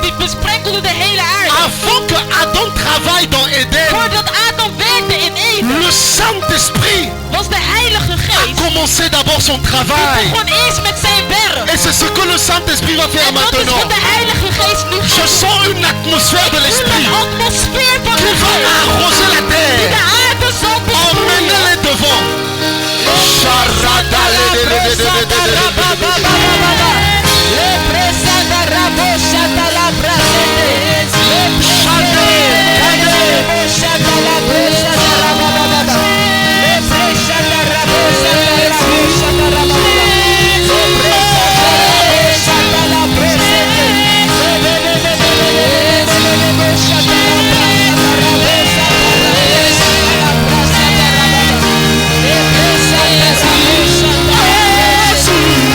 B: die besprenkelde de hele aarde.
A: Avant que Adam travaille dans Éden,
B: Voordat Adam werkte in Eden,
A: le Saint-Esprit
B: was de Heilige
A: a
B: Geest.
A: commencé d'abord son
B: Die
A: travail.
B: begon eerst met zijn werk.
A: Et c'est ce que le Saint-Esprit va faire
B: En dat is
A: maintenant.
B: wat de Heilige Geest nu
A: Je
B: gaat.
A: sens une atmosphère de
B: Voel
A: l'Esprit
B: een atmosfeer van
A: qui
B: de
A: va
B: Geest.
A: arroser la
B: Die
A: terre.
B: de aarde zal besproeien.
A: Emmenez-les devant.
B: Yes.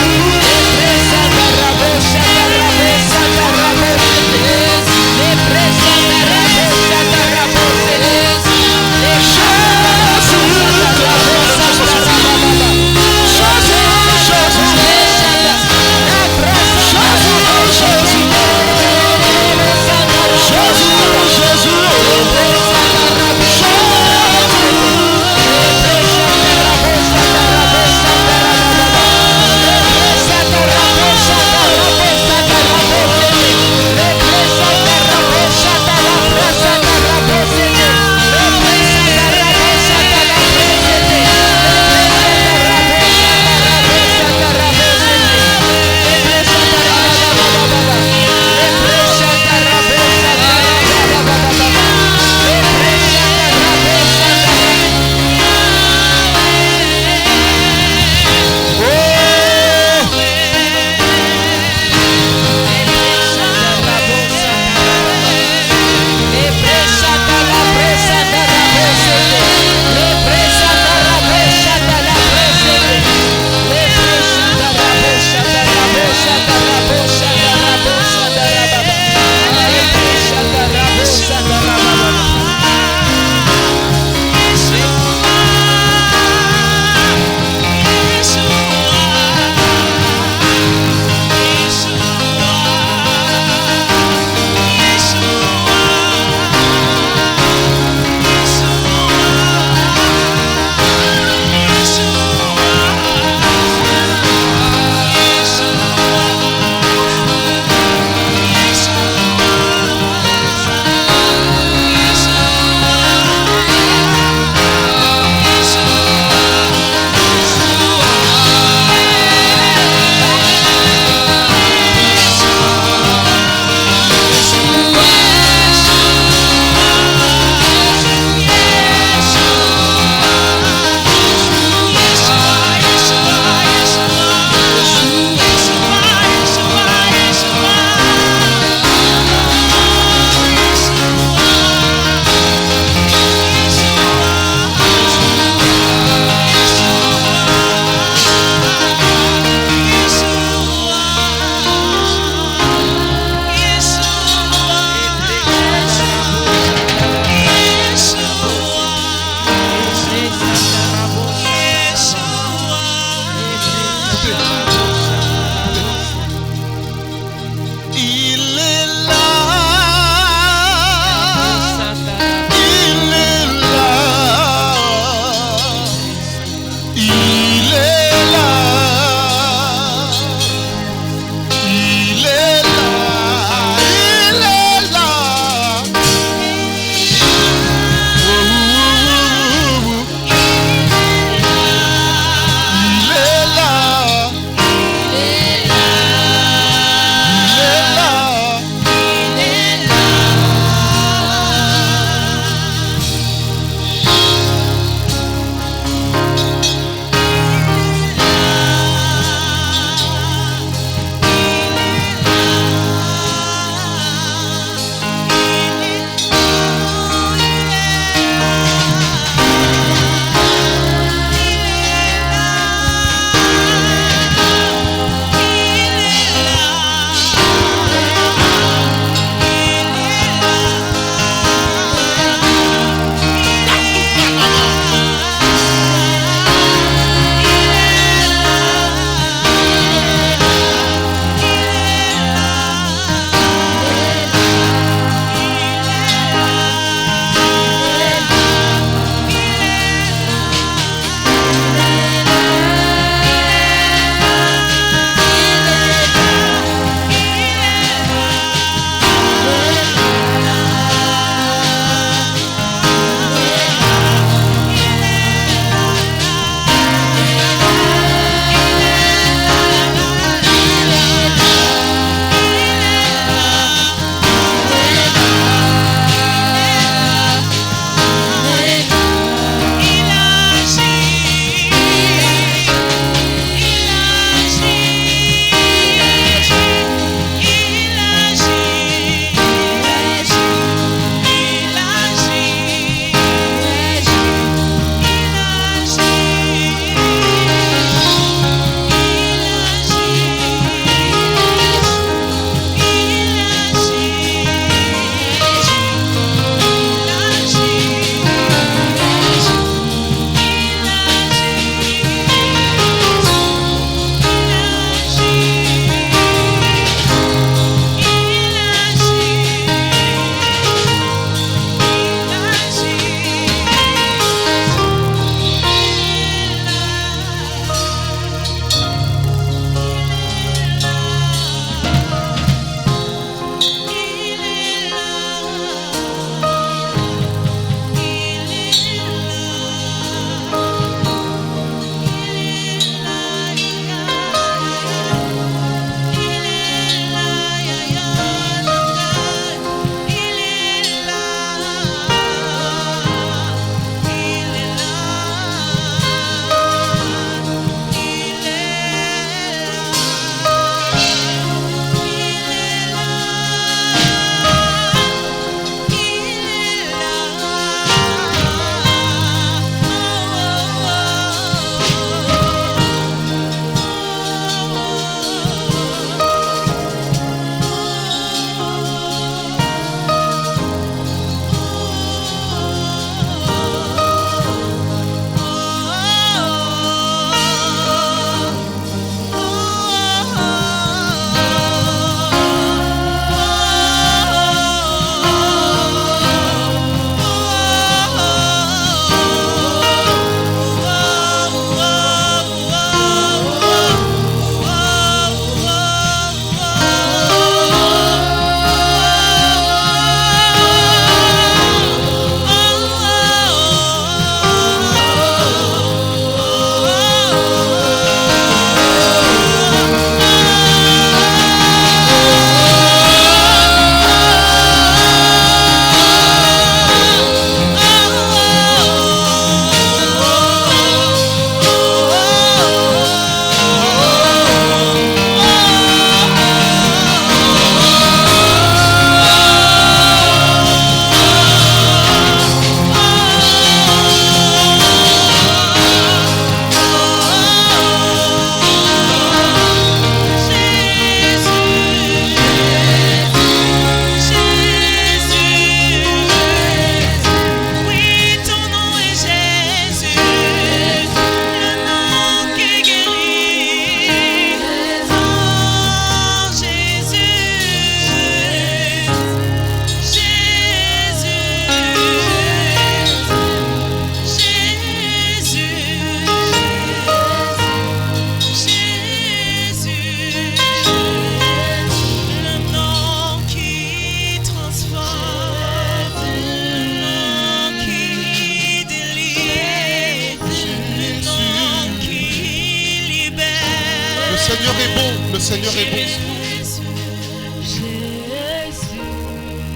A: Seigneur est bon, le Seigneur est bon.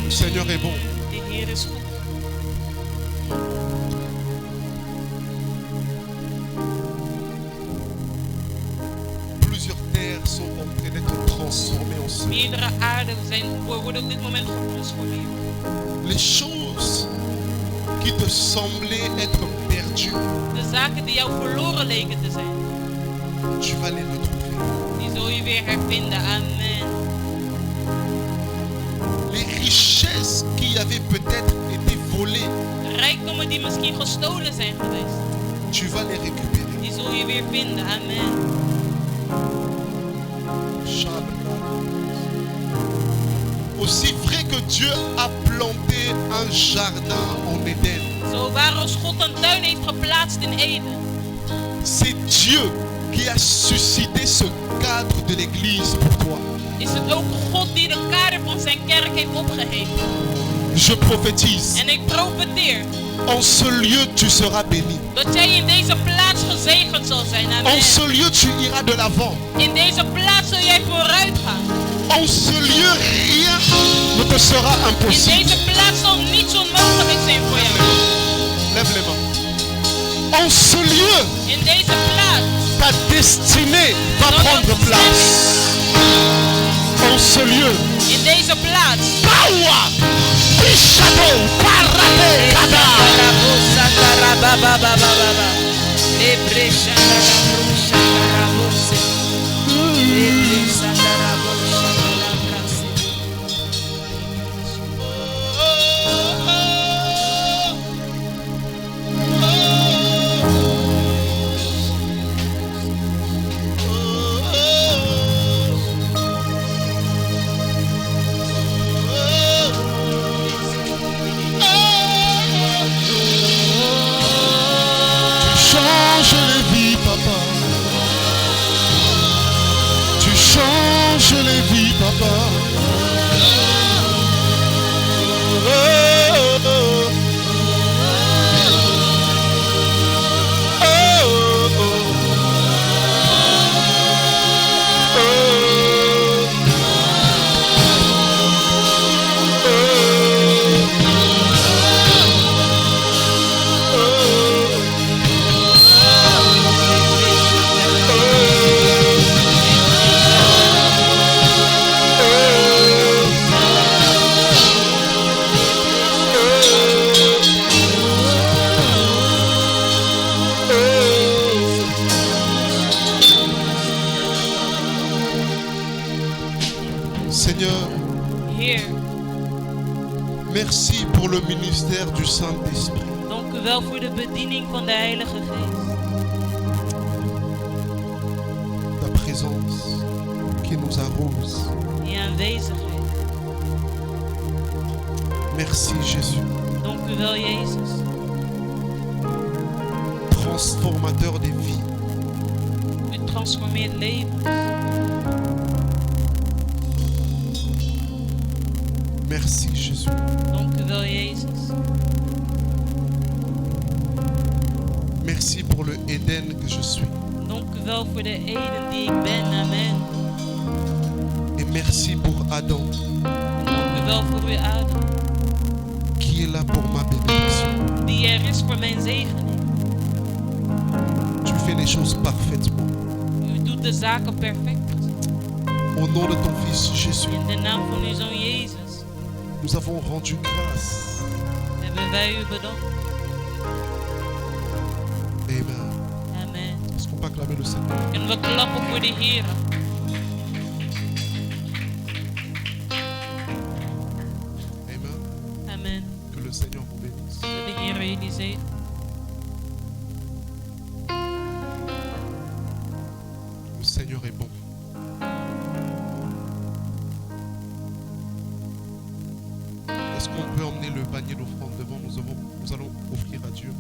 A: Le Seigneur est bon.
B: De Heer is goed.
A: Plusieurs terres sont en train d'être transformées en ce.
B: Meerdere aarden worden op dit moment getransformeerd.
A: Les choses qui te semblaient être perdues,
B: De zaken die jou verloren leken te zijn,
A: tu vas les retrouver.
B: die zul je weer hervinden. Amen.
A: Les richesses qui avaient peut-être été volées,
B: Rijkdommen die misschien gestolen zijn geweest,
A: tu vas les récupérer.
B: die zul je weer vinden. Amen.
A: Aussi vrai que Dieu a planté un jardin en Éden,
B: Zo waar als God een tuin heeft geplaatst in Eden,
A: c'est Dieu qui a suscité ce cadre de l'église pour toi.
B: is het ook God die de kader van zijn kerk heeft opgeheven.
A: Je prophétise,
B: En ik profeteer
A: en ce lieu tu seras béni.
B: dat jij in deze plaats gezegend zal zijn.
A: En
B: Amen.
A: ce lieu tu iras de l'avant.
B: In deze plaats zul jij vooruit gaan.
A: En ce lieu rien ne te sera
B: In
A: impossible.
B: deze plaats zal niets onmogelijk zijn voor jou.
A: Lève les mains. En ce lieu,
B: In deze plaats
A: ta destinée va prendre place. En ce lieu,
B: in deze plaats.
A: Pawa, Ishado, Parade, Kada. Change les vies, papa. Tu changes les vies, papa. Oh, oh, oh. Oh, oh. Seigneur,
B: Heer,
A: merci pour le ministère du Saint-Esprit.
B: dank u wel voor de bediening van de Heilige Geest.
A: Ta présence qui nous arrose.
B: Die aanwezigheid.
A: Merci Jésus,
B: Dank u wel, Jezus.
A: transformateur des vies.
B: U transformeert levens.
A: Merci Jésus.
B: Dank u wel, Jezus.
A: Merci pour le Éden que je suis.
B: Dank u wel voor de Eden die ik ben. Amen.
A: Et merci pour Adam
B: En dank u wel voor uw Adam,
A: qui est là pour ma bénédiction.
B: die er is voor mijn zegening.
A: Tu fais les choses parfaitement.
B: U doet de zaken perfect.
A: Au nom de ton Fils Jésus,
B: In de naam van uw Zoon Jezus
A: nous avons rendu grâce.
B: hebben wij u bedankt.
A: Amen.
B: Amen.
A: Est-ce qu'on peut acclamer le Seigneur?
B: Kunnen we klappen voor de Heer?
A: Amen.
B: Amen.
A: Que le Seigneur vous bénisse.
B: Dat de Heer jullie zegen.
A: Le Seigneur est bon. Est-ce qu'on peut emmener le panier d'offrande devant? Nous allons offrir à Dieu.